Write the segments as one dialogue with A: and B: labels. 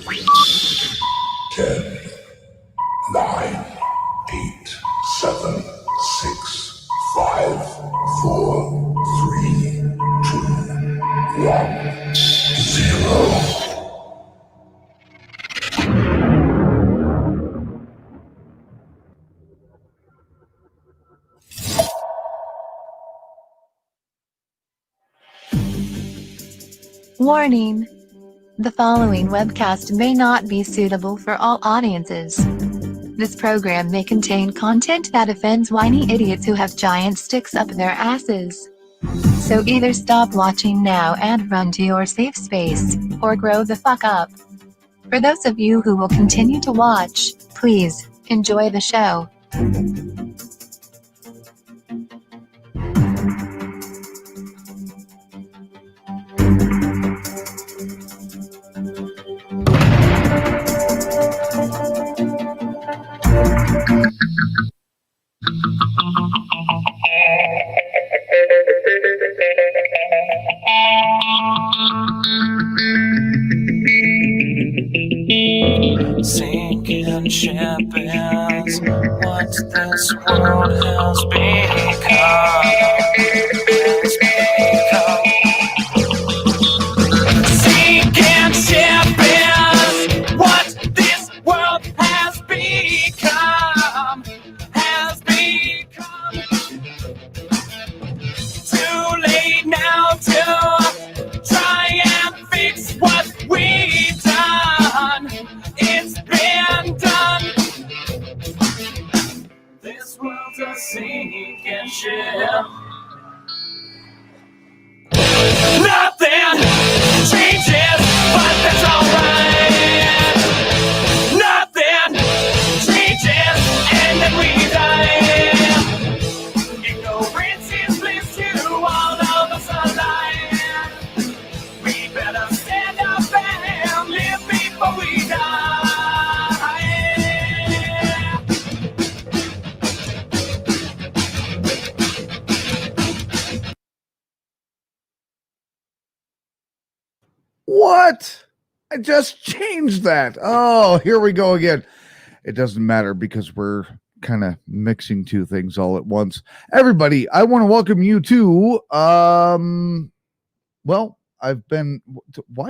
A: 10, 9, 8, 7, 6, 5, 4, 3, 2, 1, 0.
B: Warning. The following webcast may not be suitable for all audiences. This program may contain content that offends whiny idiots who have giant sticks up their asses. So either stop watching now and run to your safe space, or grow the fuck up. For those of you who will continue to watch, please enjoy the show.
C: Sinking ship is what this world has become. Sinking ship is what this world has become. Too late now to try and fix what we've done. It's been done. This world's a sinking ship. Nothing changes, but that's alright. Nothing changes, and then we die. Ignorance is bliss to all of us alive. We better stand up and live before we die.
D: What? I just changed that. Oh, here we go again. It doesn't matter because we're kind of mixing two things all at once. Everybody, I want to welcome you to why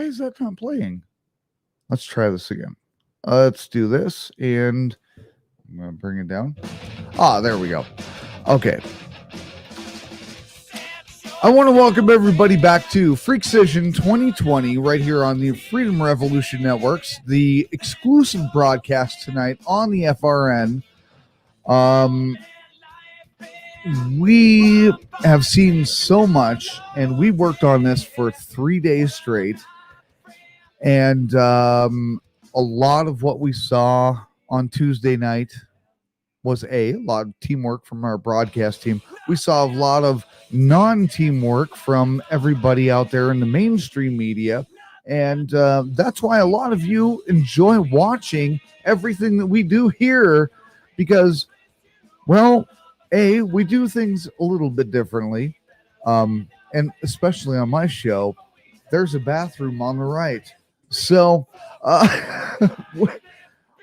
D: is that not playing? Let's try this again. Let's do this, and I'm going to bring it down. There we go. Okay. I want to welcome everybody back to FreakChild 2020 right here on the Freedom Revolution Networks, the exclusive broadcast tonight on the FRN. We have seen so much, and we worked on this for 3 days straight, and a lot of what we saw on Tuesday night was a lot of teamwork from our broadcast team. We saw a lot of non-teamwork from everybody out there in the mainstream media, and that's why a lot of you enjoy watching everything that we do here, because, well, we do things a little bit differently, and especially on my show, there's a bathroom on the right. So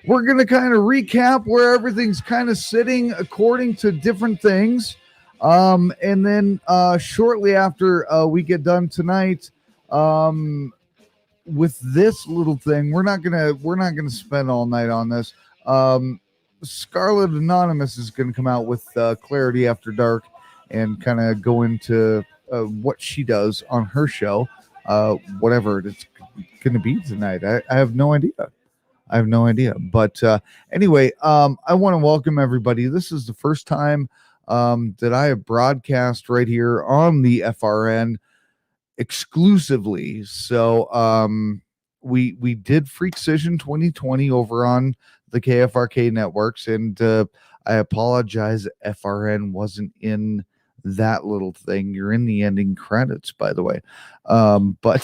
D: we're going to kind of recap where everything's kind of sitting according to different things. And then shortly after we get done tonight with this little thing, we're not gonna spend all night on this. Scarlet Anonymous is going to come out with Clarity After Dark and kind of go into what she does on her show, whatever it's going to be tonight. I have no idea. But anyway, I want to welcome everybody. This is the first time that I have broadcast right here on the FRN exclusively. So we did FreakChild 2020 over on the KFRK networks, and I apologize FRN wasn't in that little thing. You're in the ending credits, by the way. But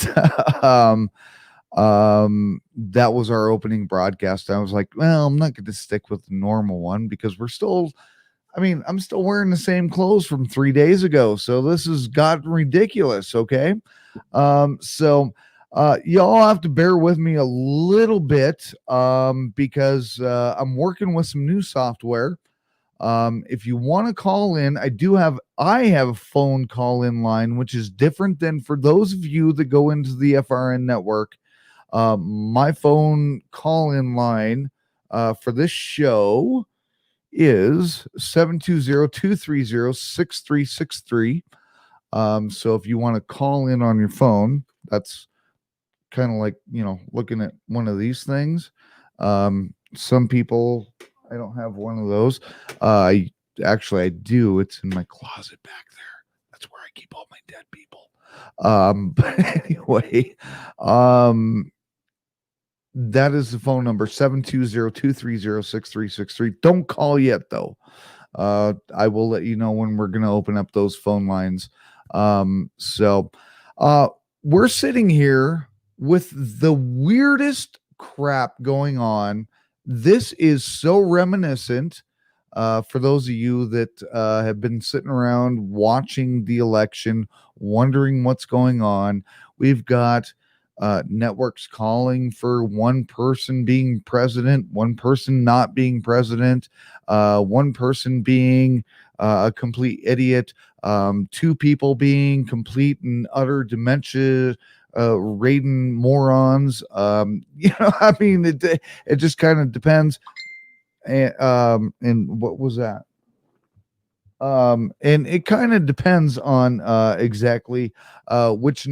D: that was our opening broadcast. I was like, well, I'm not going to stick with the normal one because I'm still wearing the same clothes from 3 days ago. So this has gotten ridiculous. Okay. So Y'all have to bear with me a little bit because I'm working with some new software. If you want to call in, I have a phone call in line, which is different than for those of you that go into the FRN network. My phone call in line for this show is 720-230-6363. So if you want to call in on your phone, that's kind of like, looking at one of these things. Some people, I don't have one of those. I do. It's in my closet back there. That's where I keep all my dead people. But anyway, that is the phone number, 720-230-6363. Don't call yet though. I will let you know when we're going to open up those phone lines. So we're sitting here with the weirdest crap going on. This is so reminiscent for those of you that have been sitting around watching the election, wondering what's going on. We've got networks calling for one person being president, one person not being president, one person being a complete idiot, two people being complete and utter dementia raiding morons. I mean, it just kind of depends. And what was that? And it kind of depends on exactly which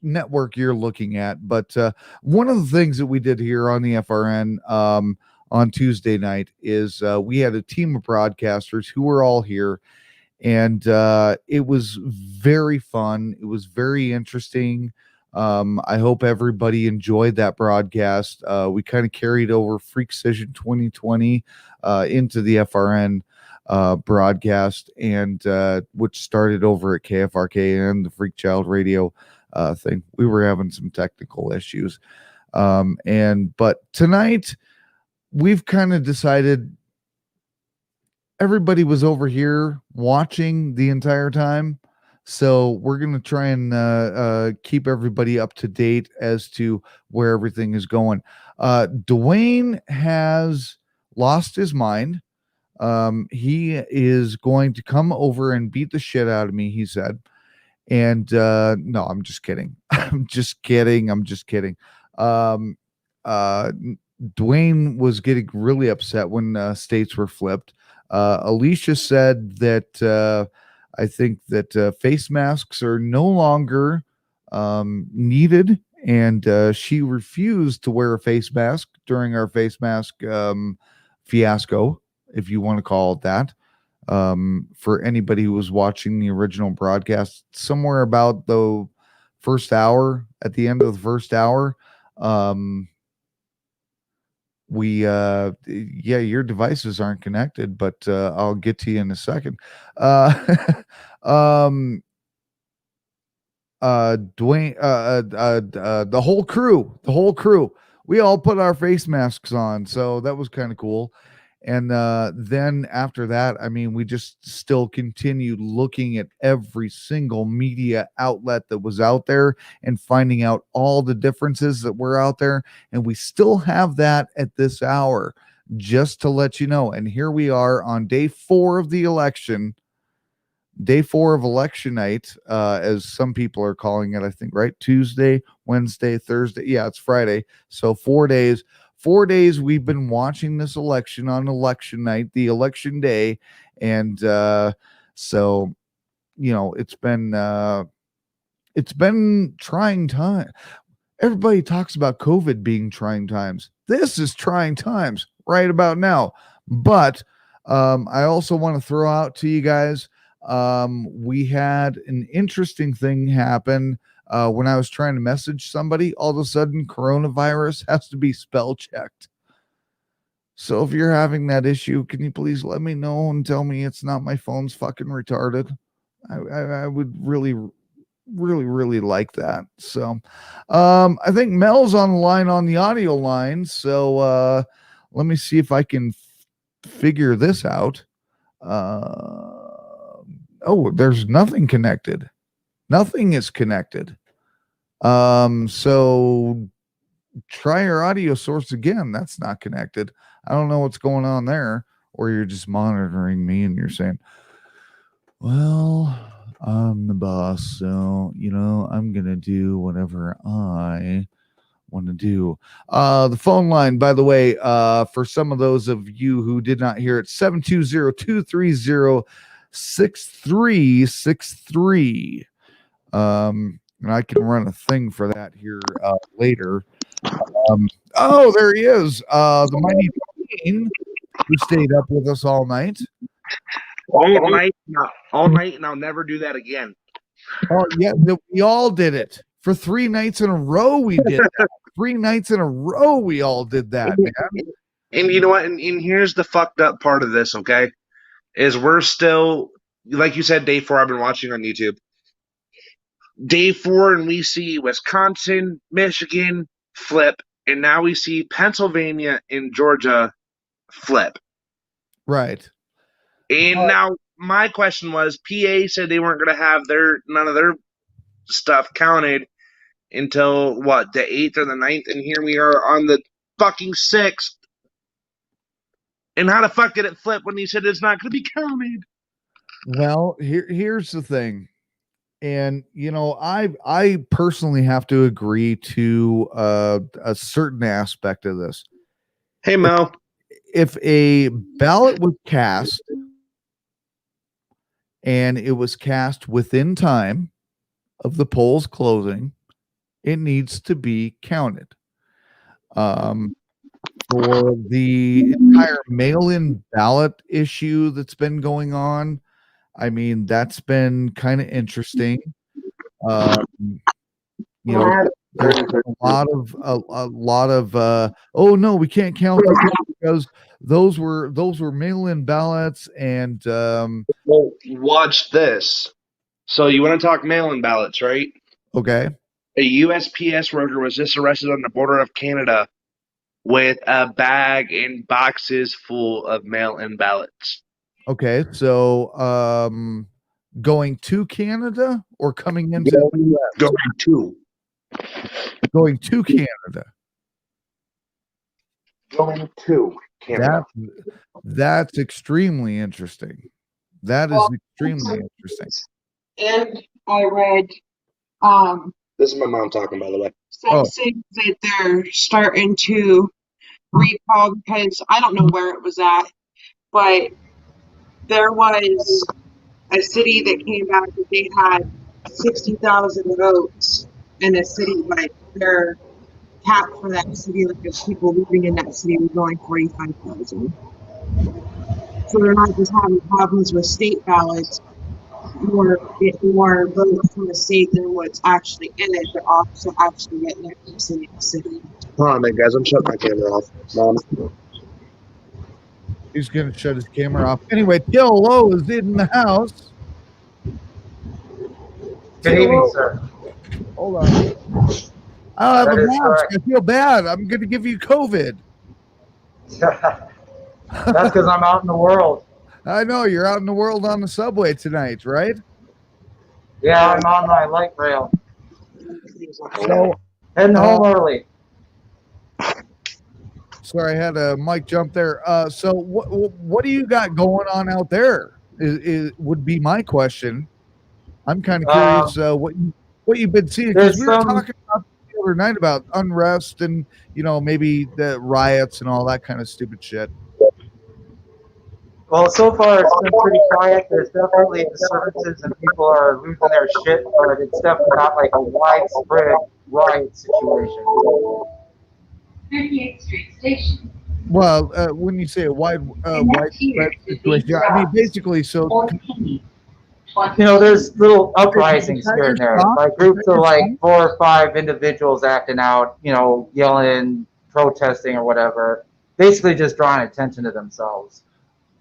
D: network you're looking at. But one of the things that we did here on the FRN on Tuesday night is we had a team of broadcasters who were all here, and it was very fun. It was very interesting. I hope everybody enjoyed that broadcast. We kind of carried over FreakCision 2020 into the FRN broadcast, and which started over at KFRK and the FreakChild Radio thing. We were having some technical issues. But tonight we've kind of decided everybody was over here watching the entire time. So we're going to try and keep everybody up to date as to where everything is going. Dwayne has lost his mind. He is going to come over and beat the shit out of me, he said. And no, I'm just kidding. I'm just kidding. Dwayne was getting really upset when states were flipped. Alicia said that I think that face masks are no longer needed, and she refused to wear a face mask during our face mask fiasco, if you want to call it that. For anybody who was watching the original broadcast, somewhere about the first hour, at the end of the first hour, your devices aren't connected, but I'll get to you in a second. Dwayne, the whole crew, we all put our face masks on, so that was kind of cool. And then after that, I mean, we just still continued looking at every single media outlet that was out there and finding out all the differences that were out there. And we still have that at this hour, just to let you know. And here we are on day 4 of the election, day 4 of election night, as some people are calling it, I think, right? Tuesday, Wednesday, Thursday. Yeah, it's Friday. So 4 days. 4 days we've been watching this election on election night, the election day. And so, it's been trying time. Everybody talks about COVID being trying times. This is trying times right about now. But I also want to throw out to you guys, we had an interesting thing happen. When I was trying to message somebody, all of a sudden coronavirus has to be spell checked. So if you're having that issue, can you please let me know and tell me it's not my phone's fucking retarded? I would really, really, really like that. So I think Mel's on the line, on the audio line. So let me see if I can figure this out. Oh, there's nothing connected. Nothing is connected. So try your audio source again. That's not connected. I don't know what's going on there. Or you're just monitoring me and you're saying, well, I'm the boss, so I'm gonna do whatever I want to do. The phone line, by the way, for some of those of you who did not hear it, 720-230-6363. And I can run a thing for that here later. Oh, there he is. The mighty Dean, who stayed up with us all night.
E: All night, and I'll never do that again.
D: Oh, yeah, we all did it. For 3 nights in a row, we did that. 3 nights in a row, we all did that, man.
E: And you know what? And here's the fucked up part of this, okay? Is we're still, like you said, day 4, I've been watching on YouTube. Day 4, and we see Wisconsin, Michigan flip, and now we see Pennsylvania and Georgia flip.
D: Right.
E: And now my question was, PA said they weren't going to have none of their stuff counted until what, the 8th or the 9th, and here we are on the fucking 6th. And how the fuck did it flip when he said it's not going to be counted?
D: Well, here's the thing. And I personally have to agree to a certain aspect of this.
E: Hey, Mel.
D: If a ballot was cast and it was cast within time of the polls closing, it needs to be counted. For the entire mail-in ballot issue that's been going on, I mean, that's been kind of interesting. There's a lot of oh no, we can't count those because those were mail-in ballots, and
E: well, watch this. So you want to talk mail-in ballots, right?
D: Okay.
E: A USPS worker was just arrested on the border of Canada with a bag and boxes full of mail-in ballots.
D: Okay, so going to Canada or coming into the US? Going to Canada.
E: Going to Canada.
D: That's extremely interesting. That is extremely interesting.
F: And I read
E: this is my mom talking, by the way.
F: saying that they're starting to recall, because I don't know where it was at, but there was a city that came back that they had 60,000 votes in a city, like their cap for that city, like if people living in that city were going 45,000. So they're not just having problems with state ballots or getting more votes from the state than what's actually in it, but also actually getting it from city to city.
E: Hold on, man, guys. I'm shutting my camera off. Mom.
D: He's going to shut his camera off. Anyway, Till Low is in the house.
G: Good evening, sir.
D: Hold on. I don't have a mask. Correct. I feel bad. I'm going to give you COVID.
G: That's because I'm out in the world.
D: I know. You're out in the world on the subway tonight, right?
G: Yeah, I'm on my light rail.
D: So,
G: heading home early.
D: Sorry, I had a mic jump there. So what do you got going on out there? Would be my question. I'm kind of curious what you've been seeing, because we were talking about the other night about unrest and maybe the riots and all that kind of stupid shit.
G: Well, so far it's been pretty quiet. There's definitely disturbances and people are losing their shit, but it's definitely not like a widespread riot situation.
H: 38th Street Station.
D: Well, when you say a widespread situation, I mean basically, so
G: there's little uprisings here and there, like groups of like 4 or 5 individuals acting out, yelling, protesting, or whatever. Basically, just drawing attention to themselves.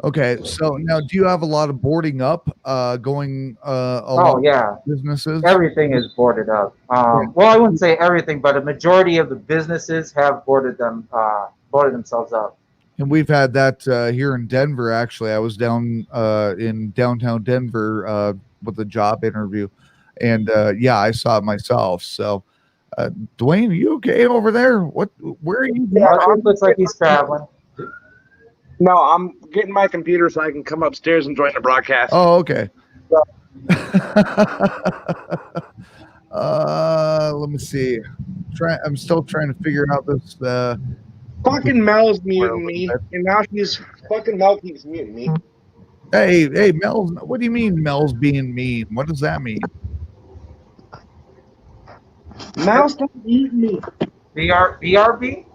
D: Okay, so now do you have a lot of boarding up going along businesses?
G: Everything is boarded up. Well, I wouldn't say everything, but a majority of the businesses have boarded themselves up.
D: And we've had that here in Denver, actually. I was down in downtown Denver with a job interview. And I saw it myself. So Dwayne, are you okay over there? Where are you?
E: Yeah,
G: It looks like he's traveling.
E: No, I'm getting my computer so I can come upstairs and join the broadcast.
D: Oh, okay. Let me see. I'm still trying to figure out this.
E: Fucking Mel's muting me, and now Mel keeps muting me.
D: Hey, Mel's. What do you mean Mel's being mean? What does that mean?
E: Mel's still muting me.
G: BRB?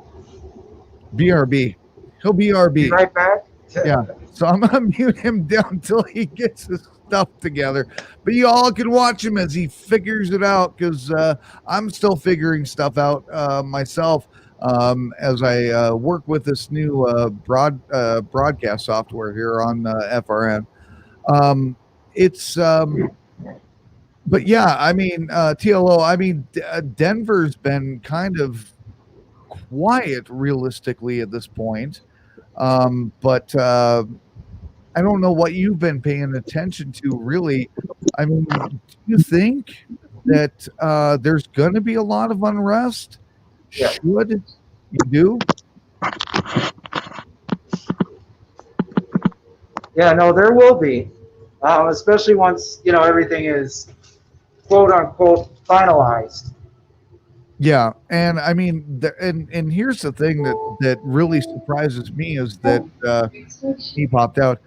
D: BRB. He'll BRB.
G: Be right back.
D: Yeah. So I'm gonna mute him down until he gets his stuff together. But you all can watch him as he figures it out, because I'm still figuring stuff out myself as I work with this new broadcast software here on FRN. But yeah, I mean, TLO. I mean, Denver's been kind of quiet realistically at this point. But I don't know what you've been paying attention to, really. I mean, do you think that there's going to be a lot of unrest?
G: Yeah.
D: Should you do?
G: Yeah, no, there will be, especially once everything is quote unquote finalized.
D: Yeah, and I mean, and here's the thing that really surprises me is that he popped out.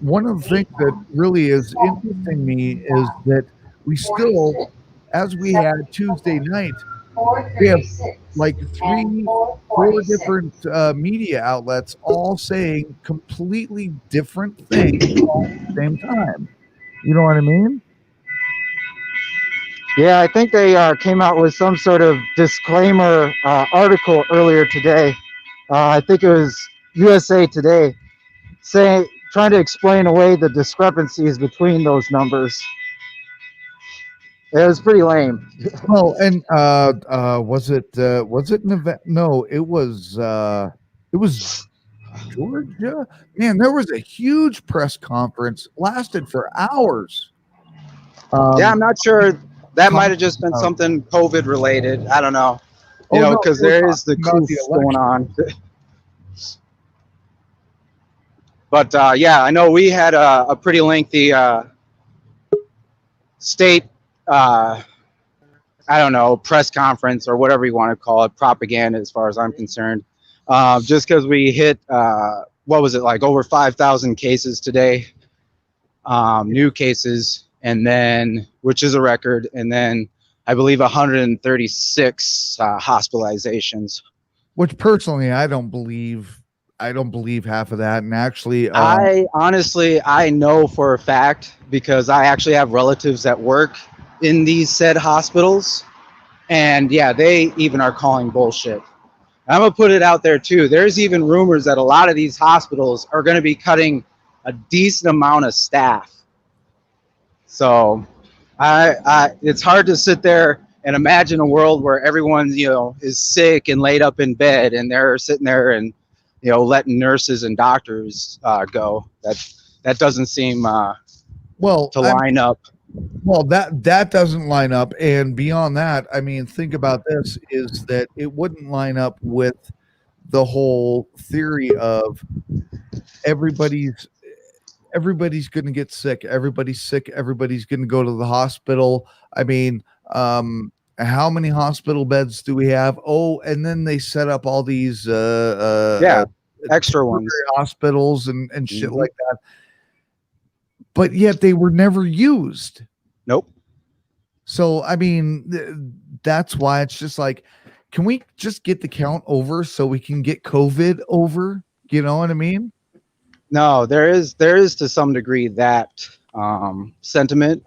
D: One of the things that really is interesting me is that we still, as we had Tuesday night, we have like 4 different media outlets all saying completely different things all at the same time. You know what I mean?
G: Yeah, I think they came out with some sort of disclaimer article earlier today. I think it was USA Today, trying to explain away the discrepancies between those numbers. It was pretty lame.
D: Well, and was it Nevada? No, it was Georgia. Man, there was a huge press conference, lasted for hours.
H: Yeah, I'm not sure. That might have just been something COVID related. I don't know. You know, because there is the coup going on. But yeah, I know we had a pretty lengthy state, I don't know, press conference or whatever you want to call it, propaganda as far as I'm concerned. Just because we hit, what was it, like over 5,000 cases today, new cases. And then, which is a record, and then I believe 136 hospitalizations.
D: Which personally, I don't believe half of that. And actually,
H: I honestly know for a fact, because I actually have relatives that work in these said hospitals, and yeah, they even are calling bullshit. I'm gonna put it out there too. There's even rumors that a lot of these hospitals are going to be cutting a decent amount of staff. So it's hard to sit there and imagine a world where everyone, is sick and laid up in bed and they're sitting there and, letting nurses and doctors go. That doesn't seem to line up.
D: Well, that doesn't line up. And beyond that, I mean, think about this, is that it wouldn't line up with the whole theory of everybody's going to get sick. Everybody's sick. Everybody's going to go to the hospital. I mean, how many hospital beds do we have? Oh, and then they set up all these
H: extra ones,
D: hospitals and shit like that. But yet they were never used.
H: Nope.
D: So, I mean, that's why it's just like, can we just get the count over so we can get COVID over? You know what I mean?
H: No, there is to some degree that sentiment,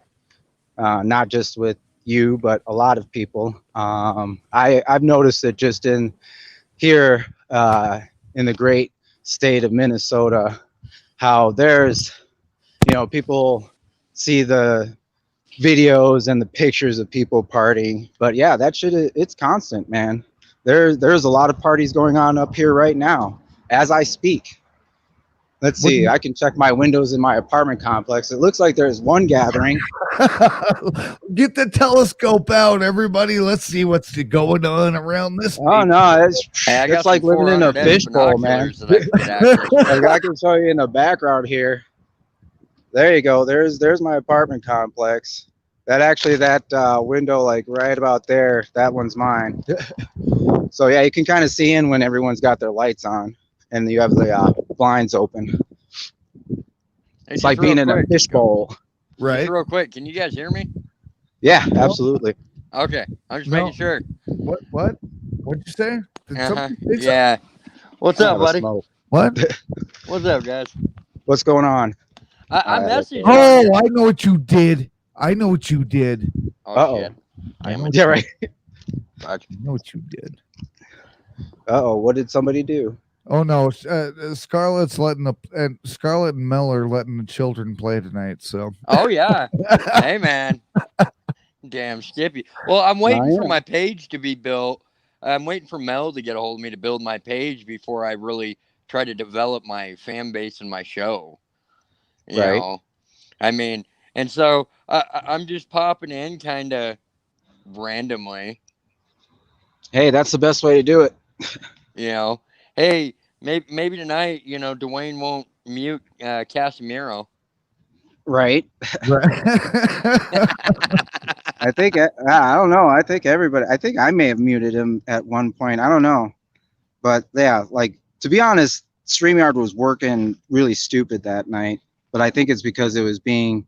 H: not just with you, but a lot of people. I've noticed it just in here in the great state of Minnesota, how there's, people see the videos and the pictures of people partying, but yeah, that shit, it's constant, man. There's a lot of parties going on up here right now as I speak. Let's
D: What do
H: see.
D: you-
H: I can check my windows in my apartment complex. It looks like there's one gathering.
D: Get the telescope out, everybody. Let's see what's going on around this.
H: Oh no,
I: Hey, I got
H: it's like
I: some
H: living in a
I: 400X
H: fishbowl, man.
I: binoculars that I can get access to.
H: Like I can show you in the background here. There you go. There's my apartment complex. That window, like right about there, that one's mine. So yeah, you can kind of see in when everyone's got their lights on, and you have the blinds open.
I: Hey,
H: It's
I: just
H: like being
I: real
H: in a
I: quick,
H: fishbowl.
D: Right?
I: Just real quick, can you guys hear me?
H: Yeah, absolutely.
I: Okay, I'm just
D: No.
I: making sure.
D: What? What'd you say? Did
I: Uh-huh.
D: somebody say something?
I: Yeah. What's
H: I'll
I: up,
H: have a
I: buddy?
H: smoke.
D: What?
I: What's up, guys?
H: What's going on?
I: I messaged you.
D: Oh, I know what you did. I know what you did.
I: Oh,
H: Uh-oh.
I: shit.
D: I
I: Damn
D: know,
I: it.
H: Yeah, right.
I: Fuck.
D: I know what you did.
H: What did somebody do?
D: Oh no, Scarlett's and Scarlett and Mel are letting the children play tonight. So
I: Oh, yeah. Hey, man. Damn, Skippy. Well, I'm waiting for my page to be built. I'm waiting for Mel to get a hold of me to build my page before I really try to develop my fan base and my show. You
H: Right.
I: know? I mean, and so I'm just popping in kind of randomly.
H: Hey, that's the best way to do it.
I: You know, hey, maybe tonight, you know, Dwayne won't mute Casemiro.
H: Right. I think I don't know. I think everybody. I think I may have muted him at one point. I don't know, but yeah, like to be honest, StreamYard was working really stupid that night. But I think it's because it was being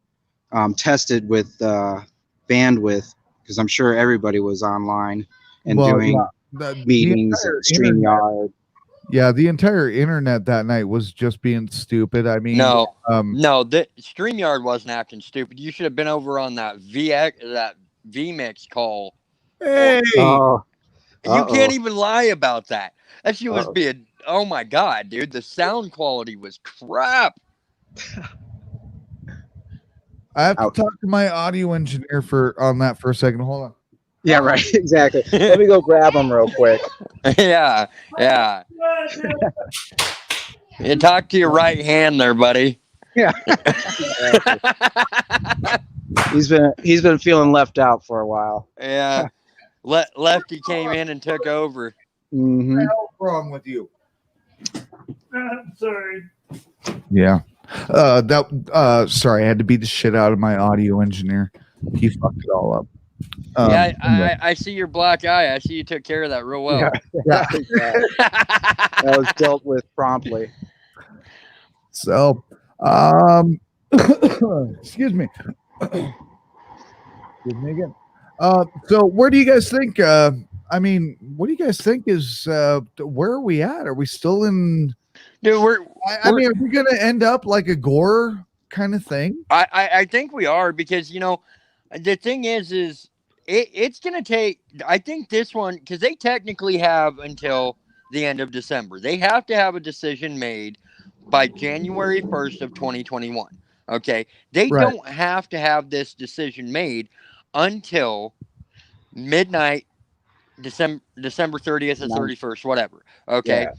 H: tested with bandwidth, because I'm sure everybody was online and doing meetings and StreamYard.
D: Yeah, the entire internet that night was just being stupid. I mean,
I: No, the StreamYard wasn't acting stupid. You should have been over on that VMix call.
D: Hey,
H: Oh,
I: You can't even lie about that. That shit was being. Oh my god, dude! The sound quality was crap.
D: I have to talk to my audio engineer on that for a second. Hold on.
H: yeah, right. Exactly. Let me go grab him real quick.
I: Yeah. You talk to your right hand there, buddy.
H: Yeah. He's been feeling left out for a while.
I: Yeah. Lefty came in and took over.
H: Mm-hmm.
D: What the hell's wrong with you?
C: Sorry.
D: Yeah. Sorry, I had to beat the shit out of my audio engineer. He fucked it all up.
I: Yeah, I see your black eye. I see you took care of that real well.
D: Yeah.
H: That was dealt with promptly.
D: So, excuse me. Excuse me again. So where do you guys think? I mean, what do you guys think is? Where are we at? Are we still in?
I: Dude,
D: I mean, are we gonna end up like a gore kind of thing?
I: I think we are, because you know the thing is it's gonna take. I think this one, because they technically have until the end of December. They have to have a decision made by January 1st of 2021. Okay, they don't have to have this decision made until midnight, December 30th or 31st, whatever. Okay.
H: Yeah.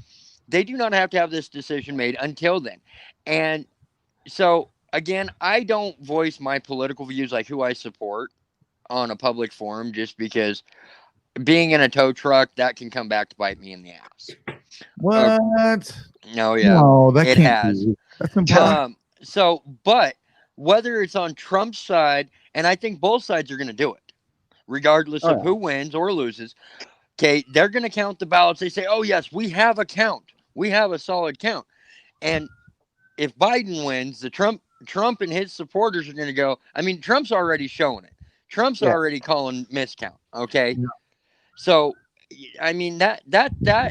I: They do not have to have this decision made until then. And so, again, I don't voice my political views, like who I support, on a public forum, just because being in a tow truck, that can come back to bite me in the ass.
D: What?
I: No, yeah.
D: No, that
I: it
D: can't
I: has.
D: be. That's impossible.
I: So, but whether it's on Trump's side, and I think both sides are going to do it, regardless of who wins or loses. Okay, they're going to count the ballots. They say, oh, yes, we have a count. We have a solid count. And if Biden wins, the Trump and his supporters are going to go. I mean, Trump's already showing it. Trump's already calling miscount. Okay. Yeah. So, I mean, that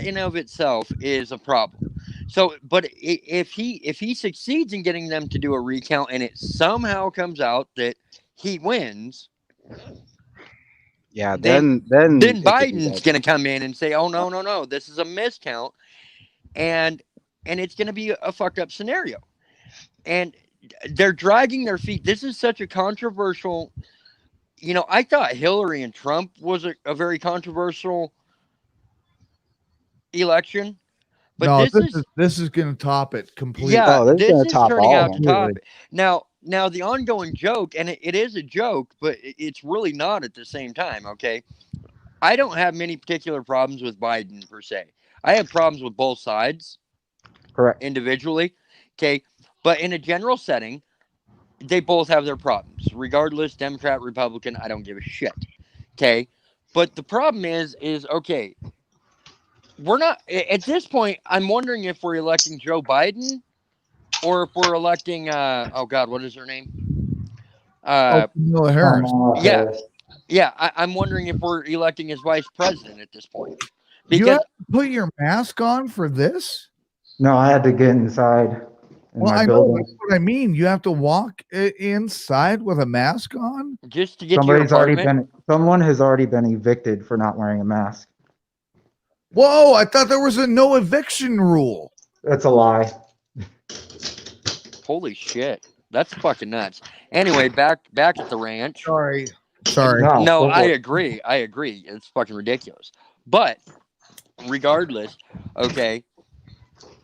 I: in of itself is a problem. So, but if he succeeds in getting them to do a recount and it somehow comes out that he wins,
H: yeah, then
I: Biden's going to come in and say, "Oh no, this is a miscount," and it's going to be a fucked up scenario. And they're dragging their feet. This is such a controversial. You know, I thought Hillary and Trump was a very controversial election, But
D: no,
I: this is
D: this is going to top it completely.
I: yeah,
H: Oh, this is
I: this
H: gonna
I: is
H: top
I: turning
H: all
I: out
H: of
I: to
H: them.
I: top it. Now the ongoing joke, and it is a joke, but it's really not at the same time. Okay, I don't have many particular problems with Biden per se. I have problems with both sides
H: Correct.
I: individually. Okay, but in a general setting, they both have their problems. Regardless, Democrat, Republican, I don't give a shit. Okay, but the problem is okay. We're not at this point. I'm wondering if we're electing Joe Biden or if we're electing. Oh God, what is her name?
D: Kamala Harris.
I: Yeah, yeah. I'm wondering if we're electing as vice president at this point
D: You
I: because
D: have to put your mask on for this?
G: No, I had to get inside in
D: Well,
G: my
D: I know
G: building.
D: that's what I mean. You have to walk inside with a mask on?
I: just to get to your apartment.
G: Someone has already been evicted for not wearing a mask.
D: Whoa, I thought there was a no eviction rule.
G: That's a lie.
I: Holy shit, that's fucking nuts. Anyway, back at the ranch.
D: Sorry.
I: No,
G: go
I: I
G: for it.
I: agree. It's fucking ridiculous. But regardless, okay,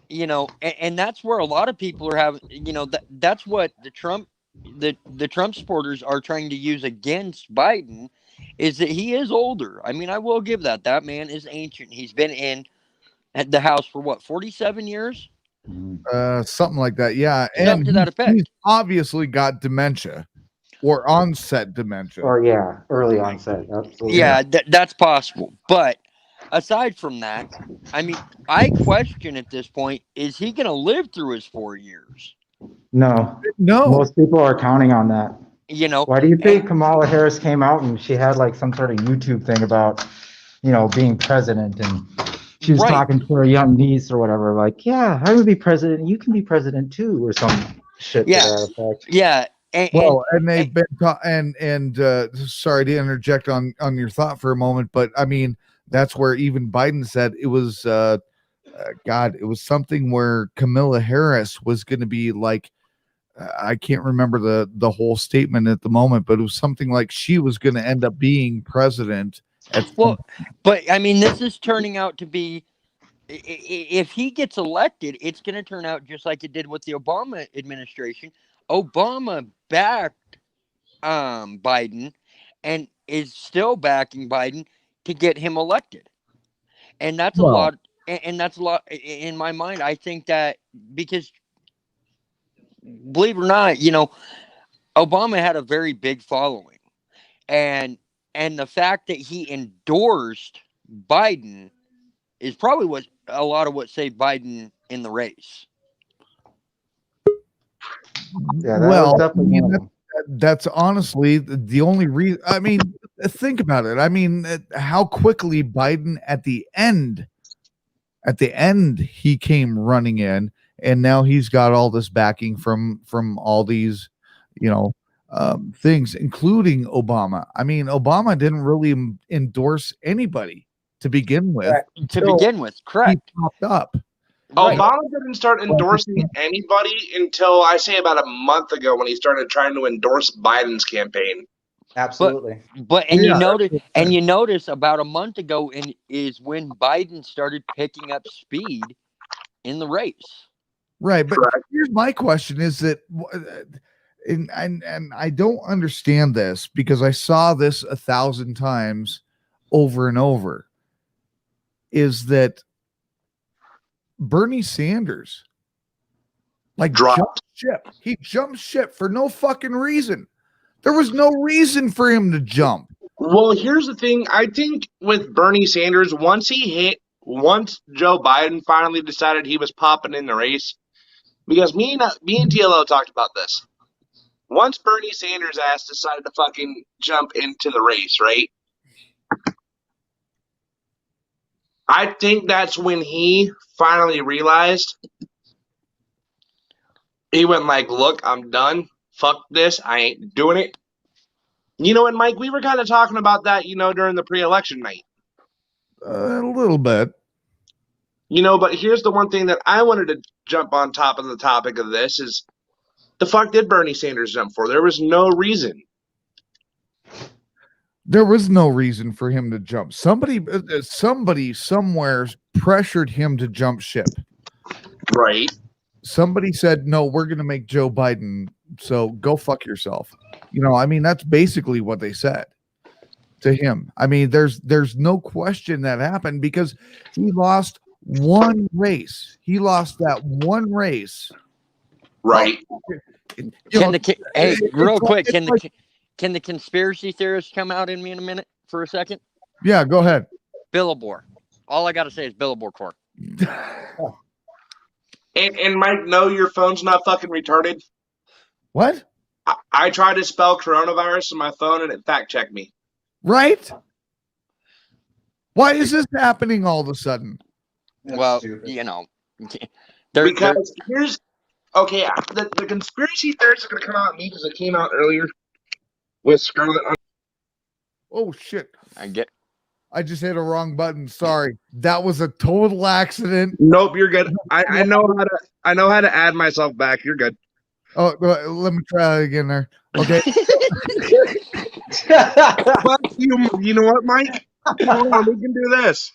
I: and that's where a lot of people are having, that's what the Trump supporters are trying to use against Biden is that he is older. I mean, I will give that man is ancient. He's been in at the House for what, 47 years?
D: Something like that. Yeah.
I: Something
D: And
I: to that effect.
D: he's obviously got dementia or onset dementia.
G: Or yeah, early onset. Absolutely.
I: Yeah, that's possible. But aside from that, I mean, I question at this point, is he going to live through his 4 years?
G: No.
D: No.
G: Most people are counting on that. Why do you think Kamala Harris came out and she had like some sort of YouTube thing about, being president, and she was talking to her young niece or whatever, like, yeah, I would be president. You can be president too, or some shit to that effect.
I: Yeah.
D: And they've been sorry to interject on your thought for a moment, but I mean, that's where even Biden said it was God, it was something where Kamala Harris was going to be like, I can't remember the whole statement at the moment, but it was something like she was going to end up being president.
I: But I mean, this is turning out to be, if he gets elected, it's going to turn out just like it did with the Obama administration. Obama backed Biden and is still backing Biden to get him elected. And that's a lot. And that's a lot in my mind. I think that because, believe it or not, Obama had a very big following, and the fact that he endorsed Biden is probably what a lot of what saved Biden in the race.
G: Yeah, was definitely
D: that's honestly the only reason. I mean, think about it. I mean, how quickly Biden at the end he came running in, and now he's got all this backing from all these, things, including Obama. I mean, Obama didn't really endorse anybody to begin with.
I: Correct.
D: He popped up.
E: Right. Obama didn't start endorsing anybody until I say about a month ago when he started trying to endorse Biden's campaign.
G: Absolutely.
I: But you notice about a month ago is when Biden started picking up speed in the race.
D: Right, but here's my question: is that, and I don't understand this because I saw this 1,000 times over and over. Is that Bernie Sanders jumped ship? He jumped ship for no fucking reason. There was no reason for him to jump.
E: Well, here's the thing. I think with Bernie Sanders, once Joe Biden finally decided he was popping in the race, because me and TLO talked about this. Once Bernie Sanders' ass decided to fucking jump into the race, right? I think that's when he finally realized. He went like, look, I'm done. Fuck this. I ain't doing it. And Mike, we were kind of talking about that, during the pre-election night.
D: A little bit.
E: But here's the one thing that I wanted to jump on top of the topic of this is, the fuck did Bernie Sanders jump for? There was no reason.
D: There was no reason for him to jump. Somebody somewhere pressured him to jump ship.
E: Right.
D: Somebody said, no, we're going to make Joe Biden. So go fuck yourself. I mean, that's basically what they said to him. I mean, there's no question that happened because he lost one race. He lost that one race.
E: Right.
I: Hey, real quick, can the conspiracy theorists come out in me in a minute for a second?
D: Yeah, go ahead.
I: Billabore. All I got to say is Billabore Corp.
E: And Mike, no, your phone's not fucking retarded.
D: What?
E: I tried to spell coronavirus on my phone and it fact checked me.
D: Right? Why is this happening all of a sudden?
I: Well,
E: because here's okay. The conspiracy theorists are going to come out at me because it came out earlier with Scarlet.
D: Oh shit!
I: I
D: just hit a wrong button. Sorry, that was a total accident.
E: Nope, you're good. I know how to add myself back. You're good.
D: Oh, let me try that again there. Okay.
E: But you know what, Mike? Hold on, we can do this.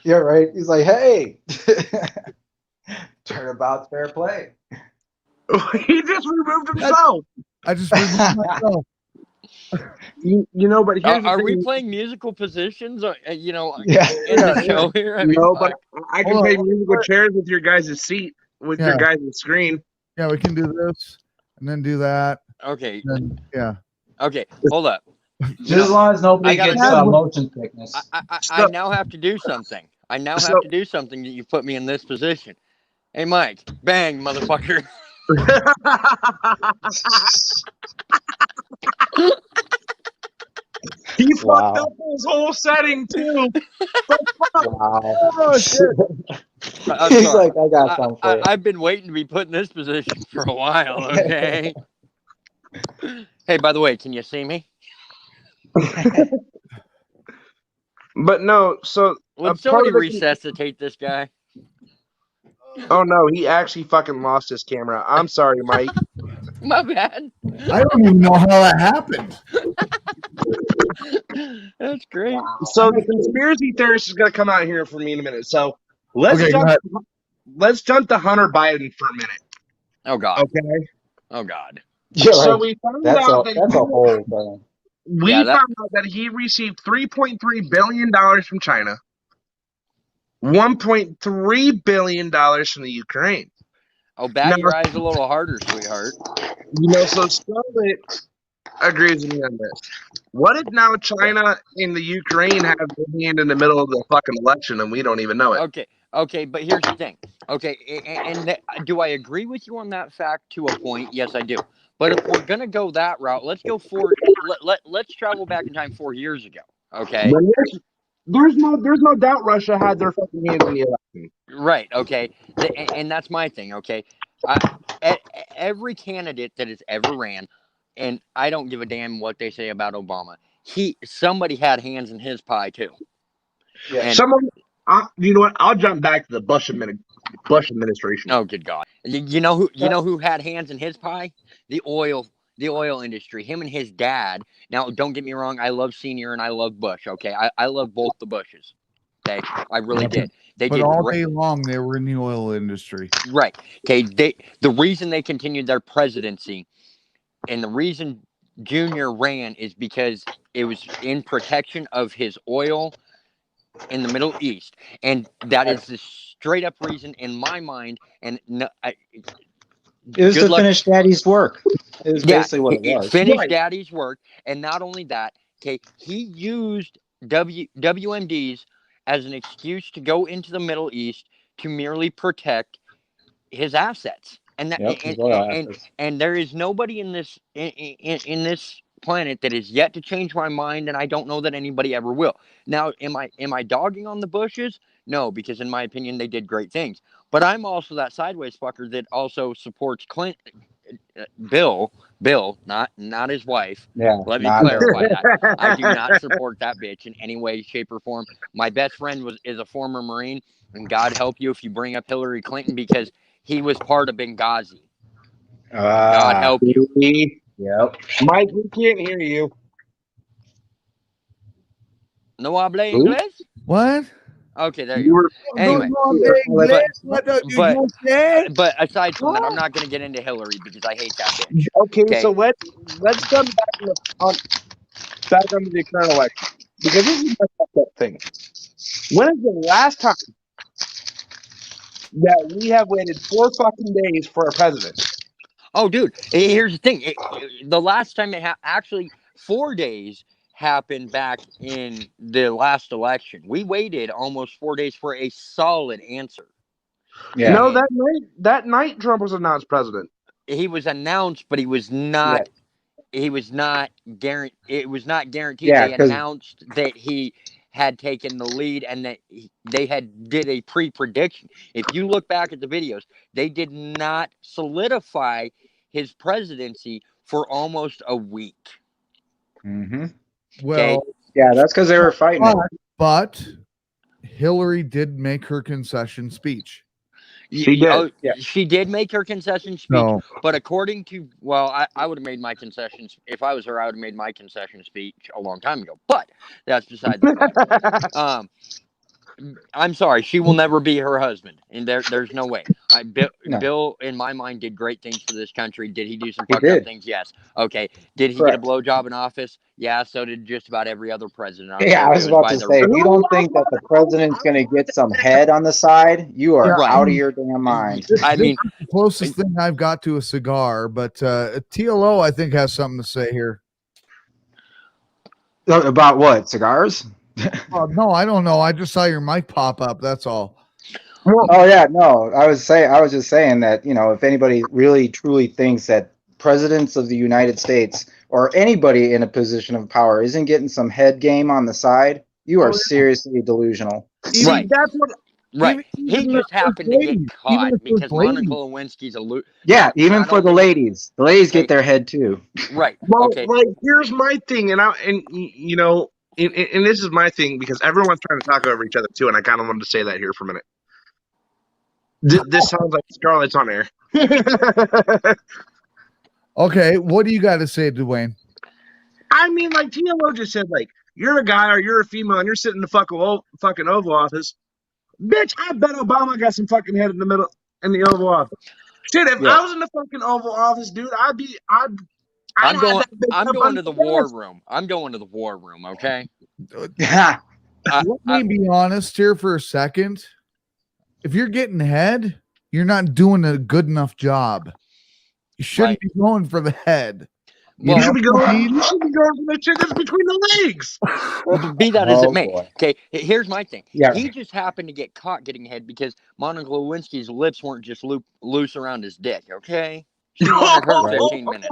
G: Yeah, right. He's like, hey, turnabout's fair play.
E: He just removed himself.
D: I just removed myself.
E: But here's
I: are we playing musical positions? In
G: Yeah.
I: the show here. I mean,
E: but I can play musical chairs with your guys' seat with your guys' screen.
D: Yeah, we can do this and then do that.
I: Okay.
D: Then, yeah.
I: Okay. Hold up.
G: Just as long as nobody gets motion sickness.
I: I now have to do something. I now have to do something that you put me in this position. Hey, Mike. Bang, motherfucker.
E: He fucked up his whole setting too.
G: Wow.
E: Oh shit.
G: He's like, I got something for you.
I: I've been waiting to be put in this position for a while, okay? Hey, by the way, can you see me?
E: But no, so
I: would somebody resuscitate this guy?
E: Oh no, he actually fucking lost his camera. I'm sorry, Mike.
I: My bad.
D: I don't even know how that happened.
I: That's great.
E: Wow. So the conspiracy theorist is going to come out here for me in a minute. So let's jump to Hunter Biden for a minute.
I: Oh God.
E: Okay.
I: Oh God.
G: Yeah,
E: so
G: right.
E: we found
G: that's
E: out
G: a whole thing.
E: We found out that he received $3.3 billion from China, $1.3 billion from the Ukraine.
I: Oh, bat your eyes a little harder, sweetheart.
E: So Scarlett agrees with me on this. What if now China and the Ukraine have their hand in the middle of the fucking election and we don't even know it?
I: Okay, but here's the thing. Okay, and do I agree with you on that fact to a point? Yes, I do. But if we're gonna go that route, let's go let's travel back in time 4 years ago. Okay.
E: There's no doubt Russia had their fucking hands in the election.
I: Right. Okay. And that's my thing. Okay. Every candidate that has ever ran, and I don't give a damn what they say about Obama. Somebody had hands in his pie too.
E: Yeah. You know what? I'll jump back to the Bush administration.
I: Oh, good God! You know who had hands in his pie? The oil industry. Him and his dad. Now, don't get me wrong. I love Senior and I love Bush. Okay, I love both the Bushes. Okay, I really did. But
D: all day long they were in the oil industry.
I: Right. Okay. The reason they continued their presidency, and the reason Junior ran is because it was in protection of his oil in the Middle East, and that is the straight up reason in my mind. And
G: it was to finish Daddy's work. It was basically what it was.
I: Finish Daddy's work, and not only that, okay, he used WMDs as an excuse to go into the Middle East to merely protect his assets. And that, and there is nobody in this in this planet that is yet to change my mind, and I don't know that anybody ever will. Now, am I dogging on the Bushes? No, because in my opinion, they did great things. But I'm also that sideways fucker that also supports Bill, not his wife.
G: Yeah.
I: Let me clarify that. I do not support that bitch in any way, shape, or form. My best friend is a former Marine, and God help you if you bring up Hillary Clinton because he was part of Benghazi. God help you.
G: Yep.
E: Mike, we can't hear you.
I: No habla inglés?
D: What?
I: Okay, there
E: You
I: you go.
E: were
I: Anyway,
D: What do you
I: but
D: say?
I: but aside from that, I'm not going to get into Hillary because I hate that bitch.
E: okay.
I: Okay.
E: So let's come back onto the current election because this is my fucked up thing. When is the last time that we have waited 4 fucking days for a president?
I: Oh, dude, here's the thing. The last time actually 4 days happened back in the last election. We waited almost 4 days for a solid answer.
G: Yeah.
E: No,
I: And
E: that night Trump was announced president.
I: he was announced, but he was not. He was not guaranteed. It was not guaranteed.
G: Yeah,
I: They
G: 'cause-
I: announced that he had taken the lead and that they had did a pre-prediction. If you look back at the videos, they did not solidify his presidency for almost a week.
G: Mhm.
D: Well,
G: Yeah, that's because they were fighting it.
D: but Hillary did make her concession speech.
E: She did.
I: Oh,
G: Yeah.
I: she did make her concession speech,
D: No.
I: but according to, I would have made my concessions if I was her. I would have made my concession speech a long time ago. But that's beside the point. I'm sorry, she will never be her husband, and there's no way.
G: No.
I: Bill, in my mind, did great things for this country. Did he do some
G: He
I: fucked up
G: did.
I: things? Yes. Okay. Did he
G: Correct.
I: get a blowjob in office? Yeah. So did just about every other president. don't
G: Yeah,
I: care
G: I
I: if
G: was
I: it
G: about
I: by
G: to
I: the
G: say, if you don't think that the president's going to get some head on the side, you are
I: Right.
G: out of your damn mind.
I: I mean,
D: The closest thing I've got to a cigar, but TLO I think has something to say here.
G: About what? Cigars?
D: No, I don't know. I just saw your mic pop up. That's all.
G: Oh yeah, no. I was just saying that, if anybody really truly thinks that presidents of the United States or anybody in a position of power isn't getting some head game on the side, you are seriously delusional.
I: right.
E: That's what.
I: Right.
D: Even
I: He
D: the
I: just happened to get
D: even
I: caught
D: the
I: because
D: first lady.
I: Monica Lewinsky's a
G: Yeah, even for the ladies. The ladies get their head too.
I: Right.
E: Well,
I: Okay.
E: like here's my thing, and and this is my thing because everyone's trying to talk over each other too, and I kind of wanted to say that here for a minute. This sounds like Scarlett's on air.
D: Okay, what do you got to say, Dwayne?
E: I mean, like TLO just said, like you're a guy or you're a female and you're sitting in the fucking Oval Office. Bitch, I bet Obama got some fucking head in the middle in the Oval Office. Shit, if I was in the fucking Oval Office, dude, I'd
I: I'm going.
E: have that bitch
I: I'm
E: up
I: going
E: on
I: to the
E: my
I: war
E: desk.
I: room. I'm going to the war room. Okay.
G: Yeah.
D: Let me be honest here for a second. If you're getting head, you're not doing a good enough job. You shouldn't be going for the head.
I: Well,
E: You should be going for the shit that's between the legs.
I: be that as it may.
G: boy.
I: Okay, here's my thing.
G: Yeah.
I: He just happened to get caught getting head because Monica Lewinsky's lips weren't just loose around his dick. Okay, she wanted her 15 minutes.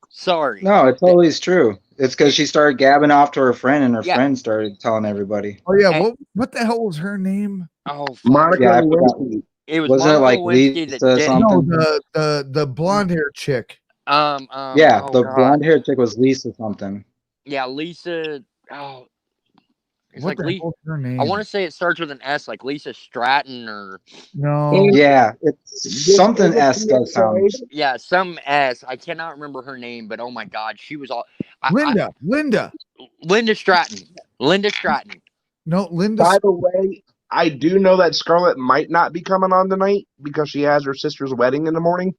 I: Sorry.
G: No, it totally is true. It's because she started gabbing off to her friend, and her
I: Yeah.
G: friend started telling everybody.
D: Oh yeah,
I: And-
D: what the hell was her name?
I: Oh, fuck.
E: Monica
G: Yeah, I
E: Lewinsky.
I: It was
G: Wasn't it
I: Monica
G: like
I: Lewinsky
G: Lisa
I: that did.
G: something?
D: No, the blonde hair chick.
G: Yeah,
I: oh,
G: the
I: God.
G: blonde hair chick was Lisa something.
I: Yeah, Lisa. Oh, it's
D: What
I: like
D: the
I: Lisa.
D: hell's her name?
I: I want to say it starts with an S, like Lisa Stratton or
D: No.
G: Yeah, it's something S does sound.
I: yeah, some S. I cannot remember her name, but oh my God, she was all
D: Linda.
I: Linda Stratton. Linda Stratton.
D: No, Linda.
E: By the way, I do know that Scarlett might not be coming on tonight because she has her sister's wedding in the morning.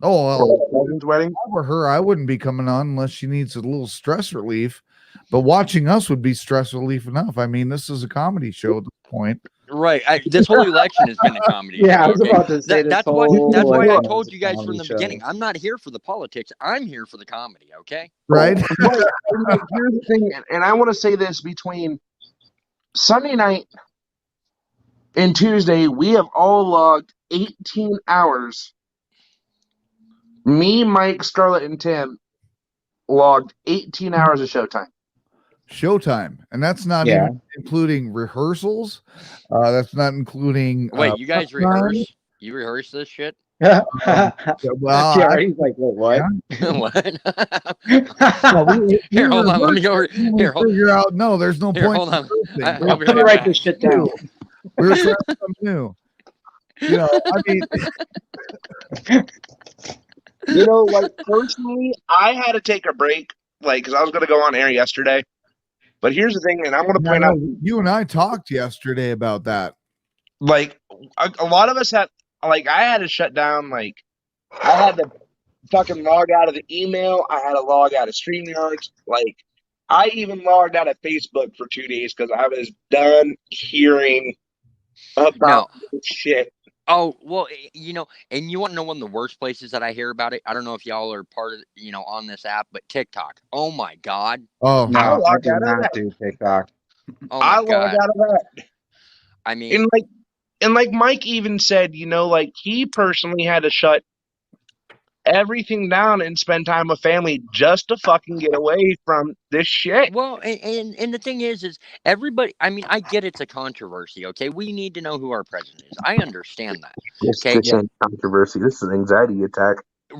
D: Oh well,
E: Or her cousin's wedding.
D: if I were her, I wouldn't be coming on unless she needs a little stress relief. But watching us would be stress relief enough. I mean, this is a comedy show at this point.
I: Right. This whole election has been a comedy.
G: Yeah, I
I: show,
G: was
I: okay?
G: about to say
I: That's
G: this
I: why.
G: whole
I: That's why I
G: election
I: told
G: was a
I: you guys from
G: comedy
I: the
G: show.
I: beginning. I'm not here for the politics. I'm here for the comedy. Okay.
D: Right?
E: But, like, here's the thing, and I want to say this: between Sunday night and Tuesday, we have all logged 18 hours. Me, Mike, Scarlett, and Tim logged 18 hours of showtime.
D: Showtime. And that's not
G: Yeah.
D: even including rehearsals. That's not including
I: Wait, you guys
D: prep time.
I: rehearse? You rehearse this shit?
G: Yeah,
D: Well,
G: he's like, wait, what?
I: What?
D: we
I: Here, hold on. Let me go. Here, hold,
D: figure out. No, there's no
I: here,
D: point.
I: hold on.
D: in
I: I'll
D: rehearsing.
I: be
G: Let me
I: right
G: write
I: back.
G: this shit down.
D: We're trying something new. You know, I mean,
E: Like personally, I had to take a break, like, because I was going to go on air yesterday, But here's the thing, and I'm going to
D: Yeah,
E: point out,
D: you and I talked yesterday about that.
E: like, a lot of us had, like, I had to shut down, like, I had to fucking log out of the email. I had to log out of StreamYards. Like, I even logged out of Facebook for 2 days because I was done hearing about
I: No.
E: this shit.
I: Oh, well, and you want to know one of the worst places that I hear about it? I don't know if y'all are part of, on this app, but TikTok. Oh my God.
D: Oh,
H: No, I
E: logged
H: do
E: out of
H: not
E: that.
H: do TikTok.
I: Oh
E: I
I: my
E: logged
I: God.
E: out of that.
I: I mean,
E: And like Mike even said, like he personally had to shut everything down and spend time with family just to fucking get away from this shit.
I: well, and the thing is everybody, I mean, I get it's a controversy, okay? We need to know who our president is. I understand that. Okay.
E: This ain't controversy. This is an anxiety attack.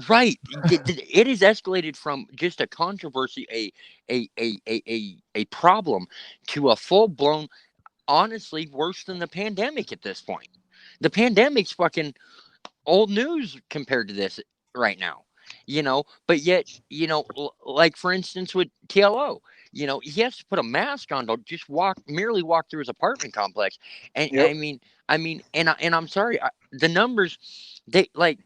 I: Right. It is escalated from just a controversy, a problem, to a full blown, honestly, worse than the pandemic at this point. The pandemic's fucking old news compared to this right now, but yet, like for instance with TLO, he has to put a mask on to just merely walk through his apartment complex. And
H: Yep.
I: I mean, and I'm sorry, the numbers, they like,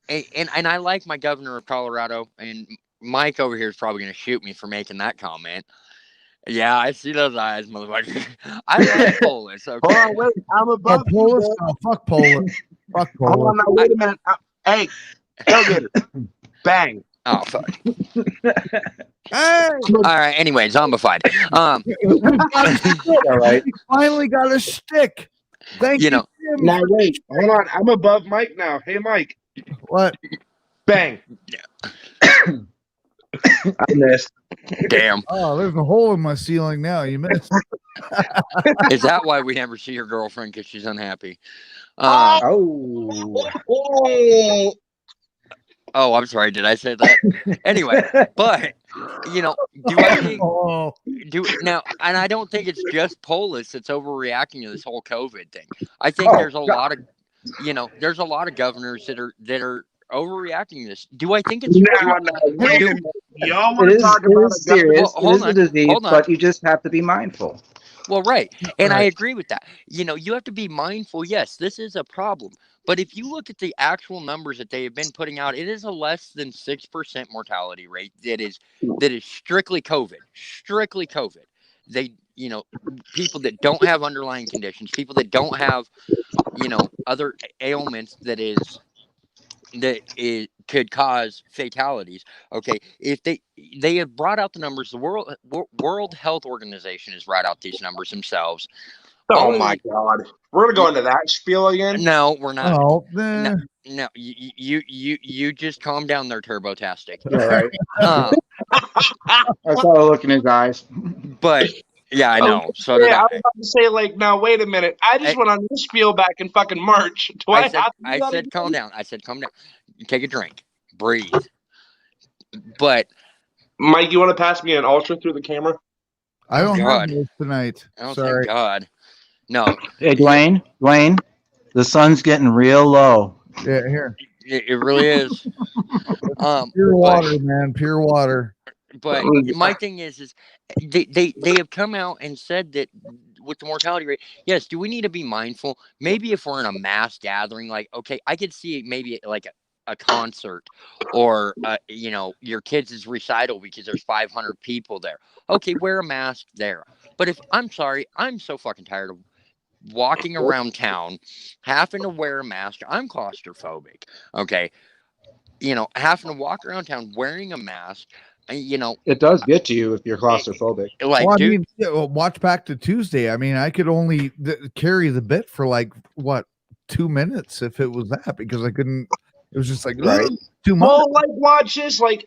I: and I like my governor of Colorado, and Mike over here is probably going to shoot me for making that comment. Yeah, I see those eyes, motherfucker. I love Polis. Okay.
E: Hold on, wait. I'm above you,
D: Polis?
E: man.
D: Oh, fuck Polis. Fuck
E: Hold
D: Polis.
E: on, now, wait a minute. Hey, go get it. Bang.
I: Oh fuck.
D: Hey!
I: All right. Anyway, zombified.
H: All right.
D: He finally got a stick. Thank you, Tim.
E: Now wait. Hold on. I'm above Mike now. Hey, Mike.
D: What?
E: Bang. I missed.
I: Damn.
D: Oh, there's a hole in my ceiling now. You missed.
I: Is that why we never see your girlfriend because she's unhappy?
H: Oh.
I: Oh, I'm sorry. Did I say that? Anyway, but do I think now? And I don't think it's just Polis that's overreacting to this whole COVID thing. I think there's a lot of, there's a lot of governors that are overreacting to this. Do I think it's?
E: Y'all want to talk about
H: it is serious.
I: Well,
H: it is a disease, but you just have to be mindful.
I: Well, right. And I agree with that. You have to be mindful. Yes, this is a problem. But if you look at the actual numbers that they have been putting out, it is a less than 6% mortality rate that is strictly COVID. Strictly COVID. They, people that don't have underlying conditions, people that don't have, other ailments that could cause fatalities. Okay, if they have brought out the numbers, the World Health Organization has brought out these numbers themselves.
E: Oh my God, we're gonna go into that spiel again.
I: No, we're not.
D: Oh,
I: no, you just calm down there, Turbotastic.
H: Yeah, right. I saw a look in his eyes.
I: But yeah, I know. So did
E: I
I: I.
E: was about to say, like, now wait a minute. I just went on this spiel back in fucking March.
I: I said calm down. I said calm down. Take a drink. Breathe. But
E: Mike, you want to pass me an ultra through the camera?
D: I don't have this tonight.
I: Oh,
D: sorry.
I: thank God. No.
G: Hey, Dwayne, the sun's getting real low.
D: Yeah, here.
I: It really is.
D: Pure water, man. Pure water.
I: But my thing is they have come out and said that with the mortality rate, yes, do we need to be mindful? Maybe if we're in a mass gathering, like, okay, I could see maybe like a concert or, your kids' recital because there's 500 people there. Okay, wear a mask there. But I'm sorry, I'm so fucking tired of walking around town, having to wear a mask. I'm claustrophobic. Okay. Having to walk around town wearing a mask.
H: It does get to you if you're claustrophobic.
I: Like,
D: well, I mean, watch back to Tuesday. I mean, I could only carry the bit for 2 minutes if it was that, because I couldn't. It was just like too much.
E: Well, watch this, and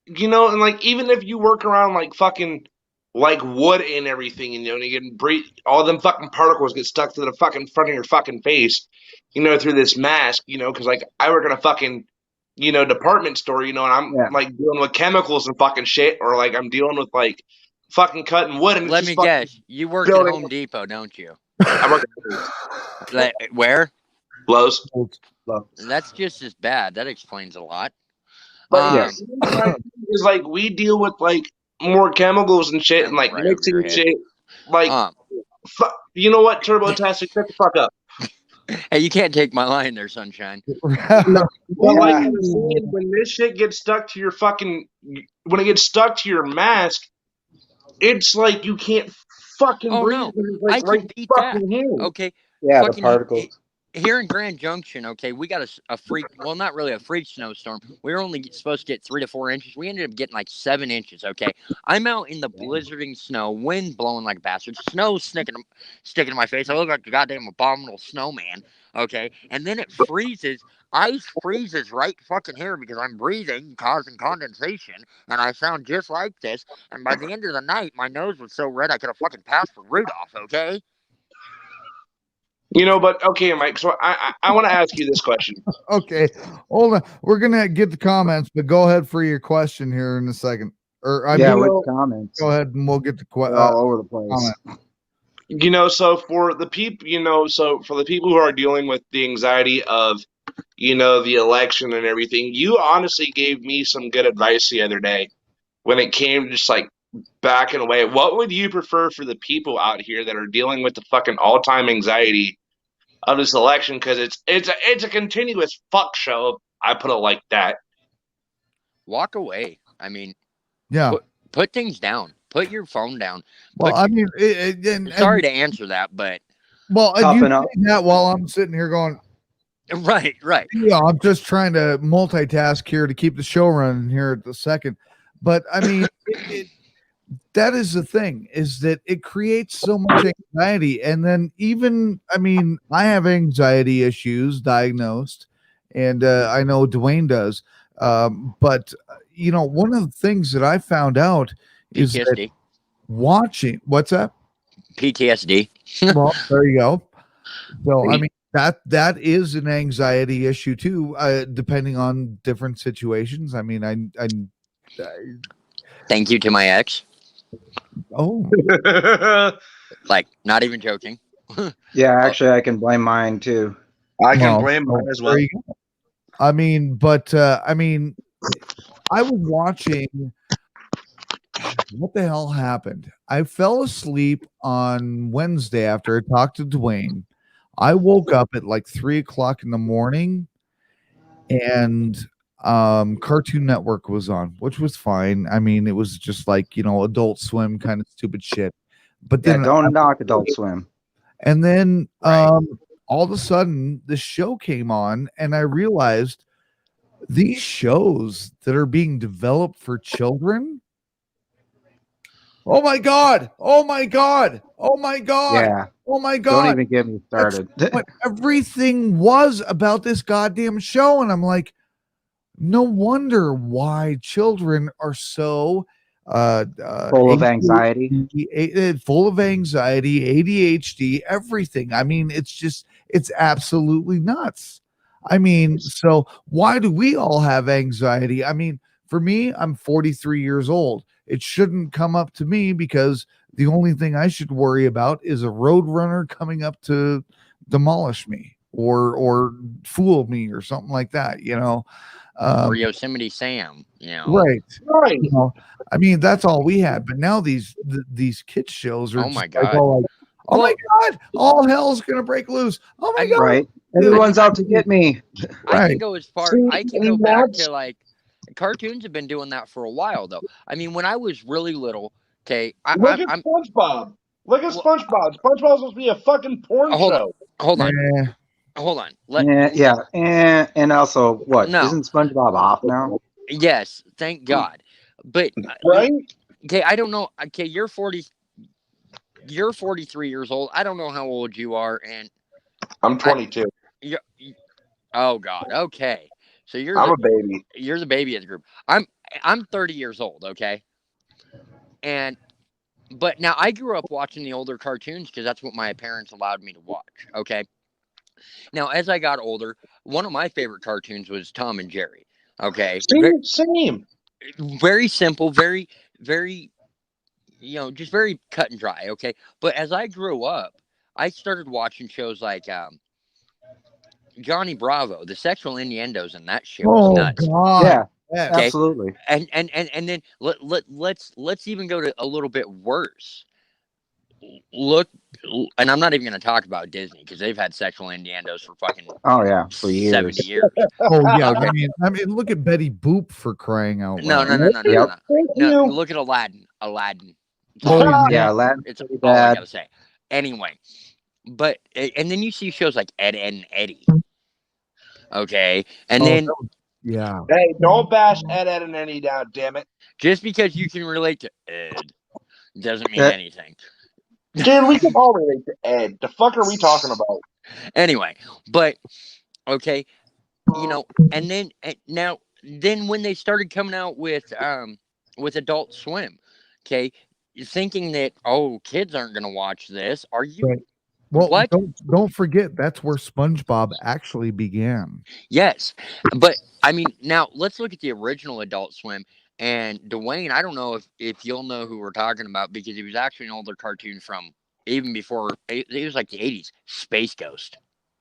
E: even if you work around fucking wood and everything, and you can breathe, all them fucking particles get stuck to the fucking front of your fucking face, through this mask, because I work in a fucking department store, and I'm dealing with chemicals and fucking shit, or I'm dealing with fucking cutting wood. And
I: let me guess, you work at Home Depot, don't you?
E: I work
I: at where?
E: Lowe's.
I: That's just as bad. That explains a lot.
E: But is we deal with more chemicals and shit, and like
I: Right over your
E: mixing
I: head.
E: shit. Like, you know what, Turbotastic, shut the fuck up.
I: Hey, you can't take my line there, Sunshine.
E: No, but like I was saying, when this shit gets stuck to your when it gets stuck to your mask, it's like you can't fucking
I: Oh
E: breathe.
I: no,
E: It's
I: I
E: like right
I: can beat that.
E: fucking here.
I: Okay,
G: Yeah, the
I: fucking
G: particles.
I: here in Grand Junction. Okay, we got a freak. Well, not really a freak snowstorm. We were only supposed to get 3 to 4 inches. We ended up getting like 7 inches. Okay, I'm out in the blizzarding snow, wind blowing like a bastard, snow sticking to my face. I look like a goddamn abominable snowman. Okay, and then it freezes. Ice freezes right fucking here because I'm breathing, causing condensation, and I sound just like this. And by the end of the night, my nose was so red I could have fucking passed for Rudolph. Okay.
E: You know, but okay, Mike. So I want to ask you this question.
D: Okay, hold on. We're gonna get the comments, but go ahead for your question here in a second. Or I
G: Yeah,
D: mean,
G: with comments.
D: go ahead and we'll get the
G: They're all over the place.
D: comment.
E: You know, so for the people, so for the people who are dealing with the anxiety of, the election and everything, you honestly gave me some good advice the other day when it came to just like backing away. What would you prefer for the people out here that are dealing with the fucking all-time anxiety of this election? Because it's a continuous fuck show. I put it like that.
I: Walk away. I mean,
D: Yeah.
I: put things down. Put your phone down.
D: Well, I mean,
I: sorry to answer that, but
D: well, and you
G: Toughen up.
D: saying that while I'm sitting here going,
I: right.
D: yeah, I'm just trying to multitask here to keep the show running here at the second. But I mean, that is the thing, is that it creates so much anxiety. And then even, I mean, I have anxiety issues diagnosed, and I know Dwayne does. But one of the things that I found out is that
I: PTSD.
D: watching, what's that?
I: PTSD.
D: Well, there you go. So I mean, that is an anxiety issue too, depending on different situations. I mean, I
I: Thank you to my ex.
D: oh,
I: Like, not even joking.
G: Yeah, actually, I can blame mine too.
E: I can
D: well,
E: blame mine as well.
D: there you go. I mean, but I mean, I was watching. What the hell happened? I fell asleep on Wednesday after I talked to Dwayne. I woke up at like 3:00 in the morning, and Cartoon Network was on, which was fine. I mean, it was just like, Adult Swim kind of stupid shit. But
G: Yeah,
D: then
G: don't knock Adult Swim.
D: and then
I: Right.
D: all of a sudden the show came on, and I realized these shows that are being developed for children. Oh my God. Oh my God. Oh my God.
G: Yeah.
D: Oh my
G: Don't
D: God.
G: even get me started.
D: But everything was about this goddamn show. And I'm like, no wonder why children are so
G: Full of anxiety.
D: full of anxiety, ADHD, everything. I mean, it's absolutely nuts. I mean, so why do we all have anxiety? I mean, for me, I'm 43 years old. It shouldn't come up to me, because the only thing I should worry about is a road runner coming up to demolish me or fool me or something like that,
I: Or Yosemite Sam,
D: right.
E: Right.
D: I mean, that's all we had. But now these kids shows are
I: Oh my
D: just
I: God.
D: all like, oh my God, all hell's gonna break loose. Oh my God.
G: Right. Everyone's out to get me.
I: I can
D: Right.
I: go as far.
E: See,
I: I can
E: and
I: go back
E: that's-
I: to like cartoons have been doing that for a while though. I mean, when I was really little, okay,
E: Look at
I: I'm
E: SpongeBob. Look at
I: Well-
E: SpongeBob. SpongeBob's supposed to be a fucking porn
I: hold
E: show.
I: hold on,
D: Eh,
I: hold on.
G: And also, what?
I: No.
G: Isn't SpongeBob off now?
I: Yes, thank God. But
E: Right?
I: okay, I don't know. Okay, you're 43 years old. I don't know how old you are, and
E: I'm 22.
I: you're, oh God, okay. So
E: I'm a baby.
I: you're the baby of the group. I'm 30 years old, okay? But now I grew up watching the older cartoons because that's what my parents allowed me to watch, okay? Now as I got older, one of my favorite cartoons was Tom and Jerry. Okay?
E: Same.
I: Very simple, very very just very cut and dry, okay? But as I grew up, I started watching shows like Johnny Bravo. The sexual innuendos in that shit was
D: oh
I: nuts.
D: God.
G: Yeah.
D: Yeah.
I: Okay.
H: Absolutely.
I: And then let's even go to a little bit worse. Look, and I'm not even going to talk about Disney because they've had sexual innuendos for fucking
H: Oh yeah, for
I: 70
H: years.
I: years.
D: Oh yeah.
I: Okay.
D: I mean, look at Betty Boop for crying out
I: No,
D: loud.
I: no, no, no, no,
H: Yep.
I: no. Look at Aladdin. Aladdin. That's
D: Oh,
I: all I
D: yeah.
I: gotta
H: Yeah,
I: say.
H: Aladdin's
I: It's
H: pretty
I: all I
H: bad.
I: gotta say. Anyway, but and then you see shows like Ed, Ed and Eddie. Okay, and
D: Oh,
I: then
D: that was- yeah.
E: Hey, don't bash Ed, and Eddie down, damn it.
I: just because you can relate to Ed doesn't mean
H: Yeah.
I: anything.
E: Dude, we can all relate to Ed. The fuck are we talking about?
I: Anyway, but okay, and then then when they started coming out with Adult Swim, okay, thinking that kids aren't gonna watch this. Are you?
D: Right. Well,
I: What?
D: don't forget that's where SpongeBob actually began.
I: Yes, but I mean, now let's look at the original Adult Swim. And Dwayne, I don't know if you'll know who we're talking about because he was actually an older cartoon from even before it was like the 80s. Space Ghost.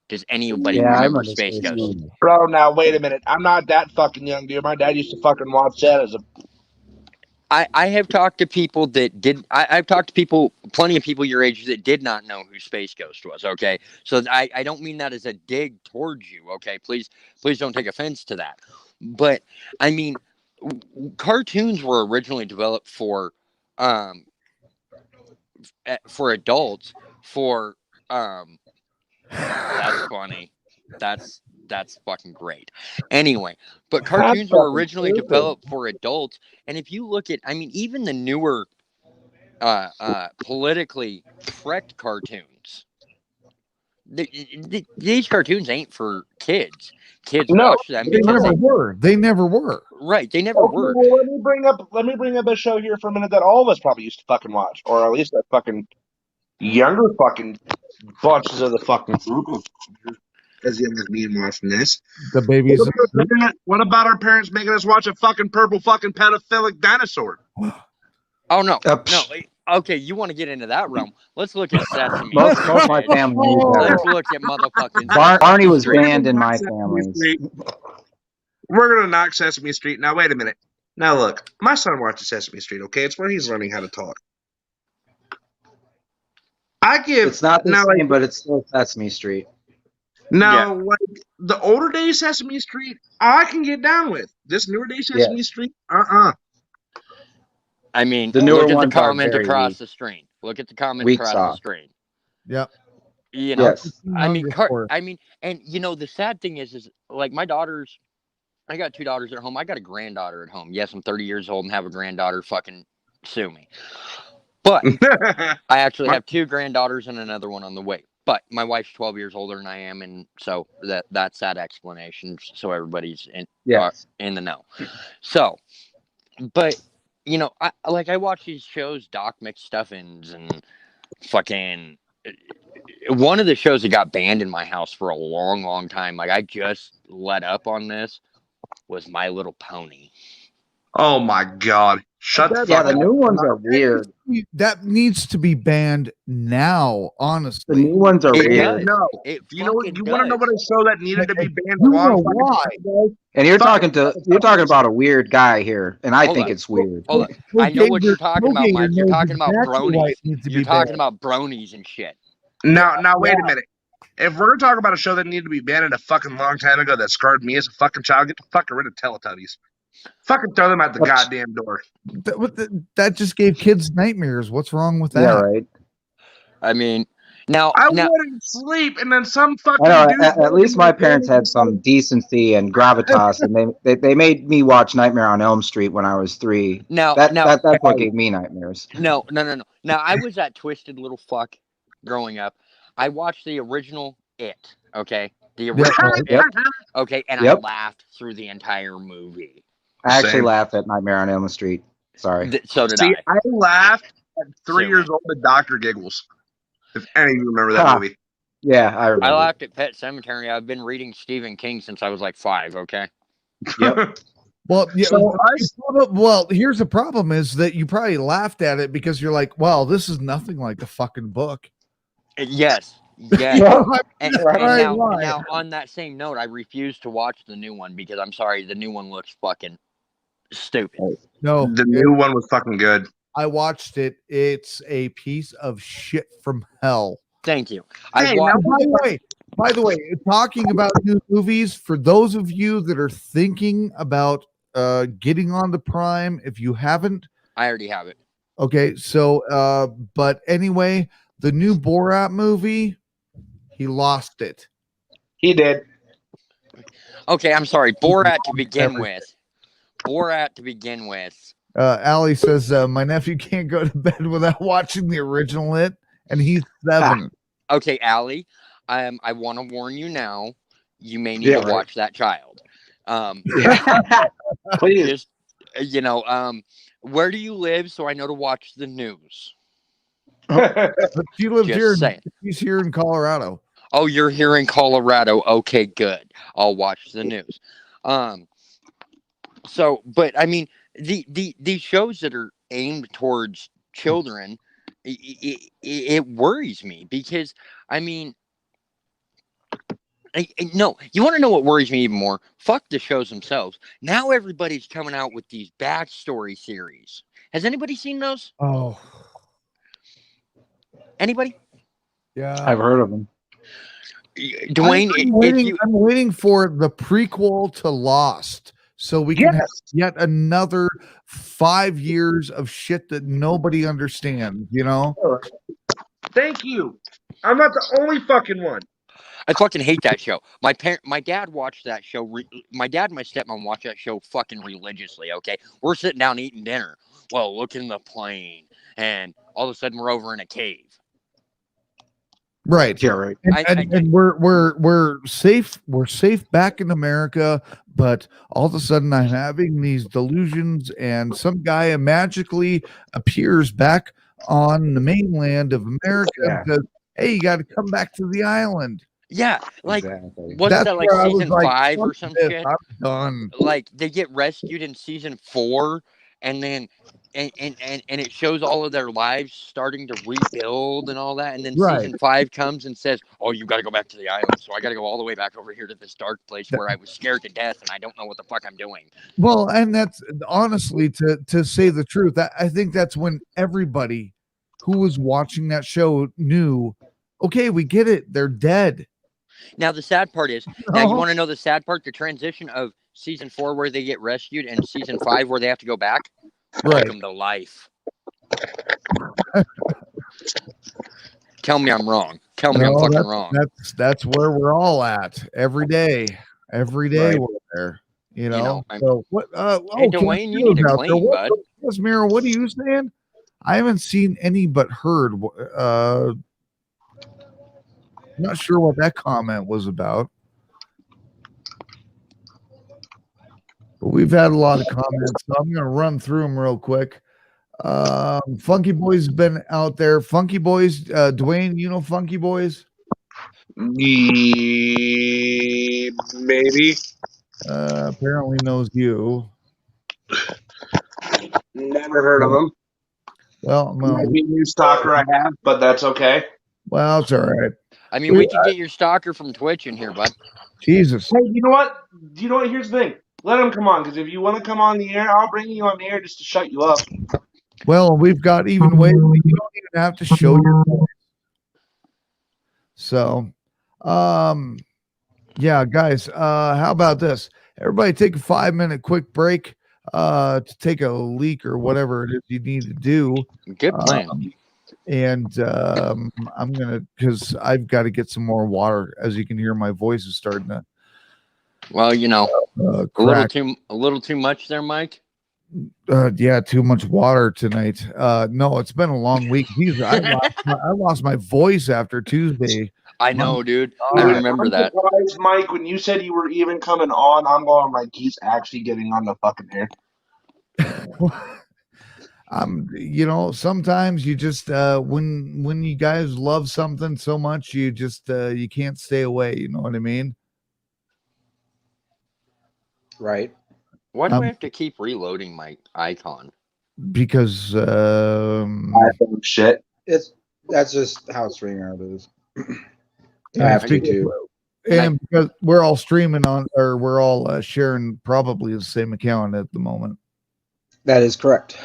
I: Does anybody
H: Yeah, I
I: remember
H: remember
I: Space
H: Space
I: Ghost?
H: Ghost.
E: Bro, now wait a minute. I'm not that fucking young, dude. My dad used to fucking watch that as a.
I: I have talked to people that did. I've talked to people, plenty of people your age that did not know who Space Ghost was. Okay, so I don't mean that as a dig towards you. Okay, please don't take offense to that. But I mean, cartoons were originally developed for adults. That's funny. That's fucking great. Anyway, but cartoons were originally developed for adults, and if you look at, I mean, even the newer politically correct cartoons, these cartoons ain't for kids. Kids
E: No,
I: watch them
D: They
I: because
D: never were. They never were.
I: right, they never
E: Okay,
I: were.
E: well, let me bring up a show here for a minute that all of us probably used to fucking watch, or at least that fucking younger fucking bunches of the fucking group as young as me and watching this.
D: The babies.
E: What about our parents making us watch a fucking purple fucking pedophilic dinosaur?
I: Oh no,
H: Psh.
I: no. Okay, you want to get into that realm? Let's look at Sesame
H: Most
I: Street.
H: of my
I: bitch.
H: family knew better.
I: Let's look at motherfucking
H: Barney was
I: Street.
H: banned in my family.
E: We're gonna knock Sesame Street. Now wait a minute. Now look, my son watches Sesame Street. Okay, it's where he's learning how to talk. I give
H: It's not the
E: now
H: same,
E: like
H: but it's still Sesame Street.
E: now like the older day Sesame Street, I can get down with. This newer day Sesame Street,
I: I mean,
H: The newer
I: look at the
H: ones are
I: comment
H: very
I: across
H: weak.
I: the screen. Look at the comment
H: Weak
I: across the
H: sauce.
I: screen.
D: Yep.
I: You know,
H: Yes.
I: I mean, and the sad thing is like my daughters. I got 2 daughters at home. I got a granddaughter at home. Yes, I'm 30 years old and have a granddaughter. Fucking sue me. But I actually have 2 granddaughters and another one on the way. But my wife's 12 years older than I am, and so that's that explanation. So everybody's in the know. So, but I watch these shows, Doc McStuffins and fucking. One of the shows that got banned in my house for a long, long time. Like I just let up on this. Was My Little Pony.
E: Oh my god! Shut the fuck
H: the
E: up.
H: new ones are weird.
D: That needs to be banned now.
H: The
D: Honestly,
H: new ones are
I: It
H: weird.
I: does.
E: No,
I: It
E: you know what?
I: fucking
E: You want to know
I: does.
E: what a show that needed to be banned a
D: You
E: long
D: know
E: fucking
D: why?
E: time ago?
H: And you're
E: Fuck.
H: talking about a weird guy here, and I
I: Hold
H: think
I: on.
H: it's weird.
I: Hold on.
D: Bill
I: I know what you're
D: Gator-
I: talking
D: Bill
I: about,
D: Gator
I: Mike. You're
D: knows
I: talking about
D: exactly why
I: bronies.
D: it needs to
I: You're
D: be
I: talking
D: banned.
I: about bronies and shit.
E: Now, wait a minute. If we're gonna talk about a show that needed to be banned a fucking long time ago that scarred me as a fucking child, get the fucking rid of Teletubbies. Fucking throw them out the goddamn door.
D: That just gave kids nightmares. What's wrong with that?
H: Yeah, right.
I: I mean, now
E: I wouldn't sleep, and then some fucking
H: I know.
E: dude.
H: At least my parents had some decency and gravitas, and they made me watch Nightmare on Elm Street when I was 3. That's what gave me nightmares.
I: No. Now I was that twisted little fuck growing up. I watched the original It. Okay, the original It. Okay, and I laughed through the entire movie.
H: I actually laughed at Nightmare on Elm Street. Sorry.
I: So did
E: See,
I: I.
E: I laughed at 3 years old at Dr. Giggles. If any of you remember that movie.
H: Yeah, I remember.
I: I laughed at Pet Sematary. I've been reading Stephen King since I was like 5. Okay.
H: Yep.
D: Well, well, here's the problem: is that you probably laughed at it because you're like, "Wow, this is nothing like the fucking book."
I: Yes.
D: Yeah.
I: And now, on that same note, I refuse to watch the new one because I'm sorry, the new one looks fucking Stupid.
D: No,
E: The new one was fucking good.
D: I watched it. It's a piece of shit from hell.
I: Thank you.
E: Hey, now,
D: By the way, talking about new movies, for those of you that are thinking about getting on the Prime, if you haven't,
I: I already have it.
D: okay. So, but anyway, the new Borat movie, he lost it.
E: he did.
I: Okay, I'm sorry. Borat to begin with.
D: Allie says my nephew can't go to bed without watching the original hit, and he's 7.
I: Okay, Allie, I want to warn you now. You may need to watch that child.
E: Please.
I: Just, where do you live so I know to watch the news?
D: But she lives
I: Just
D: here.
I: saying.
D: She's here in Colorado.
I: Oh, you're here in Colorado. Okay, good. I'll watch the news. So, but I mean, these shows that are aimed towards children, it worries me because, I mean, no, you want to know what worries me even more? Fuck the shows themselves. Now everybody's coming out with these backstory series. Has anybody seen those?
D: Oh,
I: Anybody?
D: yeah.
G: I've heard of them.
I: Dwayne,
D: I'm waiting for the prequel to Lost, so we can have yet another 5 years of shit that nobody understands. You know?
E: Thank you. I'm not the only fucking one.
I: I fucking hate that show. My dad watched that show. My dad and my stepmom watch that show fucking religiously. Okay, we're sitting down eating dinner. Well, look in the plane, and all of a sudden we're over in a cave.
D: Right.
G: Yeah, right.
D: And we're safe. We're safe back in America, but all of a sudden I'm having these delusions, and some guy magically appears back on the mainland of America and says, "Hey, you got to come back to the island."
I: Yeah, like
G: Exactly.
I: wasn't that like
D: where I was
I: season
D: like,
I: 5 or
D: "Fuck
I: some
D: this,
I: shit?
D: I'm done.
I: Like they get rescued in season 4, and then and it shows all of their lives starting to rebuild and all that, and then
D: Right.
I: season 5 comes and says, "Oh, you got to go back to the island." So I got to go all the way back over here to this dark place where I was scared to death and I don't know what the fuck I'm doing.
D: Well, and that's honestly to say the truth. I think that's when everybody who was watching that show knew, okay, we get it. They're dead.
I: Now the sad part is, now you want to know the sad part, the transition of season 4 where they get rescued and season 5 where they have to go back.
D: Right.
I: Welcome to life. Tell me I'm wrong. Tell me I'm fucking wrong.
D: That's where we're all at every day. Every day
G: Right.
D: we're there. You know.
I: I'm-
D: So what?
I: Hey, Dwayne, you need to clean, bud.
D: Yes, Mira, what are you saying? I haven't seen any but heard. Not sure what that comment was about. But we've had a lot of comments, so I'm going to run through them real quick. Funky Boys has been out there. Funky Boys, Dwayne, you know Funky Boys?
E: Maybe.
D: Apparently knows you.
E: Never heard of him.
D: Well,
E: Might be a new stalker I have, but that's okay.
D: Well, it's all right.
I: I mean, we could get your stalker from Twitch in here, bud.
D: Jesus.
E: Hey, you know what? Here's the thing. Let him come on, because if you want to come on the air, I'll bring you on the air just to shut you up.
D: Well, we've got even ways that you don't even have to show your voice. So, yeah, guys, how about this? Everybody take a 5-minute quick break to take a leak or whatever it is you need to do.
I: Good plan.
D: And I'm gonna, because I've got to get some more water. As you can hear, my voice is starting to.
I: Well, you know,
D: crack.
I: a little too much there, Mike.
D: Yeah, too much water tonight. No, it's been a long week. I lost my voice after Tuesday.
I: I know, dude. I remember that.
E: Surprised, Mike, when you said you were even coming on, I'm going like he's actually getting on the fucking air.
D: You know, sometimes you just when you guys love something so much, you just you can't stay away. You know what I mean?
G: Right.
I: Why do I have to keep reloading my icon?
D: Because
E: shit.
G: That's just how StreamYard is.
D: And because we're all streaming on, or we're all sharing probably the same account at the moment.
H: That is correct.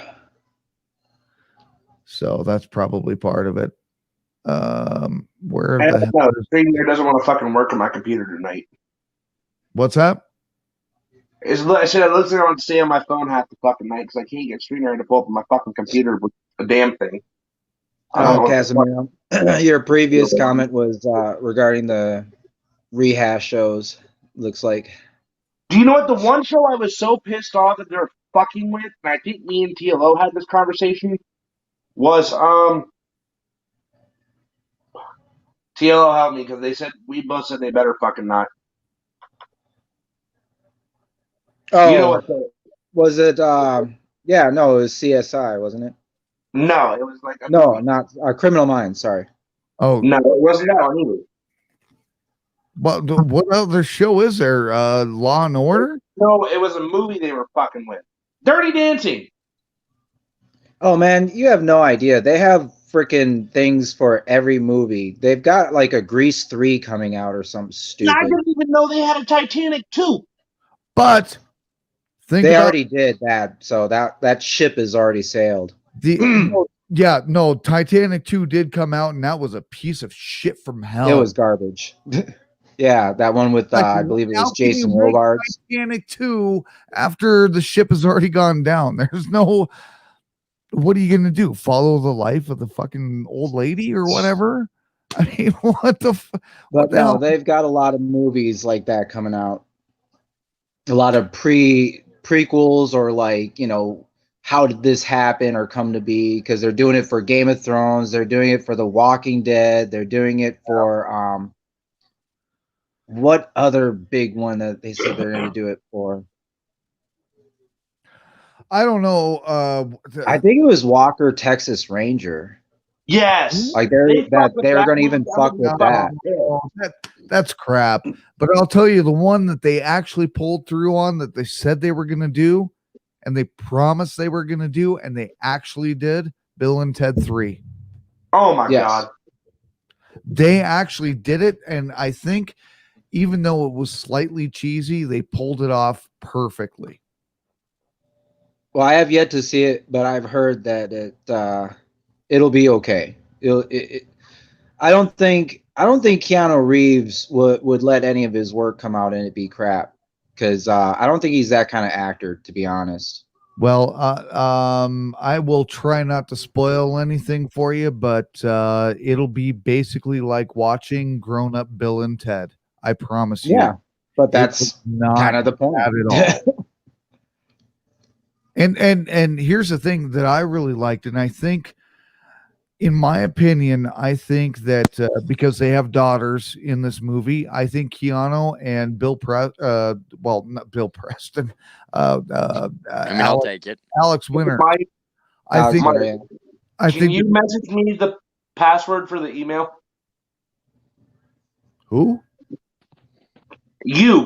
D: So that's probably part of it. Where
E: I
D: the
E: don't
D: hell
E: know.
D: is,
E: StreamYard doesn't want to fucking work on my computer tonight.
D: what's that?
E: I said it looks like I want to stay on my phone half the fucking night because I can't get StreamYard to pull up on my fucking computer with a damn thing. I don't know what the
H: Casimiro, your previous comment was regarding the rehash shows. Looks like.
E: Do you know what? The one show I was so pissed off that they're fucking with, and I think me and TLO had this conversation, was TLO helped me because we both said they better fucking not.
H: Oh,
E: You know what?
H: was it? Yeah, no, it was CSI, wasn't it?
E: No, it was like a
H: No,
E: movie.
H: not Criminal Minds. Sorry.
D: Oh,
E: No, it wasn't that one either.
D: what other show is there? Law and Order?
E: No, it was a movie they were fucking with. Dirty Dancing.
H: Oh man, you have no idea. They have freaking things for every movie. They've got like a Grease 3 coming out or something
E: I
H: stupid.
E: didn't even know they had a Titanic 2.
D: But think
H: They
D: about
H: already did that, so that ship is already sailed.
D: no, Titanic 2 did come out, and that was a piece of shit from hell.
H: It was garbage. Yeah, that one with
D: Like,
H: I believe it
D: how
H: was
D: can you
H: Jason
D: make
H: Robards.
D: Titanic 2 after the ship has already gone down. There's no. What are you gonna do? Follow the life of the fucking old lady or whatever? I mean, what the?
H: But
D: the
H: no,
D: hell?
H: they've got a lot of movies like that coming out. A lot of prequels or like, how did this happen or come to be? Because they're doing it for Game of Thrones, they're doing it for The Walking Dead, they're doing it for what other big one that they said they're going to do it for?
D: I don't know.
H: I think it was Walker Texas Ranger.
E: Yes.
H: Like they're going to even fuck with that.
D: That's crap. But I'll tell you, the one that they actually pulled through on, that they said they were going to do, and they promised they were going to do, and they actually did, Bill and Ted 3.
E: Oh my
H: Yes.
E: God.
D: They actually did it, and I think even though it was slightly cheesy, they pulled it off perfectly.
H: Well, I have yet to see it, but I've heard that it'll be okay. I don't think Keanu Reeves would let any of his work come out and it be crap, because I don't think he's that kind of actor, to be honest.
D: Well, I will try not to spoil anything for you, but it'll be basically like watching grown-up Bill and Ted. I promise you.
H: Yeah, but that's
D: not
H: kind of the point.
D: at all. And here's the thing that I really liked, and I think, in my opinion, I think that because they have daughters in this movie, I think Keanu and not Bill Preston,
I: I'll take it.
D: Alex Winter.
E: Can
D: think
E: you message me the password for the email?
D: Who?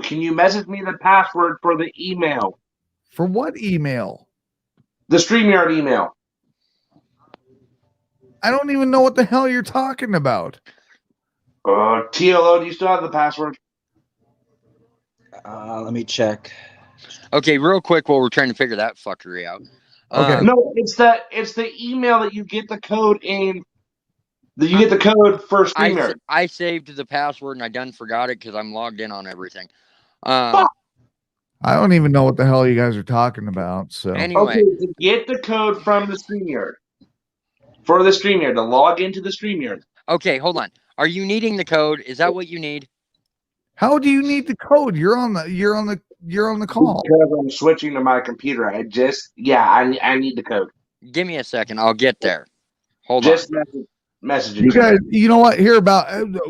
E: Can you message me the password for the email?
D: For what email?
E: The StreamYard email.
D: I don't even know what the hell you're talking about.
E: TLO, do you still have the password?
H: Let me check.
I: Okay, real quick while we're trying to figure that fuckery out.
D: Okay.
E: No, it's the email that you get the code in. That you get the code for StreamYard.
I: I saved the password and I done forgot it because I'm logged in on everything.
D: I don't even know what the hell you guys are talking about. So
I: anyway,
E: to get the code from the StreamYard. For the StreamYard, to log into the StreamYard.
I: Okay, hold on. Are you needing the code? Is that what you need?
D: How do you need the code? You're on the call.
E: Because I'm switching to my computer. I need the code.
I: Give me a second. I'll get there. Hold
E: Just
I: on.
E: Message
D: You guys, you know what?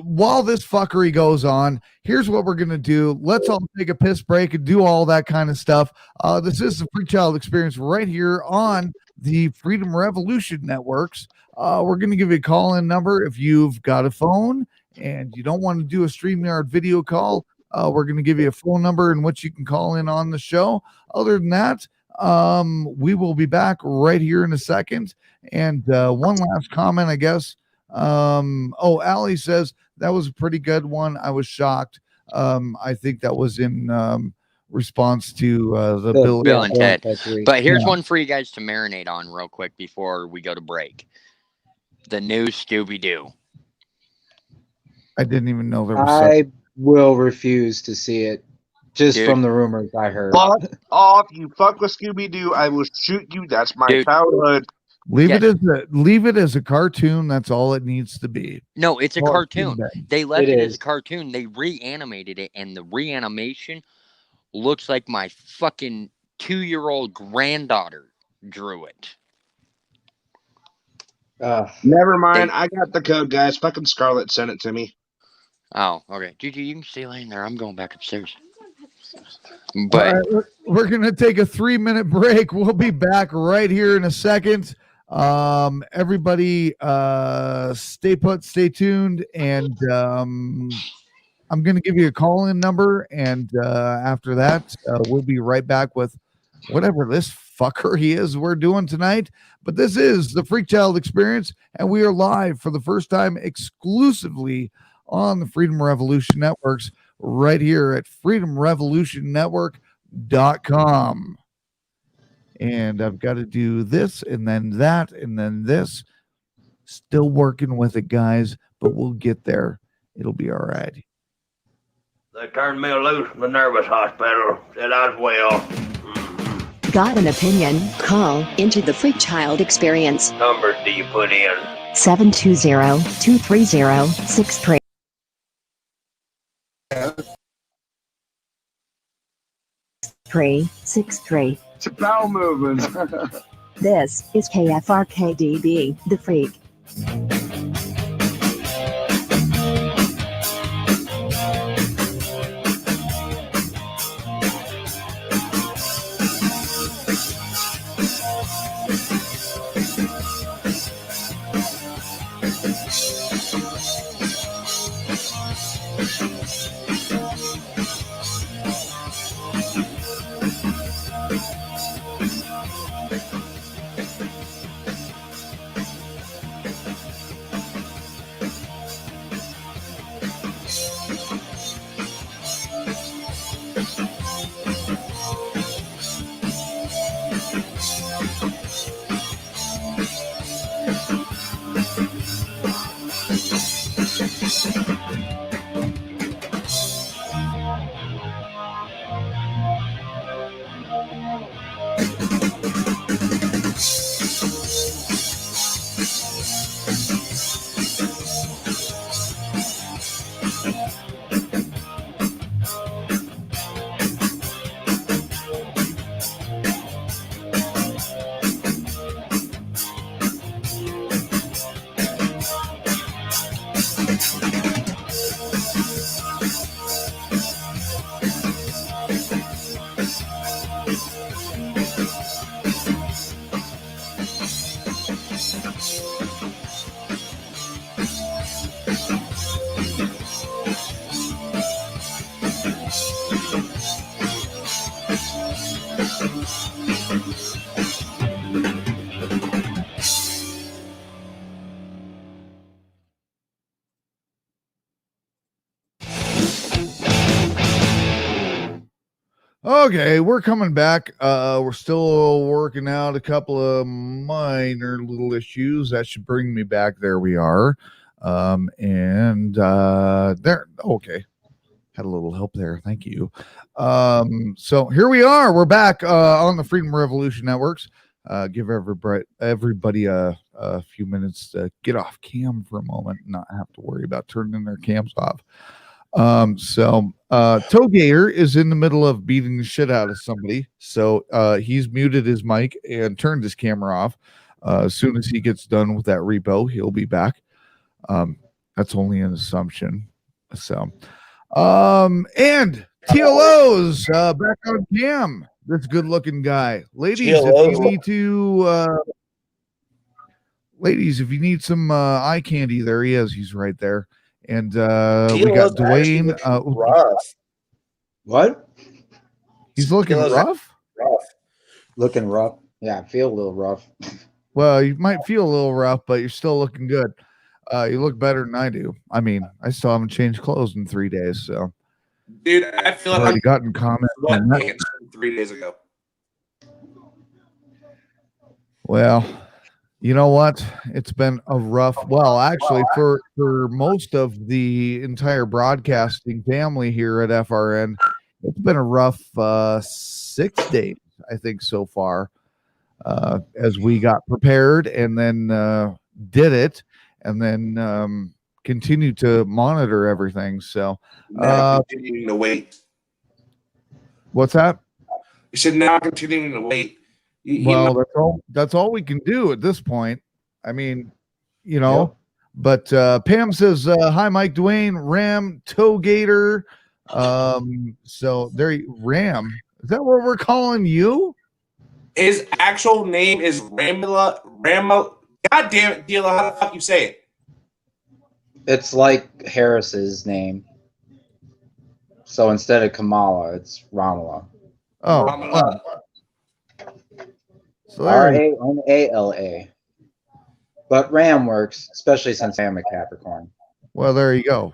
D: While this fuckery goes on, here's what we're gonna do. Let's all take a piss break and do all that kind of stuff. This is the FreakChild Experience right here on the Freedom Revolution networks. We're gonna give you a call-in number if you've got a phone and you don't want to do a StreamYard video call. We're gonna give you a phone number in which you can call in on the show. Other than that, we will be back right here in a second. And one last comment, I guess. Allie says that was a pretty good one. I was shocked. I think that was in response to the Bill.
I: Bill and Ted. But here's
D: Yeah.
I: one for you guys to marinate on real quick before we go to break. The new Scooby Doo.
D: I didn't even know there was.
H: I will refuse to see it, just
I: Dude.
H: from the rumors I heard.
E: Fuck off! You fuck with Scooby Doo, I will shoot you. That's my
I: Dude.
E: childhood.
D: Leave it as a cartoon. That's all it needs to be.
I: No, it's a
D: Well,
I: cartoon. They left
H: It
I: it as
H: is.
I: a cartoon. They reanimated it, and the reanimation looks like my fucking 2-year-old granddaughter drew it.
E: Never mind. I got the code, guys. Fucking Scarlett sent it to me.
I: Oh, okay. Gigi, you can stay laying there. I'm going back upstairs. But
D: all right, we're gonna take a 3-minute break. We'll be back right here in a second. Everybody, stay put, stay tuned, and I'm gonna give you a call-in number, and after that, we'll be right back with whatever this fuckery is we're doing tonight. But this is the FreakChild Experience, and we are live for the first time exclusively on the Freedom Revolution Networks right here at freedomrevolutionnetwork.com. And I've got to do this and then that and then this. Still working with it, guys, but we'll get there. It'll be all right.
J: They turned me loose in the nervous hospital. Said I was well.
K: Got an opinion? Call into the FreakChild Experience.
J: Numbers do you put in?
K: 720-230-63. It's
J: a bowel movement.
K: This is KFRKDB, The Freak.
D: Okay, we're coming back. We're still working out a couple of minor little issues that should bring me back. There we are. And there. Okay, had a little help there. Thank you. So here we are. We're back on the Freedom Revolution Networks. Give everybody a few minutes to get off cam for a moment, and not have to worry about turning their cams off. Toe Gator is in the middle of beating the shit out of somebody. So he's muted his mic and turned his camera off. As soon as he gets done with that repo, he'll be back. That's only an assumption. So, and TLO's back on cam. This good looking guy. Ladies, if you need some eye candy, there he is. He's right there. And we got Dwayne.
L: Rough.
H: What?
D: He's looking rough?
H: Looking rough. Yeah, I feel a little rough.
D: Well, you might feel a little rough, but you're still looking good. You look better than I do. I mean, I still haven't changed clothes in 3 days, so
E: Dude, I feel
D: I've
E: like
D: already gotten comments on that.
E: sweatpants from 3 days ago.
D: Well, you know what? It's been a rough. Well, actually, for most of the entire broadcasting family here at FRN, it's been a rough 6 days, I think, so far. As we got prepared and then did it, and then continued to monitor everything. So,
E: Now continuing to wait.
D: what's that?
E: You should now continuing to wait.
D: Well, that's all we can do at this point. I mean, you know. But Pam says, "Hi, Mike, Dwayne, Ram, Toe Gator." So there, Ram. Is that what we're calling you?
E: His actual name is Ramila. God damn it, Dila, how the fuck you say it?
H: It's like Harris's name. So instead of Kamala, it's Ramala.
D: Oh,
E: Ramala.
D: So there you
H: Ramala. But Ram works, especially since I'm a Capricorn.
D: Well, there you go.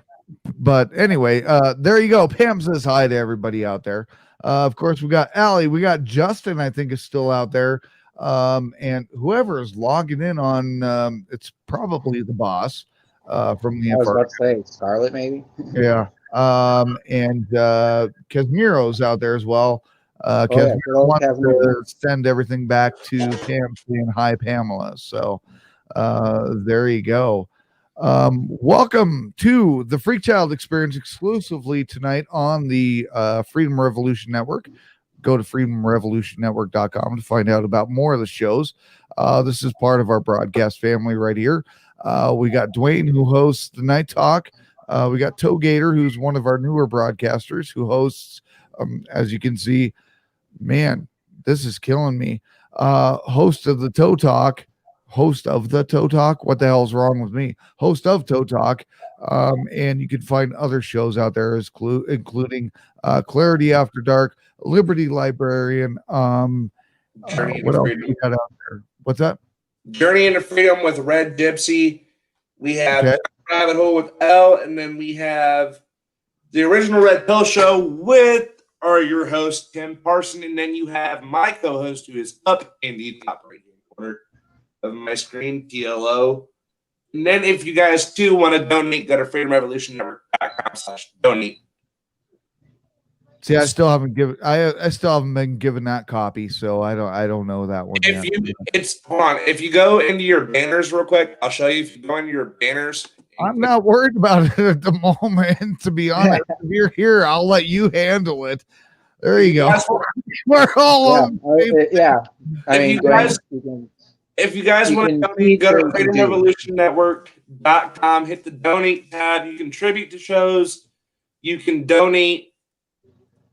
D: But anyway, there you go. Pam says hi to everybody out there. Of course, we got Allie, we got Justin, I think is still out there. And whoever is logging in on, it's probably the boss from the
H: I was
D: FR.
H: about to say Scarlet, maybe.
D: Yeah. And Casimiro's out there as well.
H: Yeah.
D: Casimiro
H: Hello,
D: wants
H: Casimiro.
D: to send everything back to Pam saying hi, Pamela. So there you go. Welcome to the FreakChild Experience exclusively tonight on the Freedom Revolution Network. Go to freedomrevolutionnetwork.com to find out about more of the shows. This is part of our broadcast family right here. We got Dwayne, who hosts the Night Talk. We got Toe Gator, who's one of our newer broadcasters, who hosts, as you can see, man, this is killing me. Host of the Toe Talk. Host of the Toe Talk. What the hell's wrong with me? Host of Toe Talk. And you can find other shows out there, including Clarity After Dark, Liberty Librarian. What else we got out there? What's that?
E: Journey into Freedom with Red Gypsy. We have Rabbit Hole with L, and then we have the original Red Pill Show with your host, Tim Parson, and then you have my co-host, who is up in the top right-hand corner of my screen, TLO. And then if you guys too want to donate, go to freedomrevolutionnetwork.com/donate.
D: See, I still haven't been given that copy, so I don't know that one.
E: If you go into your banners real quick, I'll show you. If you go into your banners,
D: I'm not worried about it at the moment, to be honest. If you're here, I'll let you handle it. There you go. We're all on.
H: I mean,
E: if you guys want to donate, go to freedomrevolutionnetwork.com, hit the donate tab. You contribute to shows. You can donate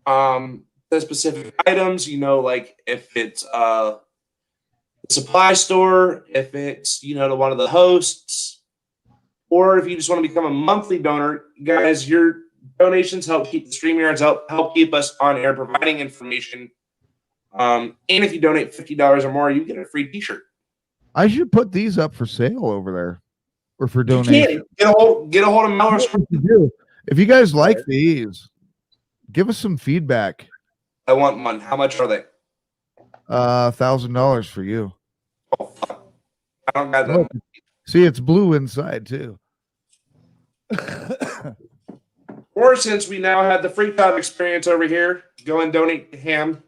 E: the specific items, like if it's the supply store, if it's, to one of the hosts, or if you just want to become a monthly donor, guys, your donations help keep the StreamYards help keep us on air, providing information. And if you donate $50 or more, you get a free t-shirt.
D: I should put these up for sale over there, or for donation.
E: Get a hold of Mellor's.
D: If you guys like these, give us some feedback.
E: I want one. How much are they?
D: $1,000 for you.
E: Oh, fuck. I don't got that.
D: See, it's blue inside too.
E: Or since we now have the FreakChild Experience over here, go and donate to him.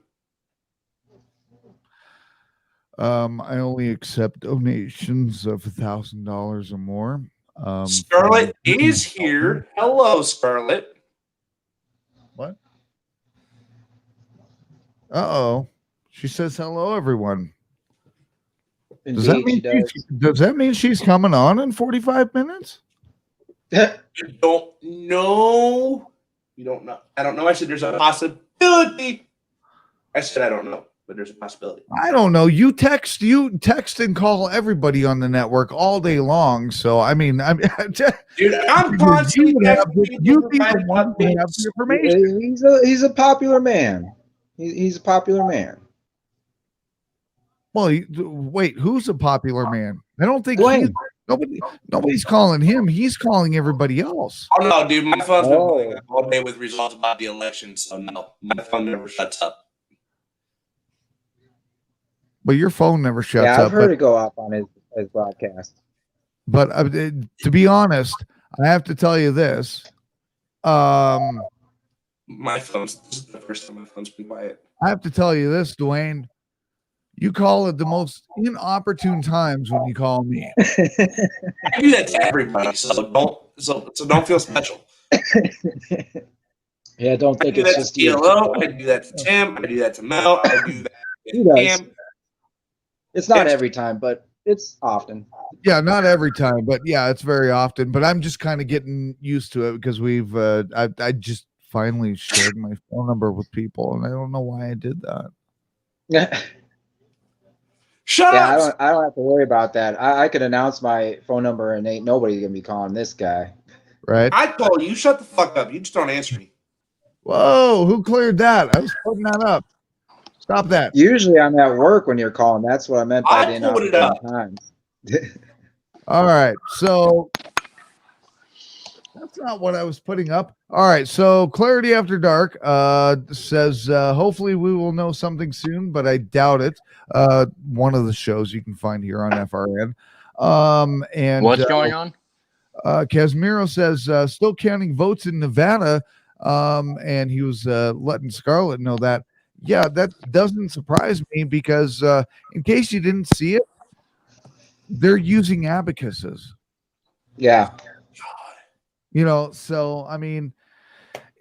D: I only accept donations of $1,000 or more.
E: Scarlett is here. Hello, Scarlett.
D: What? Uh-oh. She says hello, everyone. Does that mean she's coming on in 45 minutes?
E: You don't know. You don't know. I don't know. I said there's a possibility. I said I don't know, but there's a possibility.
D: I don't know. You text and call everybody on the network all day long. So I mean,
E: dude, I'm constantly
D: you be the one to have the information.
H: He's a popular man. He's a popular man.
D: Well, wait, who's a popular man? I don't think Nobody's calling him. He's calling everybody else.
E: Oh no, dude, my phone's been blowing up all day with results about the election, so no, my phone never shuts up.
D: But your phone never shuts
G: Yeah, I've
D: up.
G: heard it go off on his broadcast.
D: But to be honest, I have to tell you this.
E: My phone's this is the first time my phone's been quiet.
D: I have to tell you this, Dwayne. You call at the most inopportune times when you call me.
E: I do that to everybody, so don't feel special.
G: Yeah, don't think
E: I do
G: it's
E: that
G: just
E: to
G: you.
E: TLO, I do that to Tim, I do that to Mel, I do that
G: He
E: to
G: does.
E: Cam.
G: It's not every time, but it's often.
D: Yeah, not every time, but yeah, it's very often. But I'm just kind of getting used to it because we've I just finally shared my phone number with people, and I don't know why I did that.
G: Yeah.
E: Shut up!
G: I don't have to worry about that. I could announce my phone number and ain't nobody gonna be calling this guy.
D: Right?
E: I call you, shut the fuck up. You just don't answer me.
D: Whoa, who cleared that? I was putting that up. Stop that.
G: Usually I'm at work when you're calling. That's what I meant by the
E: I pulled it up.
G: times.
D: All right, so that's not what I was putting up. All right, so Clarity After Dark says hopefully we will know something soon, but I doubt it. One of the shows you can find here on FRN. And
I: What's going on?
D: Casimiro says still counting votes in Nevada, and he was letting Scarlett know that. Yeah, that doesn't surprise me because in case you didn't see it, they're using abacuses.
G: Yeah.
D: You know, so I mean,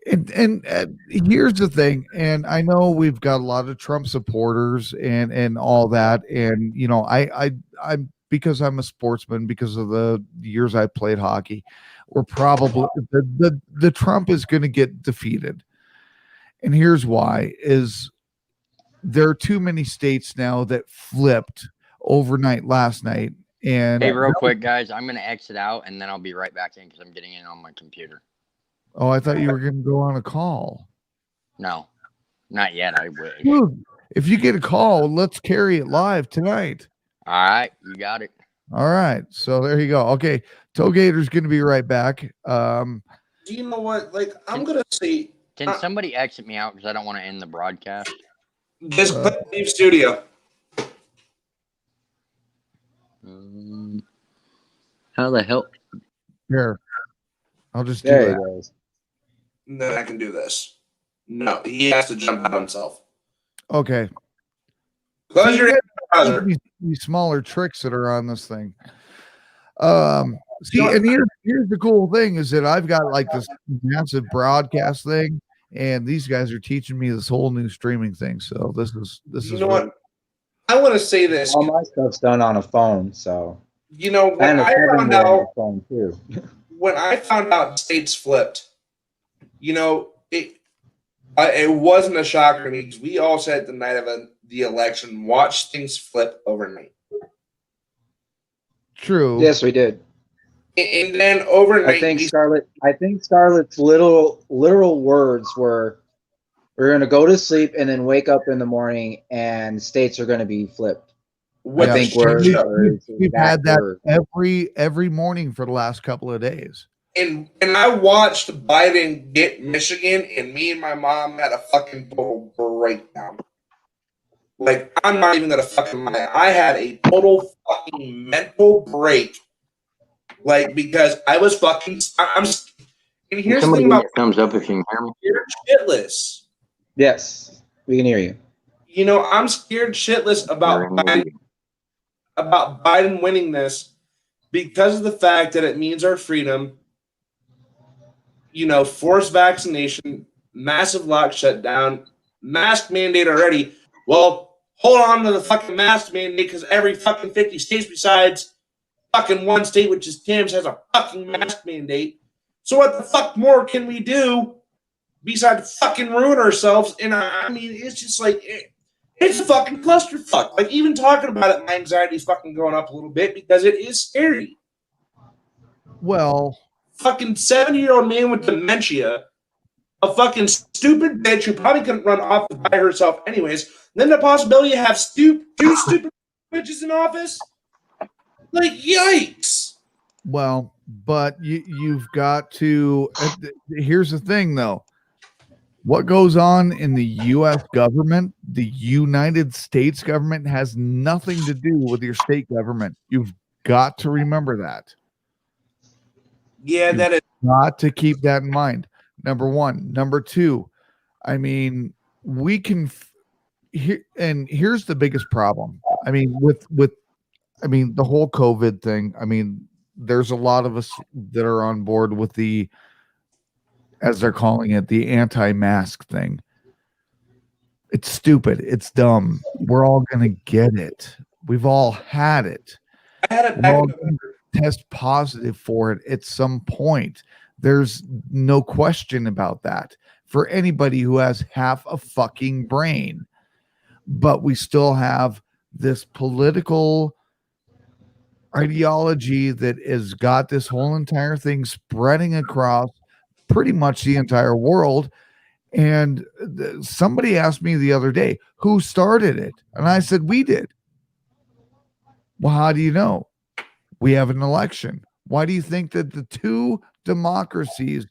D: and here's the thing, and I know we've got a lot of Trump supporters and all that, and you know, I'm because I'm a sportsman, because of the years I played hockey, we're probably the Trump is going to get defeated, and here's why: is there are too many states now that flipped overnight last night. And
I: hey, real quick, guys, I'm going to exit out and then I'll be right back in because I'm getting in on my computer.
D: Oh, I thought you were going to go on a call.
I: No, not yet. I wish.
D: Dude, if you get a call, let's carry it live tonight.
I: All right, you got it.
D: All right, so there you go. Okay, Toegator's going to be right back.
E: Do you know what? Like, I'm going to say.
I: Can somebody exit me out because I don't want to end the broadcast?
E: Just leave studio.
I: How the hell?
D: Here, I'll just do
G: There
D: that.
G: he goes.
E: Then I can do this. No, he has to jump out himself.
D: Okay.
E: Close your
D: these smaller tricks that are on this thing. See, and here's the cool thing is that I've got like this massive broadcast thing, and these guys are teaching me this whole new streaming thing. So this is
E: You know what? I want to say this.
G: All my stuff's done on a phone, so
E: You know, when
G: and
E: I found
G: on
E: out
G: a phone too.
E: when I found out states flipped, you know, it wasn't a shocker to me because we all said the night of the election, watch things flip overnight.
D: True.
G: Yes, we did.
E: And then overnight,
G: I think Scarlett's literal words were, "We're going to go to sleep and then wake up in the morning, and states are going to be flipped."
E: Which
G: I think
D: we've had that every morning for the last couple of days.
E: And I watched Biden get Michigan, and me and my mom had a fucking total breakdown. Like, I'm not even gonna fucking lie. I had a total fucking mental break. Like, because I was fucking. And here's the thing about
I: thumbs up if you can hear me.
E: Scared shitless.
G: Yes, we can hear you.
E: You know, I'm scared shitless about Biden winning this because of the fact that it means our freedom. You know, forced vaccination, massive lock shutdown, mask mandate already. Well, hold on to the fucking mask mandate because every fucking 50 states besides fucking one state, which is Tim's, has a fucking mask mandate. So what the fuck more can we do besides fucking ruin ourselves? And I mean, it's just like, it's a fucking clusterfuck. Like, even talking about it, my anxiety's fucking going up a little bit because it is scary.
D: Well,
E: fucking 70-year-old man with dementia, a fucking stupid bitch who probably couldn't run off by herself anyways, then the possibility to have two stupid bitches in office? Like, yikes.
D: Well, but you've got to. Here's the thing, though. What goes on in the U.S. government, the United States government, has nothing to do with your state government. You've got to remember that.
E: Yeah, that is.
D: Got to keep that in mind. Number one. Number two, I mean, we can. And here's the biggest problem. I mean, the whole COVID thing. I mean, there's a lot of us that are on board with the, as they're calling it, the anti-mask thing. It's stupid. It's dumb. We're all going to get it. We've all had it.
E: I had it
D: We're
E: back
D: all
E: in
D: gonna test positive for it at some point. There's no question about that for anybody who has half a fucking brain. But we still have this political ideology that has got this whole entire thing spreading across pretty much the entire world. And somebody asked me the other day, who started it? And I said, we did. Well, how do you know? We have an election. Why do you think that the two democracies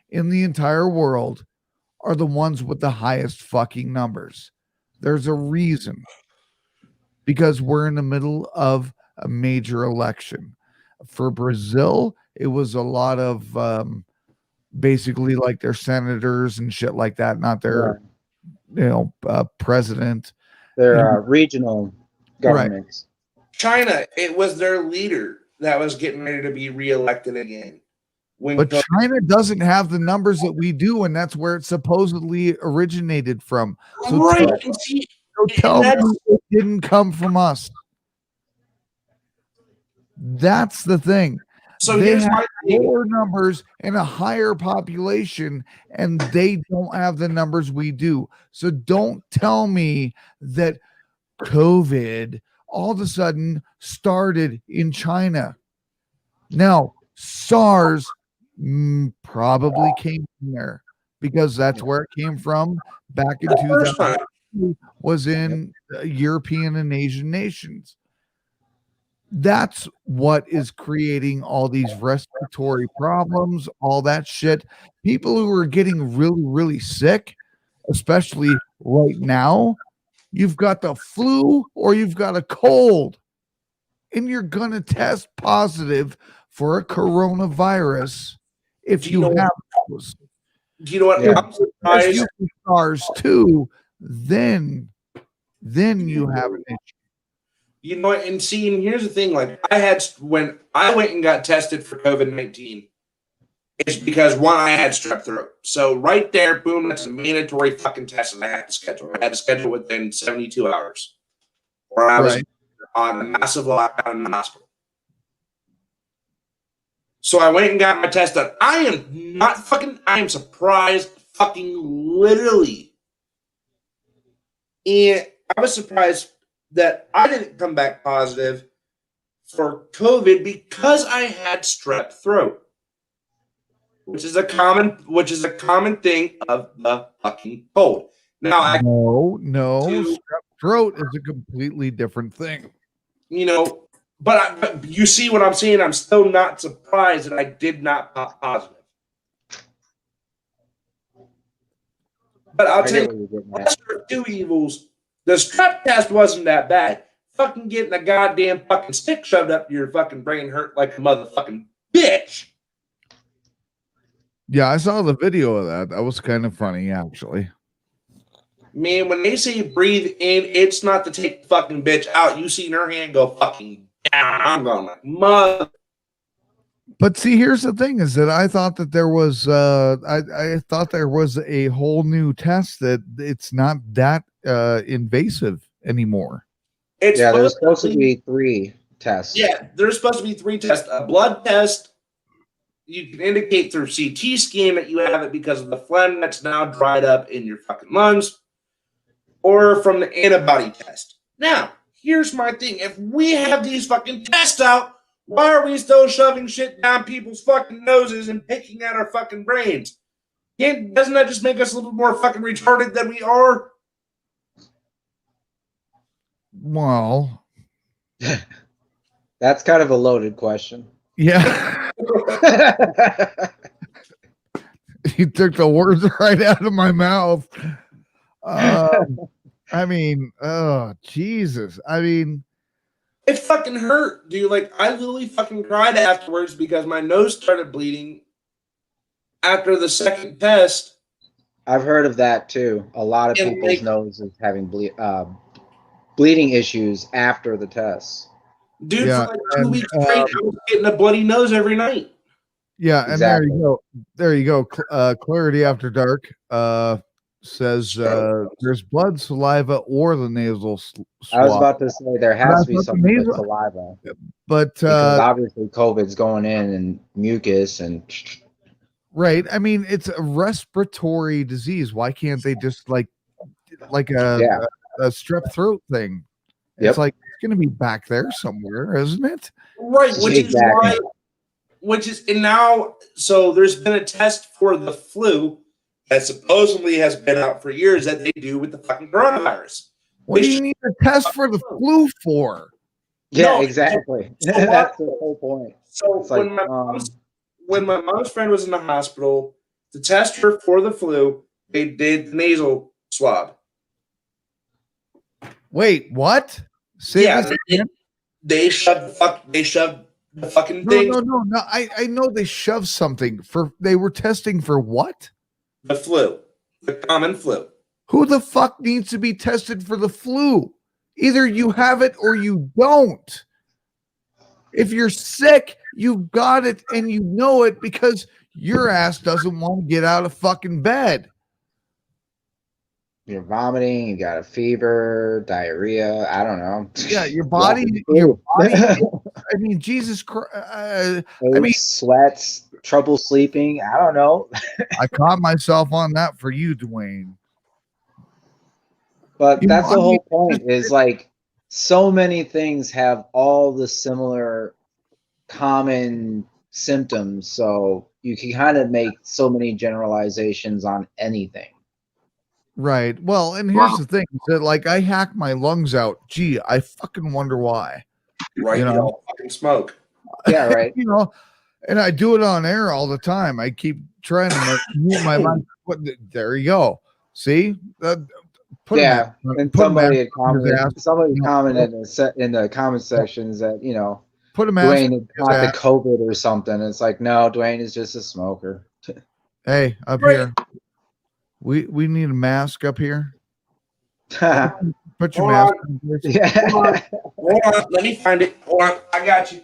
D: in the entire world are the ones with the highest fucking numbers? There's a reason. Because we're in the middle of a major election. For Brazil, it was a lot of basically like their senators and shit like that, not their president.
H: Their regional governments.
E: China, it was their leader that was getting ready to be reelected again.
D: But China doesn't have the numbers that we do, and that's where it supposedly originated from. So
E: right.
D: tell me it didn't come from us. That's the thing.
E: So
D: they
E: here's
D: have
E: my thing.
D: lower numbers and a higher population, and they don't have the numbers we do. So don't tell me that COVID all of a sudden started in China. Now, SARS probably came from there because that's where it came from back in 2000. Was in European and Asian nations. That's what is creating all these respiratory problems, all that shit. People who are getting really, really sick, especially right now, you've got the flu or you've got a cold, and you're going to test positive for a coronavirus if you have those.
E: Do you know what?
D: Yeah.
E: I'm surprised.
D: If you have SARS too, then you have an issue.
E: You know what? And see, and here's the thing: like when I went and got tested for COVID-19, it's because one, I had strep throat. So right there, boom, that's a mandatory fucking test that I had to schedule. I had to schedule within 72 hours, or I was on a massive lockdown in the hospital. So I went and got my test done. I am surprised, fucking literally. And I was surprised that I didn't come back positive for COVID because I had strep throat, which is a common thing of the fucking cold. Now,
D: strep throat is a completely different thing.
E: You know, but you see what I'm saying? I'm still not surprised that I did not pop positive. But I'll tell you, lesser of two evils. The strep test wasn't that bad. Fucking getting a goddamn fucking stick shoved up your fucking brain hurt like a motherfucking bitch.
D: Yeah, I saw the video of that. That was kind of funny, actually.
E: Man, when they say breathe in, it's not to take the fucking bitch out. You seen her hand go fucking down. I'm going like, mother.
D: But see, here's the thing: is that I thought that there was, I thought there was a whole new test that it's not that invasive anymore.
H: There's supposed to be 3 tests.
E: Yeah, there's supposed to be 3 tests. A blood test, you can indicate through CT scan that you have it because of the phlegm that's now dried up in your fucking lungs, or from the antibody test. Now, here's my thing. If we have these fucking tests out, why are we still shoving shit down people's fucking noses and picking at our fucking brains? Doesn't that just make us a little more fucking retarded than we are?
D: Well,
H: That's kind of a loaded question.
D: Yeah. He took the words right out of my mouth. I mean, oh Jesus. I mean,
E: it fucking hurt, dude. Like I literally fucking cried afterwards because my nose started bleeding after the second test.
H: I've heard of that too. A lot of
E: And,
H: people's
E: like,
H: noses having bleeding issues after the tests.
E: Dude,
D: yeah,
E: for like 2 weeks straight, I was getting a bloody nose every night.
D: yeah, and
H: Exactly.
D: there you go. There you go. Clarity After Dark says there's blood, saliva, or the nasal swab.
H: I was about to say there has to be
D: But
H: something with
D: nasal-
H: saliva
D: But
H: because obviously COVID's going in and mucus and
D: right, I mean, it's a respiratory disease. Why can't they just like
H: Yeah.
D: a strep throat thing?
H: Yep.
D: It's like it's going to be back there somewhere, isn't it?
E: Right, which
H: Exactly.
E: is why, and now, so there's been a test for the flu that supposedly has been out for years that they do with the fucking coronavirus.
D: What do you need a test for the flu for?
H: Yeah,
E: No,
H: exactly.
E: so
H: That's the whole point.
E: So
H: It's like,
E: when my mom's friend was in the hospital to test her for the flu, they did the nasal swab.
D: Wait, what? Say
E: Yeah,
D: this again?
E: they shoved the fucking
D: No,
E: thing.
D: no. I know they shoved something for. They were testing for what?
E: The flu, the common flu.
D: Who the fuck needs to be tested for the flu? Either you have it or you don't. If you're sick, you've got it and you know it because your ass doesn't want to get out of fucking bed.
H: You're vomiting, you got a fever, diarrhea, I don't know.
D: Yeah, your body. I mean, Jesus Christ. I mean,
H: sweats, trouble sleeping, I don't know.
D: I caught myself on that for you, Dwayne.
H: But
D: You
H: that's
D: know,
H: the
D: I
H: whole
D: mean,
H: point is like so many things have all the similar common symptoms. So you can kind of make so many generalizations on anything.
D: Right. Well, and here's the thing: that like I hack my lungs out. Gee, I fucking wonder why.
E: Right, you know, fucking smoke.
H: Yeah, right.
D: You know, and I do it on air all the time. I keep trying to mute my mic. There you go. See, put
H: Yeah,
D: him
H: and
D: put
H: somebody
D: him
H: had commented. Somebody commented in the comment sections that
D: put him
H: Dwayne had caught the COVID or something. It's like, no, Dwayne is just a smoker.
D: Hey, up here. We need a mask up here. Put your mask on.
E: Hold on, let me find it. Hold on, I got you.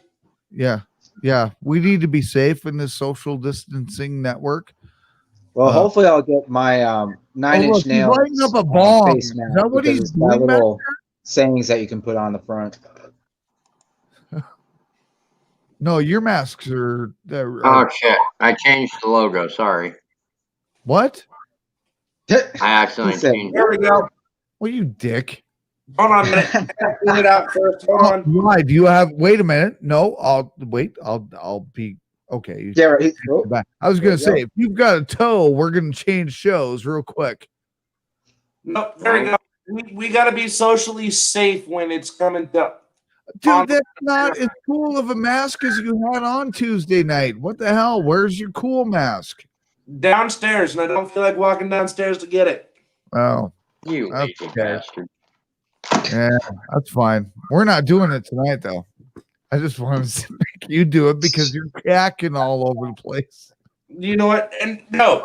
D: Yeah. We need to be safe in this social distancing network.
H: Well, hopefully I'll get my 9-inch nails
D: lighting up a bong.
H: face mask.
D: Is that what he's
H: it's
D: doing
H: got
D: back
H: little sayings that you can put on the front.
D: No, your masks are.
J: Oh shit! I changed the logo. Sorry.
D: What?
J: I accidentally changed.
E: There we go.
D: Well, you dick.
E: Hold on a minute. Clean it out first. Hold on.
D: Why? Do you have? Wait a minute. No, I'll wait. I'll be okay.
H: Yeah, right.
D: I was gonna say, if you've got a toe, we're gonna change shows real quick.
E: No, there we go. We got to be socially safe when it's coming to.
D: Dude, that's not as cool of a mask as you had on Tuesday night. What the hell? Where's your cool mask?
E: Downstairs, and I don't feel like walking downstairs to get it.
D: Oh,
J: You lazy bastard.
D: Yeah, that's fine. We're not doing it tonight, though. I just wanted to make you do it because you're cacking all over the place.
E: You know what? And no.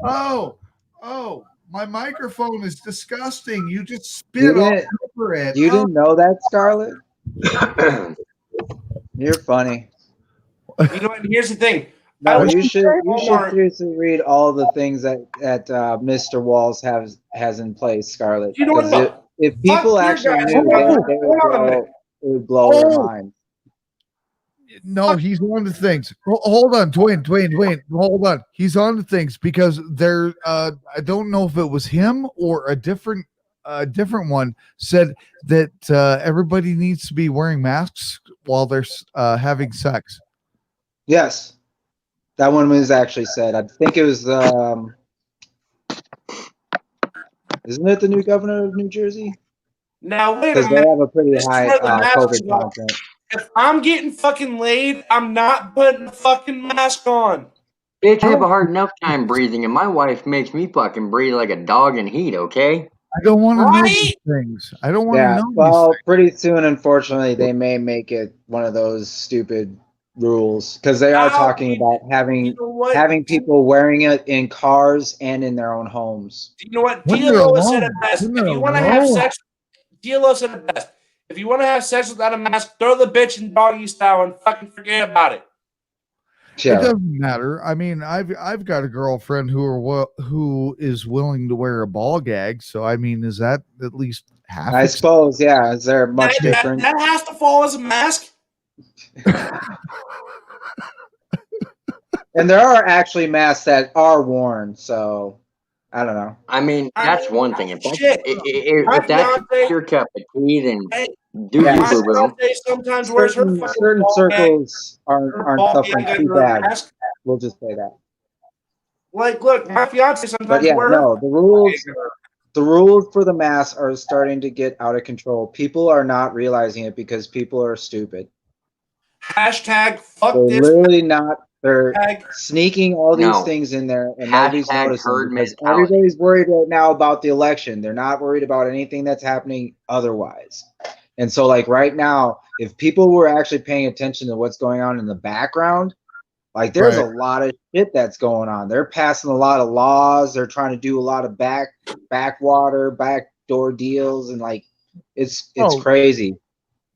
D: Oh! My microphone is disgusting. You just spit all over it.
H: You didn't know that, Scarlett? You're funny.
E: You know what? Here's the thing.
H: No, you should seriously read all the things that Mr. Walls has in place, Scarlett.
E: You know what?
H: If people actually knew, it would blow their mind.
D: No, he's on to things. Hold on, Dwayne. Hold on. He's on to things because there. I don't know if it was him or a different one said that everybody needs to be wearing masks while they're having sex.
H: Yes, that one was actually said. I think it was. Isn't it the new governor of New Jersey?
E: Now wait a
H: Because
E: minute.
H: they have a pretty high COVID content.
E: if I'm getting fucking laid, I'm not putting a fucking mask on.
L: Bitch, I have a hard enough time breathing, and my wife makes me fucking breathe like a dog in heat, okay?
D: I don't want to know
E: Right?
D: these things. I don't want to
H: Yeah,
D: know these
H: well,
D: things.
H: pretty soon, unfortunately, they may make it one of those stupid rules because they are talking about
E: You know what?
H: having people wearing it in cars and in their own homes.
E: You know what?
D: When they're
E: DLO said it
D: alone.
E: best.
D: When
E: If
D: they're
E: you want to have
D: alone.
E: sex, DLO said it best. If you want to have sex without a mask, throw the bitch in doggy style and fucking forget about it.
H: Yeah.
D: It doesn't matter. I mean, I've got a girlfriend who is willing to wear a ball gag. So I mean, is that at least half?
H: I suppose, yeah. Is there much
E: That,
H: different?
E: that has to fall as a mask.
H: And there are actually masks that are worn, so I don't know.
L: I mean, that's one thing. If
E: My
L: that's
E: fiance,
L: your cup of tea, then
E: hey,
L: do
H: Yeah,
L: you,
E: my
L: boo boo?
E: fiance sometimes wears her fucking
H: Certain
E: ball gag,
H: circles
E: her
H: aren't
E: ball
H: suffering
E: gag
H: too
E: under her
H: bad.
E: mask.
H: We'll just say that.
E: Like, look, my fiance
H: But
E: sometimes
H: yeah,
E: wears
H: no,
E: her
H: the rules for the masks are starting to get out of control. People are not realizing it because people are stupid.
E: hashtag fuck
H: They're
E: this.
H: literally not. They're
E: Hashtag,
H: sneaking all these
L: No.
H: things in there, and nobody's
L: Hashtag
H: noticing
L: herd
H: because
L: mentality.
H: everybody's worried right now about the election. They're not worried about anything that's happening otherwise. And so, like right now, if people were actually paying attention to what's going on in the background, like there's a lot of shit that's going on. They're passing a lot of laws. They're trying to do a lot of backdoor deals, and like it's crazy.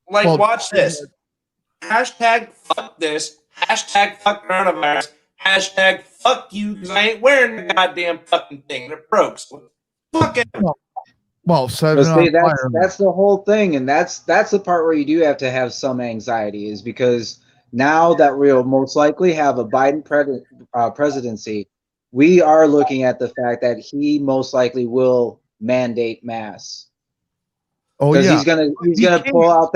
E: like,
D: Well,
E: watch this. Hashtag fuck this. Hashtag fuck coronavirus. Hashtag fuck you because I ain't wearing the goddamn fucking thing. It broke. So fuck it.
D: Well, set
H: But
D: it on
H: see,
D: fire.
H: that's the whole thing, and that's the part where you do have to have some anxiety, is because now that we'll most likely have a Biden presidency, we are looking at the fact that he most likely will mandate masks.
D: Oh
H: Because
D: yeah,
H: he's gonna pull out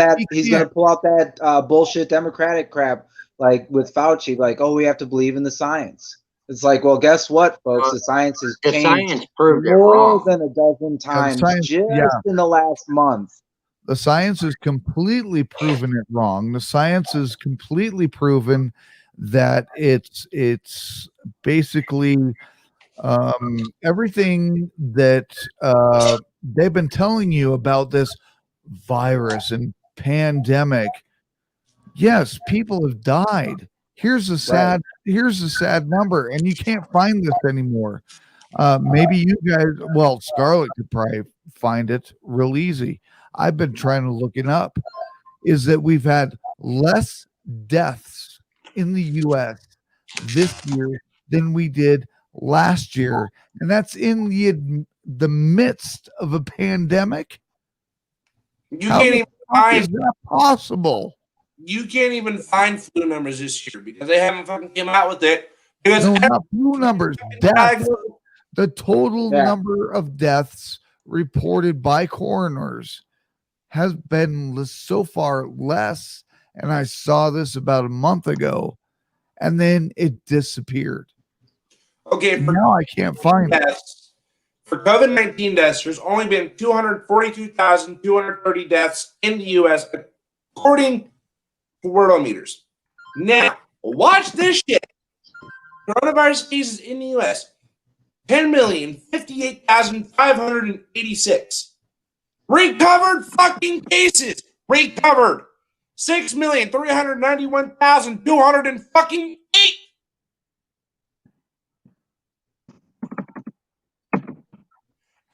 H: that bullshit Democratic crap, like with Fauci, like, oh, we have to believe in the science. It's like, well, guess what, folks? The science has
L: The
H: changed
L: science proved it
H: more
L: wrong.
H: than a dozen times just in the last month.
D: The science has completely proven it wrong. The science has completely proven that it's basically everything that they've been telling you about this virus and pandemic. Yes, people have died. Here's a sad number, and you can't find this anymore. Maybe you guys, well, Scarlett could probably find it real easy. I've been trying to look it up. Is that we've had less deaths in the U.S. this year than we did last year, and that's in the midst of a pandemic.
E: You
D: How
E: can't
D: the
E: even
D: fuck
E: find.
D: is that possible?
E: You can't even find flu numbers this year because they haven't fucking came out with it. Because
D: No, not flu numbers, deaths. The total
H: Yeah.
D: number of deaths reported by coroners has been so far less, and I saw this about a month ago, and then it disappeared.
E: Okay, for
D: Now I can't find it.
E: deaths, for COVID-19 deaths, there's only been 242,230 deaths in the U.S. according to Worldometers. Now, watch this shit. Coronavirus cases in the U.S. 10,058,586. Recovered fucking cases. Recovered. 6,391,208.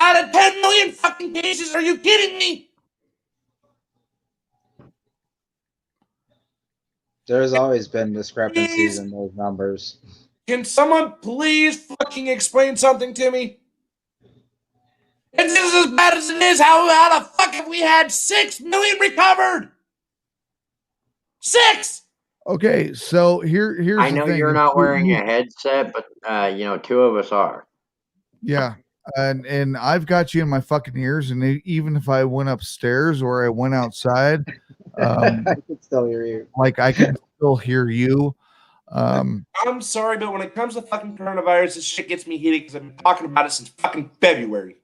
E: Out of 10 million fucking cases, are you kidding me?
H: There's always been discrepancies in those numbers.
E: Can someone please fucking explain something to me? It's just as bad as it is. How the fuck have we had 6 million recovered? 6!
D: Okay, so here's
L: I
D: the
L: know
D: thing.
L: you're not wearing a headset, but two of us are.
D: Yeah, and I've got you in my fucking ears, and even if I went upstairs or I went outside,
H: I can still hear you.
D: like I can still hear you.
E: I'm sorry, but when it comes to fucking coronavirus, this shit gets me heated because I've been talking about it since fucking February.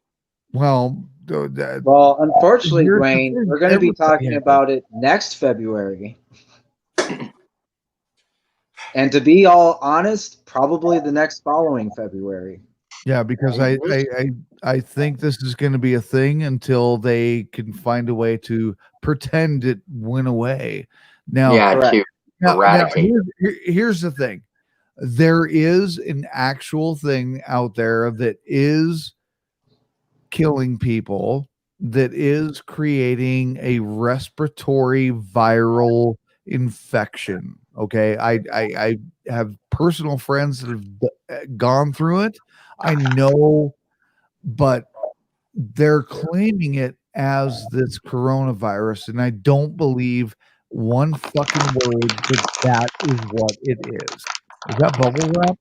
D: Well,
H: Well, unfortunately,
D: here's the
H: Dwayne,
D: thing,
H: we're going to be
D: everybody
H: talking
D: has.
H: about it next February. And to be all honest, probably the next following February.
D: Yeah, because I think this is going to be a thing until they can find a way to pretend it went away. Now,
L: Yeah,
H: Correct.
L: to
D: now
L: eradicate.
D: here's the thing. There is an actual thing out there that is killing people, that is creating a respiratory viral infection. Okay. I have personal friends that have gone through it. I know, but they're claiming it as this coronavirus, and I don't believe one fucking word that that is what it is. Is that bubble wrap?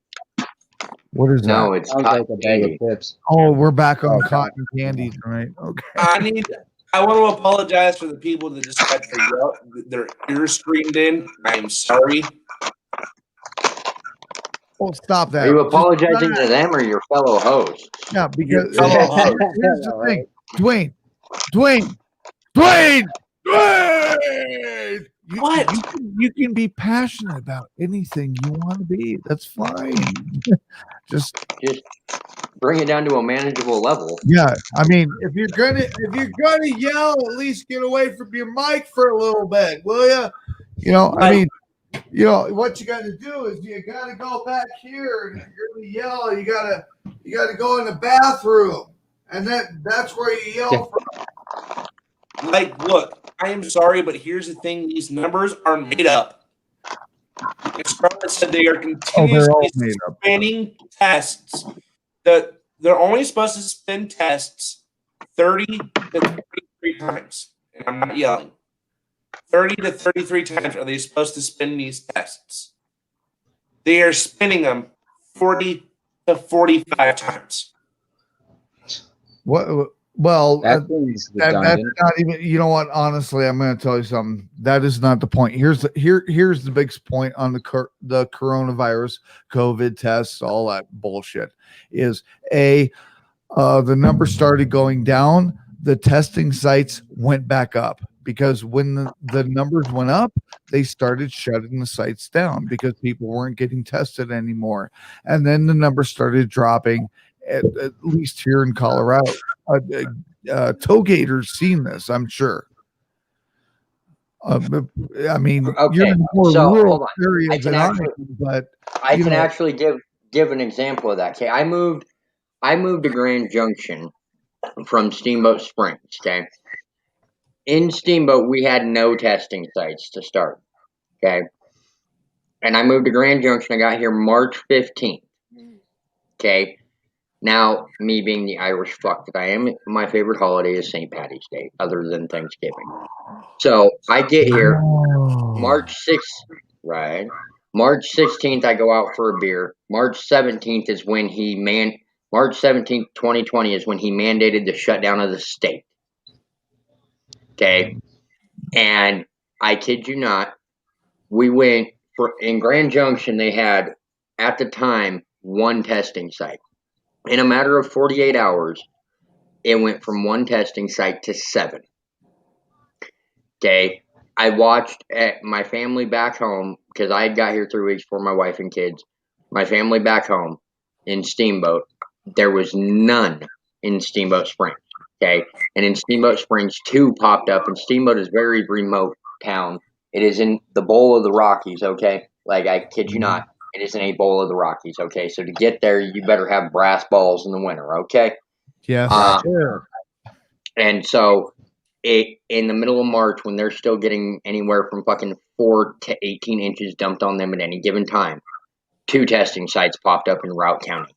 D: What is that?
L: No, it's
H: Sounds
L: cotton
H: like a bag of
L: candy.
H: chips.
D: Oh, we're back on
H: Oh,
D: cotton candy tonight. Okay.
E: I want to apologize for the people that just got their ears screamed in. I'm sorry.
D: Oh, stop that.
L: Are you
D: Just
L: apologizing
D: stop.
L: to them or your fellow hosts?
D: Yeah, because
E: fellow host.
D: here's the
H: All
D: thing,
H: right.
D: Dwayne,
E: What?
D: You can be passionate about anything you want to be. That's fine. Just
L: Just bring it down to a manageable level.
D: yeah. I mean, if you're gonna yell, at least get away from your mic for a little bit, will you? You know, I mean, you know what you got to do is you got to go back here, and if you're gonna yell, you got to go in the bathroom, and that's where you yell from.
E: Like, look, I am sorry, but here's the thing: these numbers are made up. Scarlett said they are
D: they're
E: continuously
D: all made up.
E: spinning tests. They're only supposed to spin tests 30 to 33 times. And I'm not yelling. 30 to 33 times are they supposed to spin these tests. They are spinning them 40 to 45 times.
D: What? Well,
H: That seems
D: that's
H: redundant.
D: not even. You know what? Honestly, I'm going to tell you something. That is not the point. Here's the biggest point on the coronavirus, COVID tests, all that bullshit. Is the number started going down. The testing sites went back up because when the numbers went up, they started shutting the sites down because people weren't getting tested anymore. And then the numbers started dropping, at least here in Colorado. Togator's seen this, I'm sure. I mean,
L: Okay,
D: you're in a more
L: so
D: rural
L: hold on.
D: area
L: I can
D: than I
L: actually,
D: am, but
L: I
D: you
L: can
D: know,
L: actually give an example of that. Okay, I moved to Grand Junction from Steamboat Springs. Okay, in Steamboat we had no testing sites to start. Okay, and I moved to Grand Junction. I got here March 15th. Okay, now me being the Irish fuck that I am, my favorite holiday is St. Patty's Day, other than Thanksgiving. So I get here March 6th, right? March 16th, I go out for a beer. March 17th is when March 17th, 2020 is when he mandated the shutdown of the state. Okay. And I kid you not, we went in Grand Junction, they had at the time one testing site. In a matter of 48 hours, it went from one testing site to 7. Okay. I watched at my family back home because I had got here 3 weeks before my wife and kids. My family back home in Steamboat, there was none in Steamboat Springs. Okay. And in Steamboat Springs, 2 popped up, and Steamboat is a very remote town. It is in the bowl of the Rockies. Okay. Like, I kid you not, it is in a bowl of the Rockies. Okay. So to get there, you better have brass balls in the winter. Okay.
D: yes, sure.
L: And so in the middle of March, when they're still getting anywhere from fucking 4 to 18 inches dumped on them at any given time, 2 testing sites popped up in Routt County.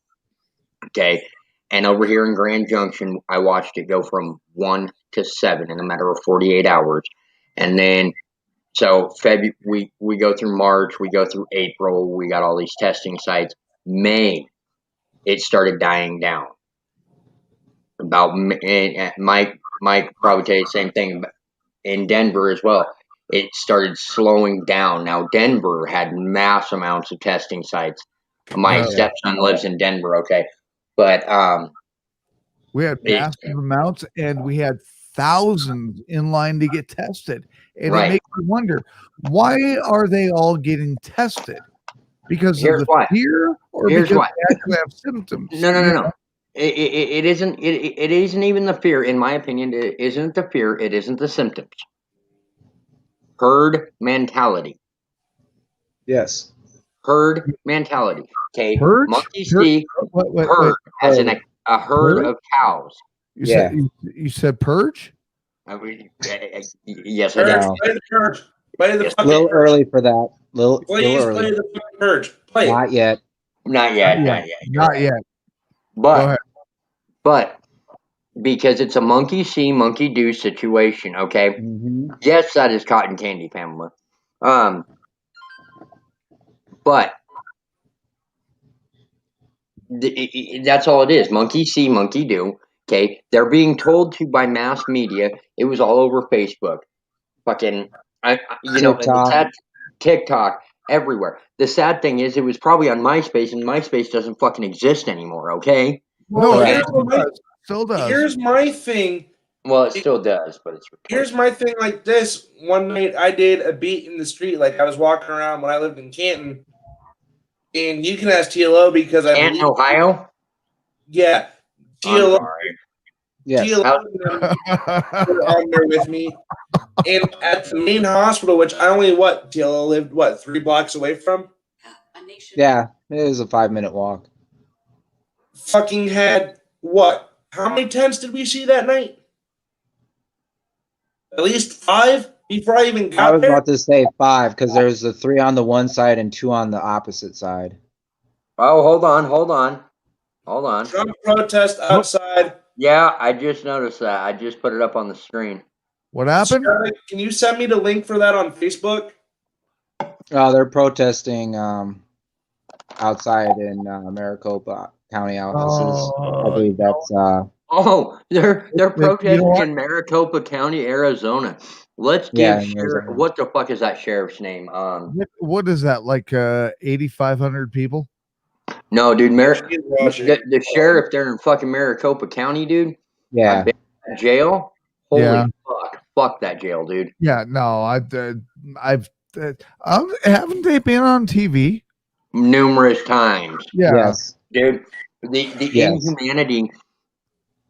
L: Okay. And over here in Grand Junction, I watched it go from 1 to 7 in a matter of 48 hours. And then, so we go through March, we go through April, we got all these testing sites. May, it started dying down. About Mike probably tell you the same thing in Denver as well. It started slowing down. Now Denver had mass amounts of testing sites. My stepson lives in Denver, okay, but
D: We had massive amounts, and we had thousands in line to get tested. And
L: Right.
D: it makes me wonder, why are they all getting tested? Because
L: Here's
D: of the
L: why.
D: fear, or
L: Here's
D: because
L: why.
D: they actually have symptoms?
L: No. It isn't. It isn't even the fear, in my opinion. It isn't the fear. It isn't the symptoms. Herd mentality.
G: Yes.
L: Herd mentality. Okay.
D: Purge?
L: Monkey see
D: Wait.
L: herd as in a herd
D: Herd?
L: of cows.
D: You said purge?
L: Yes, I did.
G: No.
M: Play the Purge. Play the
G: A
M: fucking
G: little
M: Purge.
G: early for that. Little
M: Please
G: early.
M: play the fucking Purge. Play it.
G: Not yet.
L: Not yet. You're
D: Not
L: right.
D: yet.
L: But
D: Go ahead.
L: But because it's a monkey see, monkey do situation, okay?
G: Mm-hmm.
L: Yes, that is cotton candy, Pamela. But that's all it is. Monkey see, monkey do. Okay, they're being told to by mass media. It was all over Facebook, fucking, TikTok, everywhere. The sad thing is, it was probably on MySpace, and MySpace doesn't fucking exist anymore. Okay.
D: No,
M: Well,
D: it still does.
M: Here's my thing.
L: Well, it still does, but it's.
M: Here's my thing. Like this, one night I did a beat in the street. Like I was walking around when I lived in Canton, and you can ask TLO because I
L: Canton, Ohio.
M: Yeah,
L: I'm
M: TLO.
L: sorry.
G: Yes.
M: TLO were on there with me, and at the main hospital, which I only TLO lived 3 blocks away from.
G: Yeah, it was a 5-minute walk.
M: Fucking had what? How many tents did we see that night? At least 5 before I even got
G: I was
M: there.
G: about to say 5 because there's the 3 on the one side and 2 on the opposite side.
L: Oh, hold on.
M: Trump protest outside.
L: Yeah, I just noticed that. I just put it up on the screen.
D: What happened?
M: Charlie, can you send me the link for that on Facebook?
G: They're protesting outside in Maricopa County offices. I believe that's.
L: They're protesting in Maricopa County, Arizona. Let's give sheriff. What the fuck is that sheriff's name?
D: What is that? Like 8,500 people?
L: No, dude. The sheriff there in fucking Maricopa County, dude.
G: Yeah.
L: Jail. Holy
D: Yeah.
L: fuck that jail, dude.
D: Yeah. No, haven't they been on TV
L: numerous times?
D: Yeah.
G: Yes.
L: Dude. The inhumanity.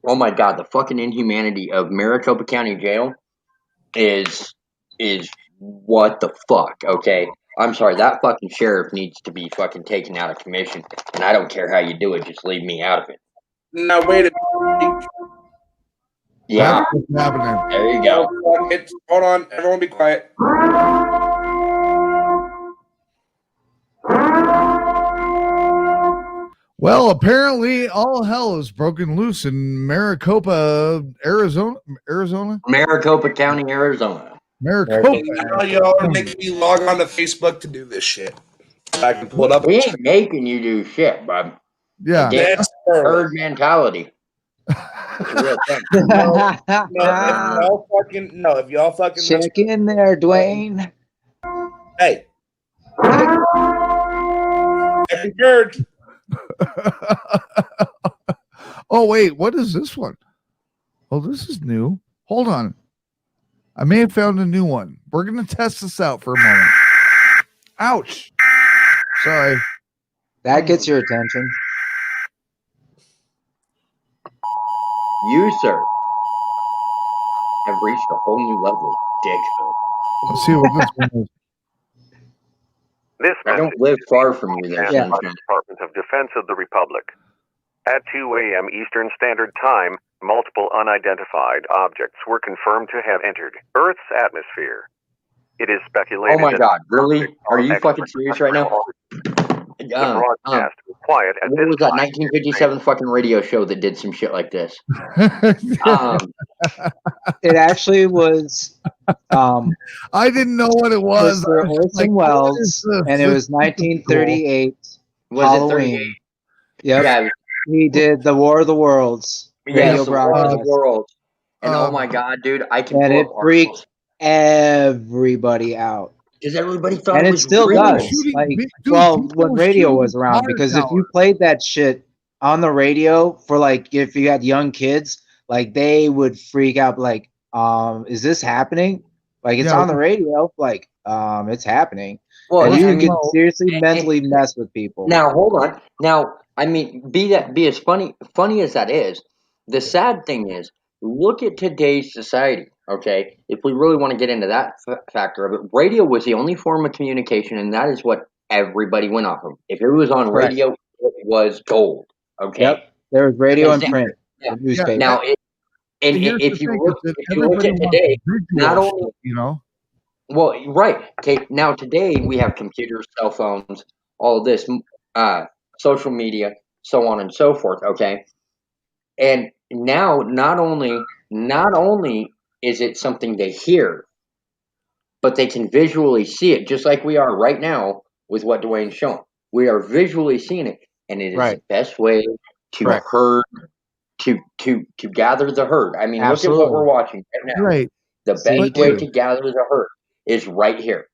L: Oh my god, the fucking inhumanity of Maricopa County Jail is what the fuck, okay? I'm sorry, that fucking sheriff needs to be fucking taken out of commission, and I don't care how you do it, just leave me out of it.
M: Now wait a minute.
L: Yeah.
D: That's what's happening.
L: There you go.
M: Hold on, everyone be quiet.
D: Well, apparently all hell is broken loose in Maricopa, Arizona.
L: Maricopa County, Arizona.
D: Maricopa.
M: Now y'all are making me log on to Facebook to do this shit. I can pull it up.
L: We ain't making you do shit, bud.
D: Yeah.
L: That's herd mentality.
M: If y'all fucking
G: check in there, Dwayne.
M: Hey. Happy Purge.
D: Oh, wait. What is this one? Oh, this is new. Hold on. I may have found a new one. We're going to test this out for a moment. Ouch. Sorry.
G: That gets your attention.
L: You, sir, have reached a whole new level of dickhood.
D: Let's see what this one is.
L: I don't live far from you there, Sunshine.
N: Department of Defense of the Republic. At 2 a.m. Eastern Standard Time, multiple unidentified objects were confirmed to have entered Earth's atmosphere. It is speculated.
L: Oh my god, really? Are you fucking serious right now?
N: The broadcast was quiet at
L: what
N: this
L: was that
N: time.
L: 1957 fucking radio show that did some shit like this?
G: It actually was.
D: I didn't know what it was.
G: Mr. Orson Welles, and it was 1938 Halloween.
L: 38?
G: Yep.
L: Yeah.
G: He did the War of the Worlds.
L: Yes, the War of
G: broadcast.
L: the Worlds. And oh my god, dude, I can.
G: And it freaked everybody out.
L: Because everybody thought
G: and
L: it
G: it
L: was
G: still
L: real.
G: does. Like, well, when radio was around, because if you played that shit
H: on the radio for like if you had young kids, like they would freak out like, is this happening? Like it's
D: Yeah.
H: on the radio, like it's happening.
L: Well,
H: And you
L: I
H: can
L: mean,
H: seriously
L: and-
H: mentally mess with people.
L: Now hold on. Now, I mean, be as funny as that is. The sad thing is, look at today's society. Okay, if we really want to get into that factor of it, radio was the only form of communication, and that is what everybody went off of. If it was on
H: Correct.
L: radio, it was gold. Okay.
H: Yep. There was radio and
L: Because
H: print,
L: yeah.
H: newspaper.
L: Now, and
D: Here's
L: if
D: the
L: you
D: thing,
L: look,
D: is that
L: if you look
D: everybody
L: at
D: wants
L: today,
D: visual
L: not only
D: shit, you know.
L: well, right. Okay. Now today we have computers, cell phones, all this, social media, so on and so forth. Okay. And now not only is it something they hear, but they can visually see it, just like we are right now with what Dwayne's shown. We are visually seeing it, and it is
H: Right.
L: the best way to
H: Correct.
L: herd to gather the herd. I mean, look at what
H: Absolutely.
L: we're watching right now.
D: Right.
L: The
H: See,
L: best way
H: too.
L: to gather the herd is right here.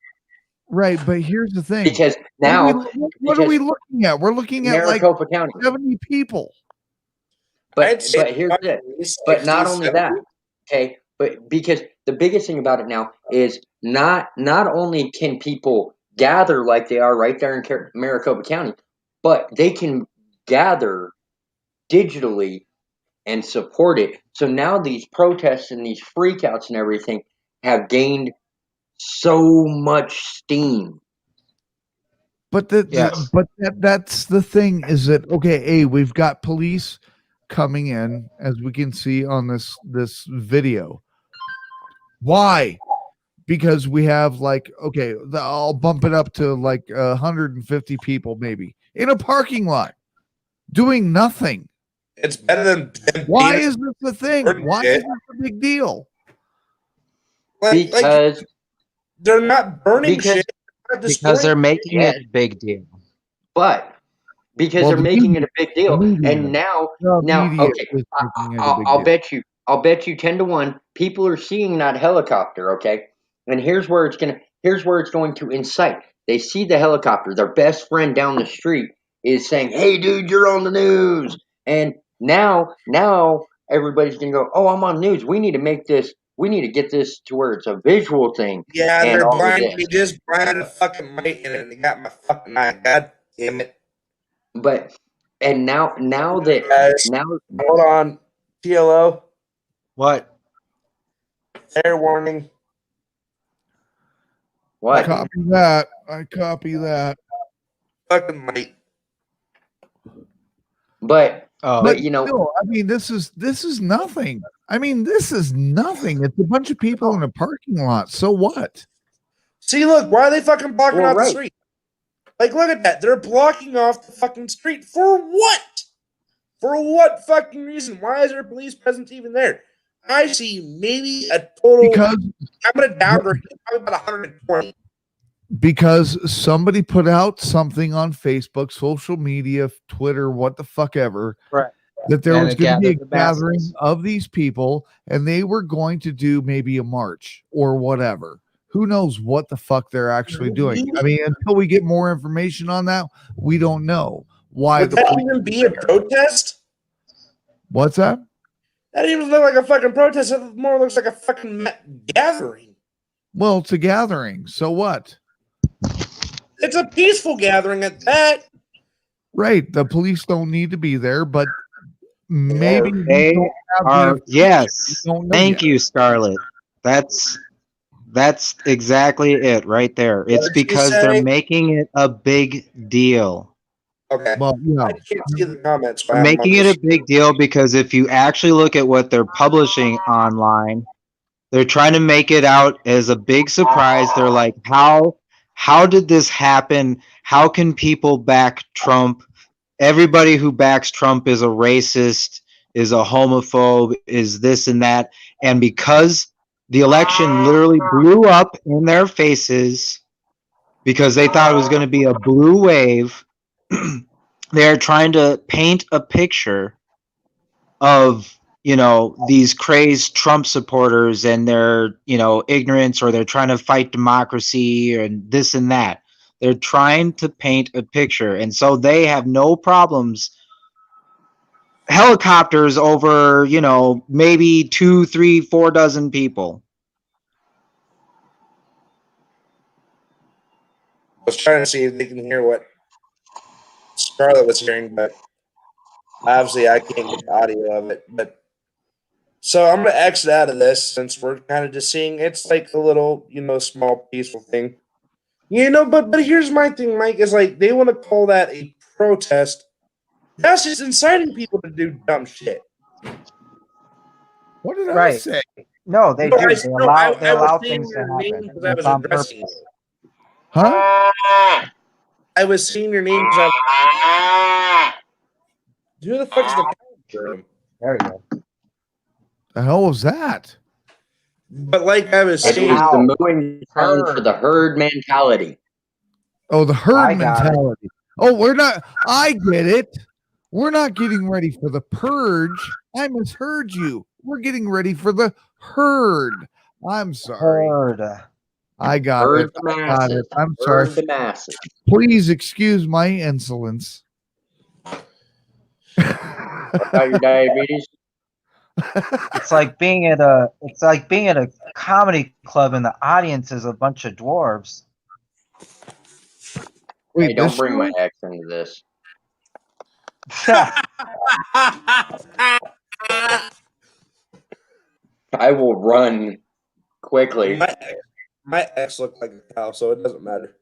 D: Right, but here's the thing.
L: Because
D: What
L: now,
D: are we looking at? We're looking at like
L: Maricopa County.
D: 70 people.
L: But here's this. But not only that, okay. But because the biggest thing about it now is not only can people gather like they are right there in Maricopa County, but they can gather digitally and support it. So now these protests and these freakouts and everything have gained so much steam.
D: But
H: Yes.
D: that's the thing is that okay, we've got police coming in as we can see on this video. Why? Because we have like okay, I'll bump it up to like 150 people maybe in a parking lot doing nothing.
M: It's better than
D: Why is this the thing? Why is this a big deal?
L: Because
M: they're not burning shit.
H: Because they're making it a big deal.
L: But because
D: Well,
L: they're
D: the
L: making
D: media-
L: it a big deal,
D: the media-
L: and now
D: the media
L: okay,
D: is making it a big
L: I'll
D: deal.
L: bet you 10-1 people are seeing that helicopter. Okay, and here's where it's going to incite. They see the helicopter. Their best friend down the street is saying, "Hey, dude, you're on the news," and now everybody's gonna go, "Oh, I'm on news. We need to make this. We need to get this to where it's a visual thing."
M: Yeah,
L: and
M: they're
L: all of
M: blind.
L: this.
M: They just blinded a fucking mic in it and they got my fucking eye. God damn it.
L: But and now
M: Guys, hold on. TLO.
H: What?
M: Fair warning.
L: What?
D: I copy that.
M: Fucking mic.
L: But
D: But
L: you know,
D: still, I mean, this is nothing. I mean, this is nothing. It's a bunch of people in a parking lot. So what?
M: See, look, why are they fucking blocking
L: Well,
M: off the
L: right.
M: street? Like, look at that. They're blocking off the fucking street. For what? For what fucking reason? Why is there police presence even there? I see maybe a total.
D: Because
M: I'm going to downgrade it, probably about 120.
D: because somebody put out something on Facebook, social media, Twitter, what the fuck ever,
H: Right.
D: that there
H: And
D: was
H: it
D: going to be a
H: gathered the
D: gathering
H: masses.
D: of these people and they were going to do maybe a march or whatever. Who knows what the fuck they're actually doing? I mean, until we get more information on that, we don't know why.
M: Would that even be a protest?
D: What's that?
M: That didn't even look like a fucking protest. It more looks like a fucking gathering.
D: Well, it's a gathering. So what?
M: It's a peaceful gathering at that.
D: Right. The police don't need to be there, but maybe we
H: They
D: don't have the
H: are.
D: information.
H: Yes.
D: We don't know
H: Thank
D: yet.
H: you, Scarlett. That's exactly it right there. It's
M: did you
H: because
M: say?
H: they're making it a big deal.
M: Okay.
D: Well, yeah.
M: I can't see the comments.
H: They're making it a big deal because if you actually look at what they're publishing online, they're trying to make it out as a big surprise. They're like, how did this happen? How can people back Trump? Everybody who backs Trump is a racist, is a homophobe, is this and that. And because the election literally blew up in their faces because they thought it was going to be a blue wave, they're trying to paint a picture of, these crazed Trump supporters and their, ignorance, or they're trying to fight democracy and this and that. They're trying to paint a picture. And so they have no problems helicopters over, you know, maybe 2, 3, 4 dozen people.
M: I was trying to see if they can hear what Scarlett was hearing, but obviously I can't get the audio of it. But so I'm gonna exit out of this since we're kind of just seeing it's like a little, small peaceful thing. But here's my thing, Mike, is like they want to call that a protest. That's just inciting people to do dumb shit.
D: What did I
G: Right.
D: say?
G: No, they
M: No,
G: do. They allow
M: I was
G: allow
M: saying
G: things to
M: your name
G: happen.
M: because I
G: It's
M: was
G: on
M: addressing
G: purpose.
M: you.
D: Huh?
M: I was saying your name because I was. Who the fuck is the room?
G: There you go.
D: The hell was that?
M: But like I was
L: It
M: saying,
L: is the mooing sound for the herd mentality.
D: Oh, the
G: I
D: herd
G: got it.
D: mentality. Oh, we're not. I get it. We're not getting ready for the purge. I misheard you. We're getting ready for the herd. I'm sorry.
G: Herd.
D: I got
L: Herd
D: it.
L: the
D: I got
L: masses.
D: it. I'm sorry.
L: Herd the masses.
D: Please excuse my insolence.
L: Got your diabetes?
G: It's like being at a comedy club and the audience is a bunch of dwarves.
D: Wait,
L: Hey, don't
D: this
L: bring
D: show?
L: my ex into this. I will run quickly.
M: my ex looked like a cow, so it doesn't matter.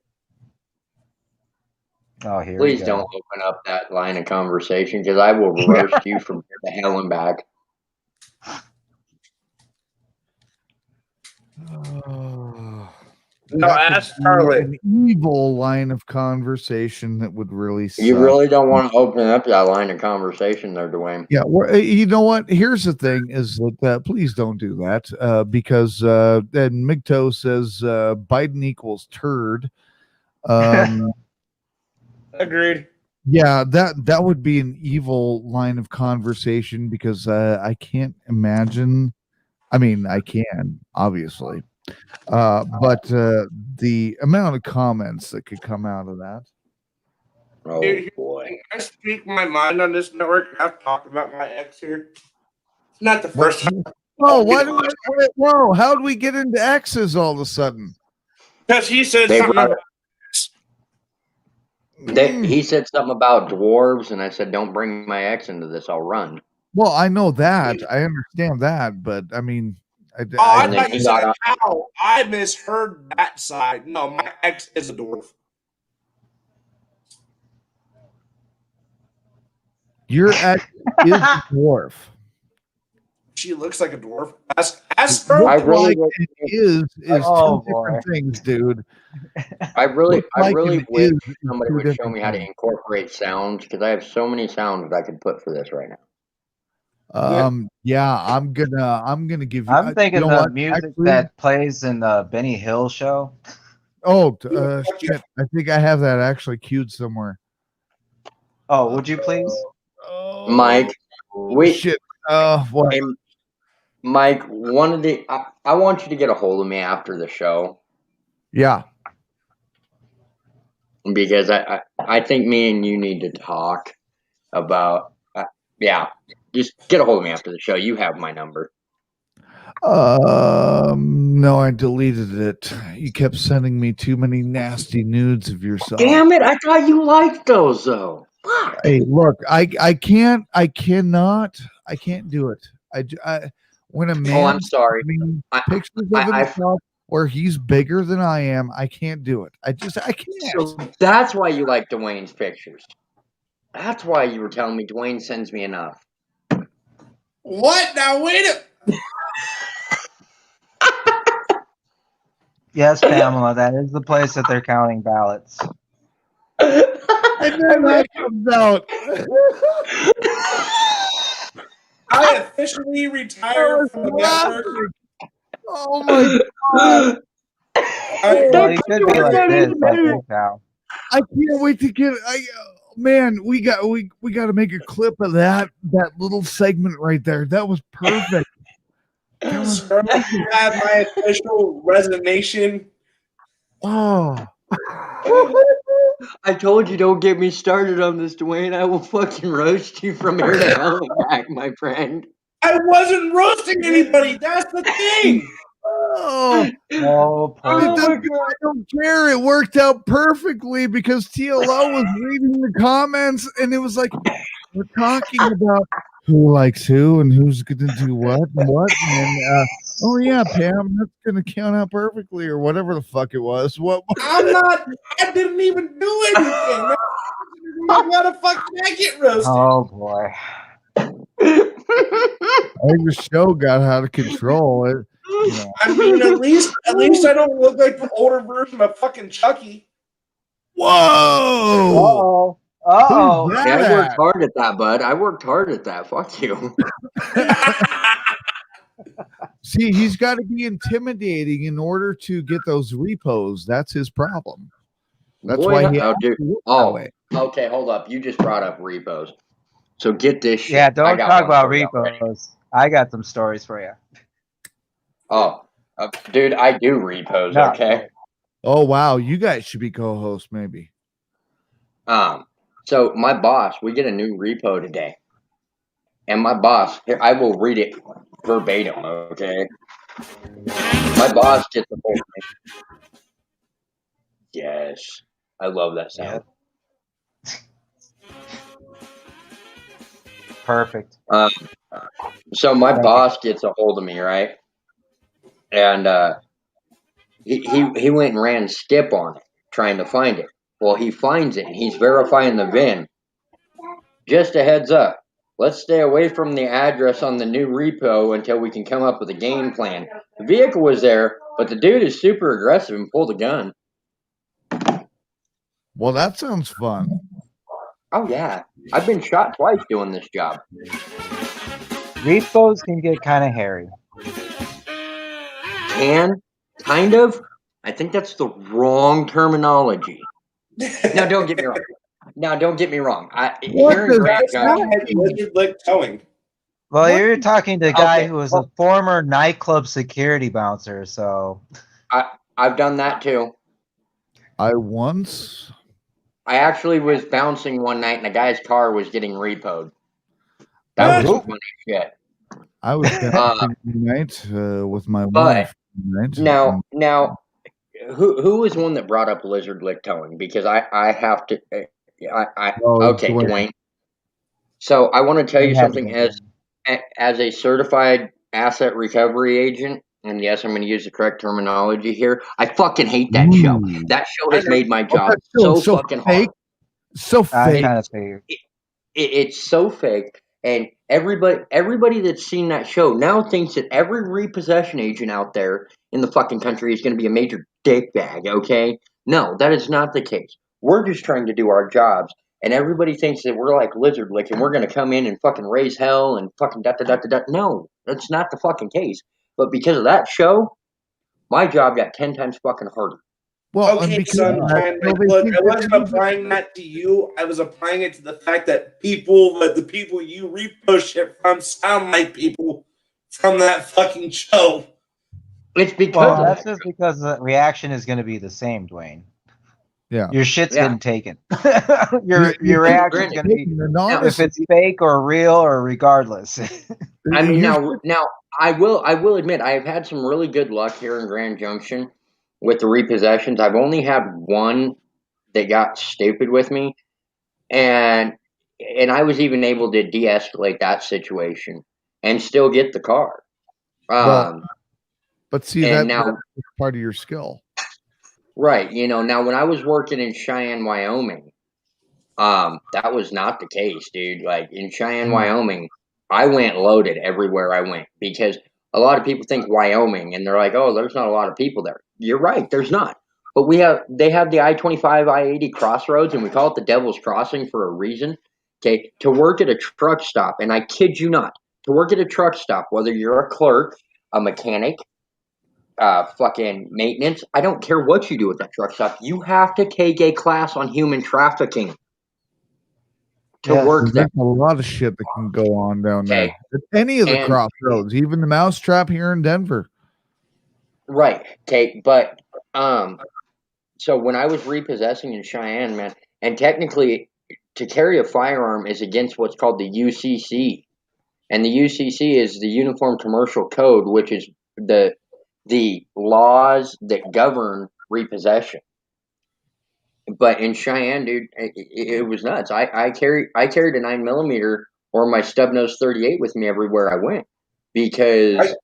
G: Oh, here
L: Please
G: we
L: don't
G: go.
L: open up that line of conversation because I will roast you from here to hell and back.
M: No,
D: That would
M: ask
D: be
M: Scarlett.
D: an evil line of conversation that would really suck.
L: You really don't want to open up that line of conversation there, Dwayne.
D: Yeah, you know what? Here's the thing: is that please don't do that because then Migto says Biden equals turd.
M: Agreed.
D: Yeah, that would be an evil line of conversation because I can't imagine. I mean, I can obviously, but the amount of comments that could come out of that.
L: Oh
M: Dude,
L: boy!
M: I speak my mind on this network. I've talked about my ex here. It's not the first time.
D: Oh, whoa! How did we get into X's all of a sudden?
M: Because he said
L: They
M: something
L: brought
M: about
L: He said something about dwarves, and I said, "Don't bring my ex into this. I'll run."
D: Well, I know that. I understand that, but I mean,
M: I
L: And
M: thought
L: then
M: you
L: he
M: said
L: got
M: a cow. I misheard that side. No, my ex is a dwarf.
D: your ex is a dwarf.
M: She looks like a dwarf. As
L: I
D: Look
L: really,
D: like it is
G: Oh,
D: two different things, dude.
L: I really
D: Look like it
L: wish
D: is
L: somebody
D: two
L: would show
D: different
L: me how to
D: things.
L: incorporate sounds because I have so many sounds that I could put for this right now.
D: Yeah, I'm gonna give you.
G: I'm
D: You
G: thinking
D: know
G: the
D: what?
G: music
D: Actually,
G: that plays in the Benny Hill show.
D: oh, shit! I think I have that actually queued somewhere.
G: Oh, would you please?
D: Oh,
L: Mike,
D: shit! What?
L: Hey, Mike, I want you to get a hold of me after the show
D: Yeah.
L: because I think me and you need to talk about yeah. Just get a hold of me after the show. You have my number.
D: No, I deleted it. You kept sending me too many nasty nudes of yourself.
L: Damn it! I thought you liked those though.
D: Hey, look, I can't do it. I when a man
L: I'm sorry.
D: pictures of himself where he's bigger than I am, I can't do it. I can't.
L: So that's why you like Dwayne's pictures. That's why you were telling me Dwayne sends me enough.
M: What? Now wait a.
G: Yes, Pamela, that is the place that they're counting ballots.
D: And then that comes out.
M: I officially retired from the network.
D: Oh my god!
G: Well, you could be like this, like this now.
D: I can't wait to get. Man, we got to make a clip of that little segment right there. That was perfect.
M: You have my official resignation.
D: Oh.
L: I told you, don't get me started on this, Dwayne. I will fucking roast you from here to hell and back, my friend.
M: I wasn't roasting anybody. That's the thing.
D: Oh,
G: Oh,
F: Oh
D: it
F: my
D: doesn't,
F: god.
D: I don't care. It worked out perfectly because TLO was reading the comments and it was like, we're talking about who likes who and who's going to do what and what. And then, oh, yeah, Pam, that's going to count out perfectly or whatever the fuck it was. What?
M: I'm not. I didn't even do anything. Why the fuck did I get roasted?
G: Oh boy.
D: I think the show got out of control.
M: I mean, at least I don't look like the older version of fucking Chucky.
D: Whoa!
G: Uh-oh.
D: Who's
L: Hey,
D: that
L: I worked
D: at?
L: hard at that, bud. I worked hard at that. Fuck you.
D: See, he's got to be intimidating in order to get those repos. That's his problem. That's
L: Boy,
D: why he
L: oh,
D: has
L: dude.
D: to look that
L: Oh,
D: way.
L: okay, hold up. You just brought up repos. So get this shit.
G: Yeah,
L: I
G: don't
L: got
G: talk
L: one
G: about
L: for you already.
G: repos. I got some stories for you.
L: Oh, dude, I do repos,
G: No,
L: okay?
D: Oh, wow. You guys should be co-hosts, maybe.
L: So my boss, we get a new repo today. And my boss, here, I will read it verbatim, okay? My boss gets a hold of me. Yes. I love that sound.
G: Perfect.
L: So my boss gets a hold of me, right? And he went and ran skip on it, trying to find it. Well, he finds it, and he's verifying the VIN. Just a heads up. Let's stay away from the address on the new repo until we can come up with a game plan. The vehicle was there, but the dude is super aggressive and pulled a gun.
D: Well, that sounds fun.
L: Oh, yeah. I've been shot twice doing this job.
G: Repos can get kind of hairy.
L: Kind of. I think that's the wrong terminology. Now, don't get me wrong. Here in Grand Junction,
M: Lizard lick towing.
G: Well, you're talking to a guy who was a former nightclub security bouncer, so
L: I've done that too.
D: I
L: actually was bouncing one night, and a guy's car was getting repoed. That was some funny shit.
D: I was bouncing tonight with my
L: But
D: wife. Right?
L: now, who was one that brought up lizard lick towing? Because I have to. Okay, Dwayne. So I want to tell you something as a certified asset recovery agent, and yes, I'm going to use the correct terminology here. I fucking hate that show. That show has made my job so fucking hard.
D: So fake.
L: It's so fake, and everybody that's seen that show now thinks that every repossession agent out there in the fucking country is going to be a major dickbag. Okay, no, that is not the case. We're just trying to do our jobs. And everybody thinks that we're like lizard lick and we're going to come in and fucking raise hell and fucking da-da-da-da-da. No, that's not the fucking case. But because of that show, my job got 10 times fucking harder.
D: Well,
M: okay, sunshine. Look, I wasn't applying that to you. I was applying it to the fact that the people you repo shit from sound like people from that fucking show.
L: It's because
G: that's just because the reaction is going to be the same, Dwayne.
D: Yeah,
G: your shit's getting taken. your reaction's going to be if it's fake or real or regardless.
L: I mean, now I will admit I have had some really good luck here in Grand Junction with the repossessions. I've only had one that got stupid with me, and I was even able to de-escalate that situation and still get the car.
D: But see, that's part of your skill.
L: Right. Now when I was working in Cheyenne, Wyoming, that was not the case, dude. Like in Cheyenne, Wyoming, I went loaded everywhere I went because a lot of people think Wyoming and they're like, oh, there's not a lot of people there. You're right. There's not. But they have the I-25, I-80 crossroads, and we call it the Devil's Crossing for a reason. Okay. To work at a truck stop, and I kid you not, to work at a truck stop, whether you're a clerk, a mechanic, fucking maintenance, I don't care what you do with that truck stop. You have to take a class on human trafficking to work there.
D: There's a lot of shit that can go on down there. At any of the crossroads, even the Mousetrap here in Denver.
L: Right. Okay. But So when I was repossessing in Cheyenne, man, and technically to carry a firearm is against what's called the UCC. And the UCC is the Uniform Commercial Code, which is the laws that govern repossession. But in Cheyenne, dude, it was nuts. I carried a 9mm or my stub nose 38 with me everywhere I went because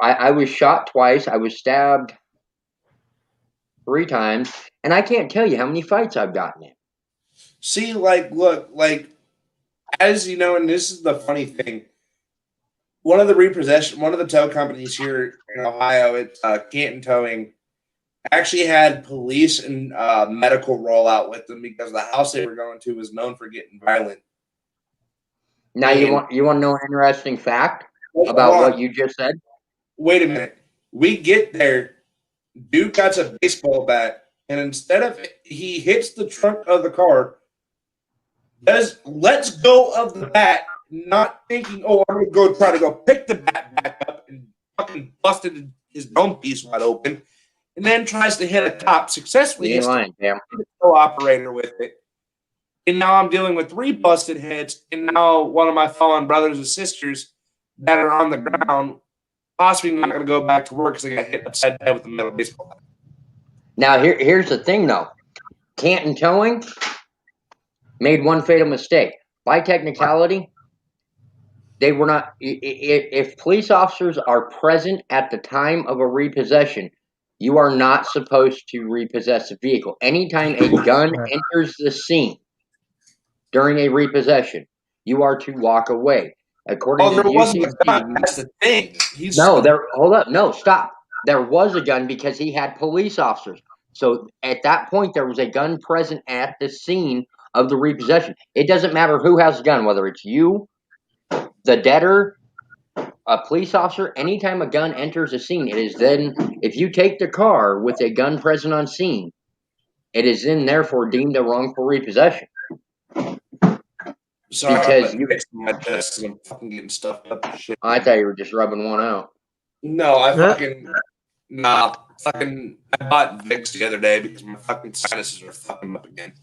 L: I was shot twice. I was stabbed 3 times, and I can't tell you how many fights I've gotten in.
M: See, like, look, like, as you know, and this is the funny thing. One of the tow companies here in Ohio, it's Canton Towing, actually had police and medical rollout with them because the house they were going to was known for getting violent.
L: Now, you want to know an interesting fact about what you just said?
M: Wait a minute. We get there, dude got a baseball bat, and instead of he hits the trunk of the car, lets go of the bat, not thinking, oh, I'm going to try to pick the bat back up and fucking busted his dome piece wide open, and then tries to hit a cop, successfully hits the operator with it. And now I'm dealing with 3 busted heads, and now one of my fallen brothers and sisters that are on the ground, possibly not going to go back to work because they got hit upside the head with a metal baseball bat.
L: Now, here's the thing, though. Canton Towing made one fatal mistake. By technicality, they were not. If police officers are present at the time of a repossession, you are not supposed to repossess a vehicle. Anytime a gun enters the scene during a repossession, you are to walk away. According to the UCC,
M: a gun. That's the thing.
L: Hold up. No, stop. There was a gun because he had police officers. So at that point, there was a gun present at the scene of the repossession. It doesn't matter who has the gun, whether it's you, the debtor, a police officer. Anytime a gun enters a scene, it is then, if you take the car with a gun present on scene, it is then therefore deemed a wrongful repossession.
M: Sorry,
L: because
M: you fixed my chest and I'm fucking getting stuffed up and shit.
L: I thought you were just rubbing one out.
M: No, I fucking I bought Vicks the other day because my fucking sinuses are fucking up again.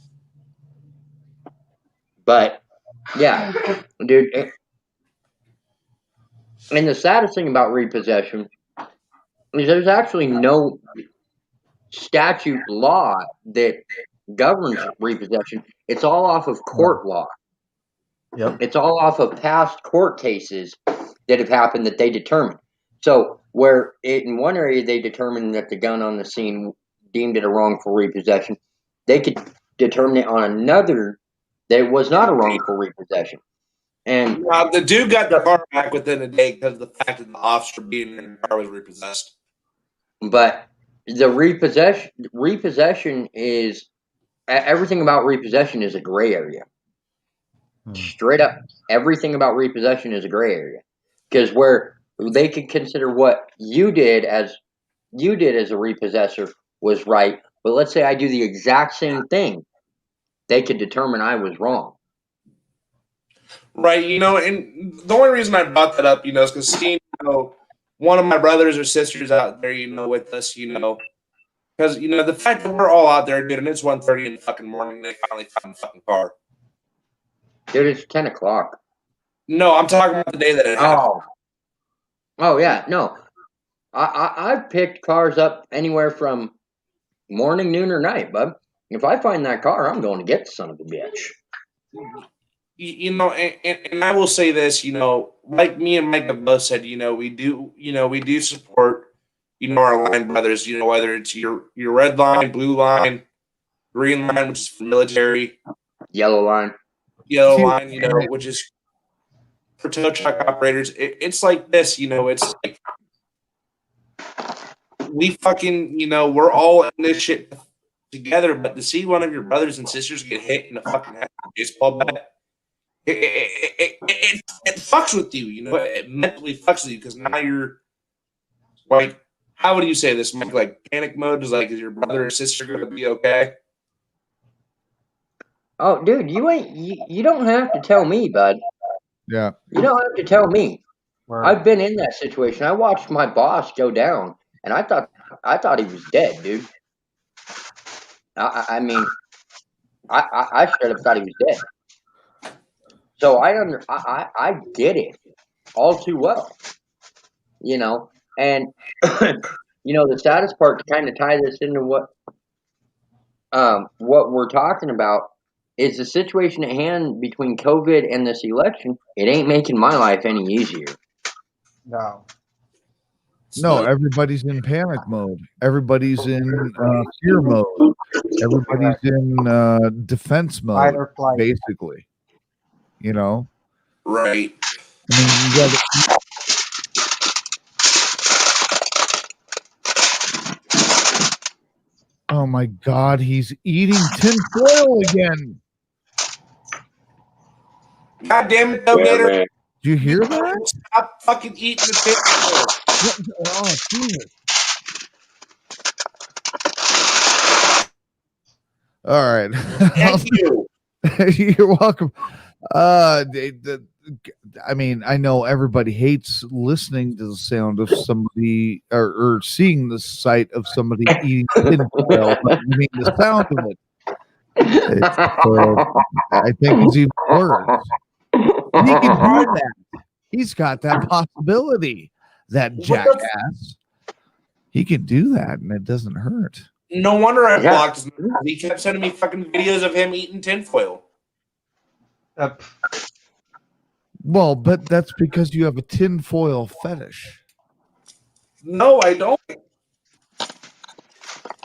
L: But yeah, dude. And the saddest thing about repossession is there's actually no statute law that governs repossession. It's all off of court law.
G: Yep.
L: It's all off of past court cases that have happened that they determine. So where in one area they determined that the gun on the scene deemed it a wrongful repossession, they could determine it on another that it was not a wrongful repossession. And
M: the dude got the car back within a day because of the fact that the officer being in the car was repossessed.
L: But the repossession is everything about repossession is a gray area. Straight up, everything about repossession is a gray area because where they could consider what you did as a repossessor was right, but let's say I do the exact same thing, they could determine I was wrong.
M: Right, and the only reason I brought that up, is because seeing, one of my brothers or sisters out there, with us, because, the fact that we're all out there, dude, and it's 1:30 in the fucking morning, they finally found the fucking car.
L: Dude, it's 10 o'clock.
M: No, I'm talking about the day that it happened.
L: Oh, yeah, no. I've picked cars up anywhere from morning, noon, or night, bub. If I find that car, I'm going to get the son of a bitch.
M: And I will say this, like me and Mike have both said, we do support, our line brothers, whether it's your red line, blue line, green line, which is for military,
L: yellow line,
M: which is for tow truck operators. It's like this, it's like we fucking, we're all in this shit together, but to see one of your brothers and sisters get hit in the fucking head with a baseball bat, it fucks with you, it mentally fucks with you because now you're like, how would you say this, Mike? Like panic mode is like, is your brother or sister going to be okay?
L: Oh, dude, you don't have to tell me, bud.
D: Yeah.
L: You don't have to tell me. Wow. I've been in that situation. I watched my boss go down, and I thought he was dead, dude. I mean, I straight up thought he was dead. So I get it all too well, you know. And you know, the saddest part to kind of tie this into what we're talking about is the situation at hand between COVID and this election. It ain't making my life any easier.
G: No.
D: No, everybody's in panic mode. Everybody's in fear mode. Everybody's in defense mode,
G: Fight or flight.
D: basically. You know?
M: Right.
D: I mean, you got oh my God, he's eating tinfoil again.
M: God damn it, go get her.
D: Do you hear that?
M: Stop fucking eating the tinfoil.
D: Oh, Jesus. All right.
M: Thank you.
D: You're welcome. I mean, I know everybody hates listening to the sound of somebody or seeing the sight of somebody eating tinfoil, but I mean the sound of it. I think it's even worse. He can do that. He's got that possibility. That jackass. He can do that, and it doesn't hurt.
M: No wonder I blocked his number. He kept sending me fucking videos of him eating tinfoil.
D: Well, but that's because you have a tinfoil fetish.
M: No, I don't.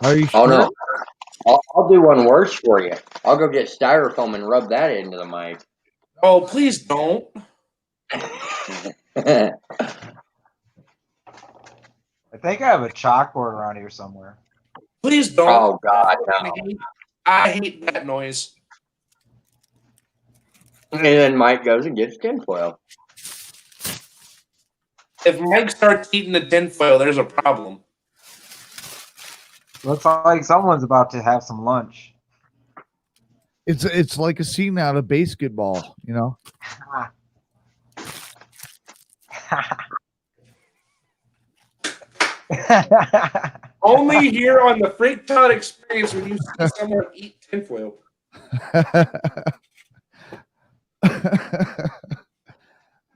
D: Are you
L: Oh
D: sure?
L: no. I'll do one worse for you. I'll go get styrofoam and rub that into the mic.
M: Oh, please don't.
G: I think I have a chalkboard around here somewhere.
M: Please don't.
L: Oh God, no.
M: I hate that noise.
L: And then Mike goes and gets tinfoil.
M: If Mike starts eating the tinfoil, there's a problem.
G: Looks like someone's about to have some lunch.
D: It's like a scene out of basketball, you know.
M: Only here on the FreakChild Experience when you see someone eat tinfoil.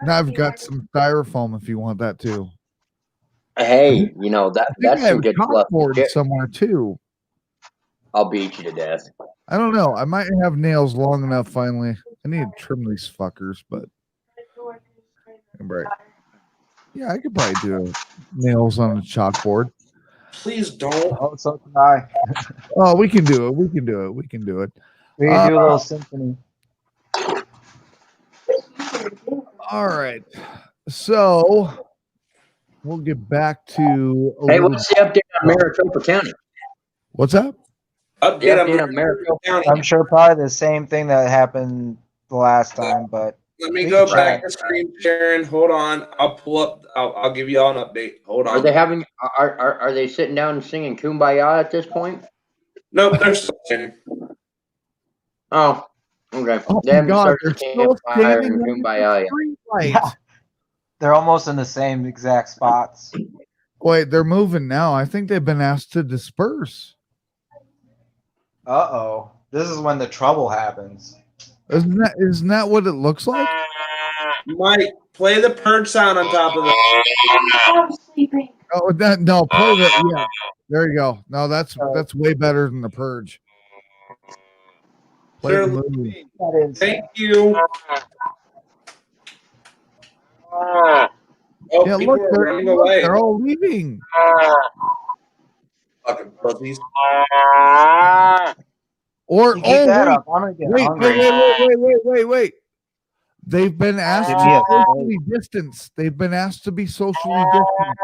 D: Now I've got some styrofoam if you want that too.
L: Hey, you know that's
D: I
L: some
D: have
L: good
D: a
L: fluff.
D: chalkboard somewhere too.
L: I'll beat you to death.
D: I don't know. I might have nails long enough finally. I need to trim these fuckers, but right. Yeah, I could probably do nails on a chalkboard.
M: Please don't.
G: Oh, so can I.
D: Oh, we can do it. We can do it. We can do it.
G: We can do a little symphony.
D: All right. So we'll get back to
L: Hey, what's the update on Maricopa County?
D: What's up?
L: Update on Maricopa County.
G: I'm sure probably the same thing that happened the last time, but
M: Let me go back to screen sharing. Hold on. I'll pull up. I'll give you all an update. Hold on.
L: Are they having? Are they sitting down and singing "Kumbaya" at this point?
M: Nope, they're still singing.
L: Oh, okay.
D: Oh
L: They
D: my
L: haven't
D: God,
L: started
D: they're
L: singing
D: still
L: "Fire"
D: standing
L: and
D: under
L: "Kumbaya"
D: the
L: yet.
G: yeah, they're almost in the same exact spots.
D: Wait, they're moving now. I think they've been asked to disperse.
G: Uh-oh. This is when the trouble happens.
D: Isn't that what it looks like?
M: Mike, play the purge sound on top of it.
D: Oh, no, play that. Yeah, there you go. No, that's way better than the purge. Play the movie.
M: Thank you. Oh,
D: Yeah,
M: people
D: look,
M: are running away.
D: they're all leaving.
M: Fucking pussies.
D: Or
G: You keep that up, I'm gonna get hungry.
D: wait. They've been asked
G: Give
D: to
G: me a
D: socially distance. They've been asked to be socially distant.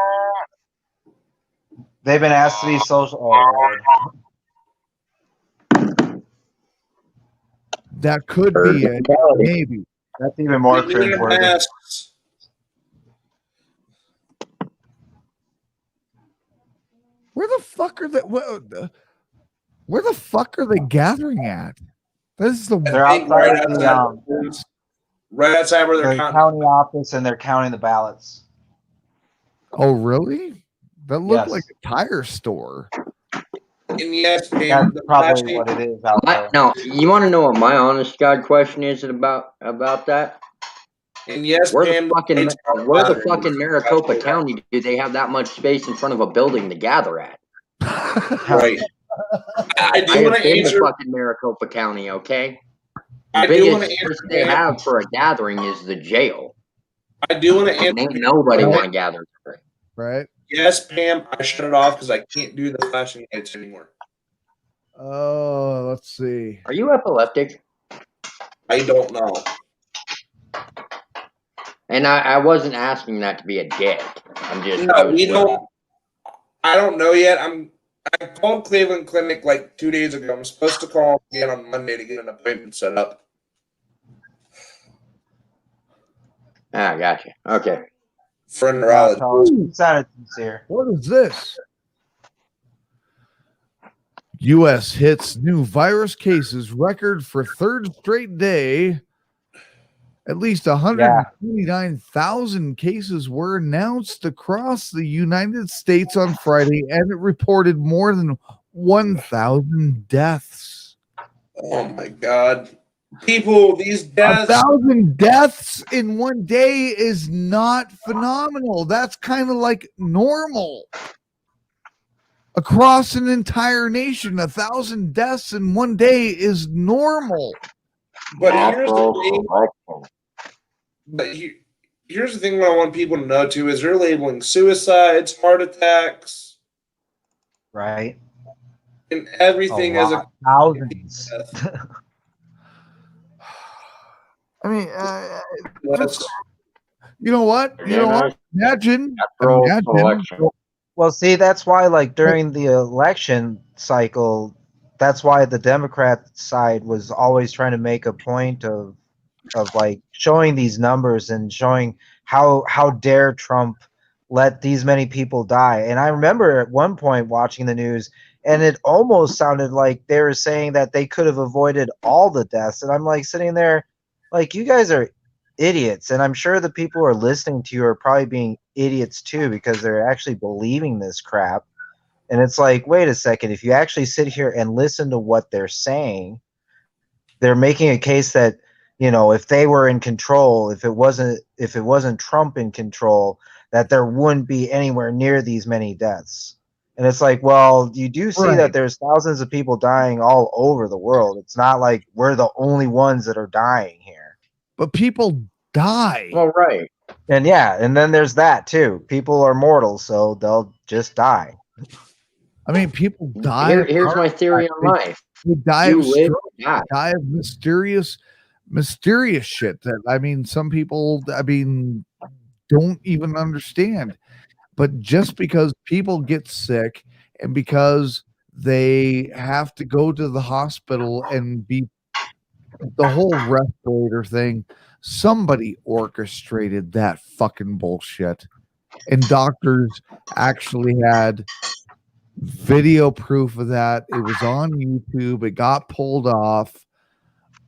G: They've been asked to be social. Oh, Lord.
D: That could be it. Maybe.
G: That's even more
M: Give me your
G: cringeworthy.
M: masks.
D: Where the fuck are they? Where the fuck are they gathering at? This is the
G: They're outside of the
M: right outside where they're
G: county office, and they're counting the ballots.
D: Oh, really? That looked
G: Yes.
D: like a tire store.
M: And yes,
G: That's
M: Pam, the
G: probably
M: flashing.
G: what it is out there.
L: No, you want to know what my honest God question is about that?
M: And yes,
L: Where
M: Pam,
L: where the fucking Maricopa County do they have that much space in front of a building to gather at?
M: Right. I do
L: I
M: want
L: have
M: to
L: been to
M: answer.
L: fucking Maricopa County, okay? The
M: I do want
L: biggest
M: to
L: space
M: answer.
L: they have for a gathering is the jail.
M: I do want to answer.
L: And ain't nobody want to gather there.
D: Right.
M: Yes, Pam, I shut it off because I can't do the flashing lights anymore.
D: Oh, let's see.
L: Are you epileptic?
M: I don't know.
L: And I wasn't asking that to be a dick. I'm just.
M: No, we don't. I don't know yet. I called Cleveland Clinic like 2 days ago. I'm supposed to call again on Monday to get an appointment set up.
L: Ah, gotcha. Okay.
M: For a neurologist.
D: What is this? U.S. hits new virus cases record for third straight day. At least 129,000 cases were announced across the United States on Friday, and it reported more than 1,000 deaths.
M: Oh my God. People, these deaths.
D: 1,000 deaths in one day is not phenomenal. That's kind of like normal. Across an entire nation, 1,000 deaths in one day is normal.
M: But here's the thing. Here's the thing what I want people to know too is they're labeling suicides, heart attacks,
G: right,
M: and everything as a
G: thousands.
D: I mean, you know what? You know what? Imagine.
G: Well, see, that's why, like, during the election cycle, that's why the Democrat side was always trying to make a point of like showing these numbers and showing how dare Trump let these many people die. And I remember at one point watching the news, and it almost sounded like they were saying that they could have avoided all the deaths. And I'm like sitting there, like, you guys are idiots. And I'm sure the people who are listening to you are probably being idiots too, because they're actually believing this crap. And it's like, wait a second, if you actually sit here and listen to what they're saying, they're making a case that, you know, if they were in control, if it wasn't Trump in control, that there wouldn't be anywhere near these many deaths. And it's like, well, you do see that there's thousands of people dying all over the world. It's not like we're the only ones that are dying here.
D: But people die.
L: Well, right.
G: And yeah, and then there's that too. People are mortal, so they'll just die.
D: I mean, people die.
L: Here's my theory on life.
D: They die
L: You
D: of
L: live,
D: stroke, die of mysterious shit that, I mean, some people, I mean, don't even understand. But just because people get sick and because they have to go to the hospital and be the whole respirator thing, somebody orchestrated that fucking bullshit. And doctors actually had video proof of that. It was on YouTube. It got pulled off.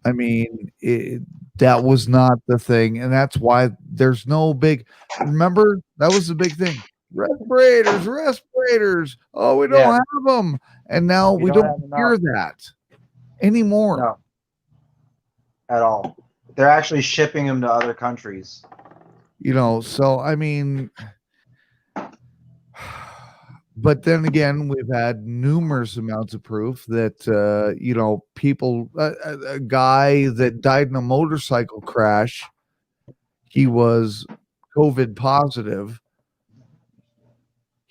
D: I mean, that was not the thing. And that's why there's no big, remember, that was the big thing. Respirators. Oh, we don't have them. And now we don't hear that anymore.
G: No. At all. They're actually shipping them to other countries.
D: You know, so I mean, but then again, we've had numerous amounts of proof that, you know, people, a guy that died in a motorcycle crash, he was COVID positive.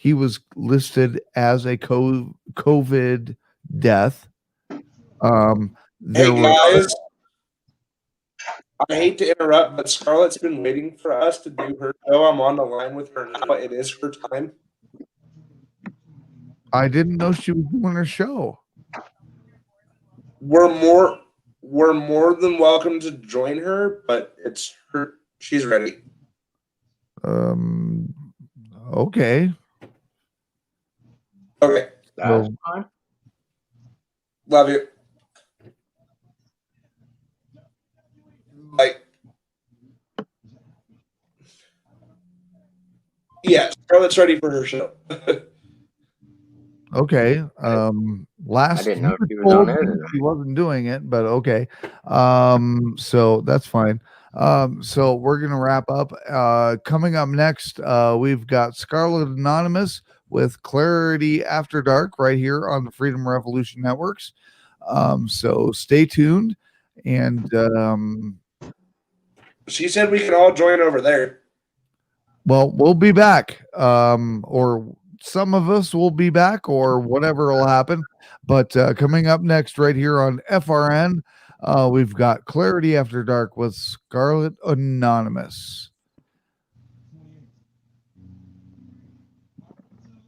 D: He was listed as a COVID death.
M: Hey guys, I hate to interrupt, but Scarlett's been waiting for us to do her show. I'm on the line with her now. It is her time.
D: I didn't know she was doing her show.
M: We're more than welcome to join her, but it's her. She's ready.
D: Okay.
M: Okay.
L: That's fine.
M: Love you. Like, yeah, Scarlett's ready for her show.
D: Okay.
L: I
D: Last
L: didn't
D: you
L: know she was on
D: told
L: there
D: me
L: tonight.
D: she wasn't doing it, but okay. So that's fine. So we're gonna wrap up. Coming up next, we've got Scarlet Anonymous with Clarity After Dark right here on the Freedom Revolution Networks. So stay tuned, and
M: She said we could all join over there.
D: well, we'll be back. Or some of us will be back, or whatever will happen. But coming up next, right here on FRN, we've got Clarity After Dark with Scarlet Anonymous.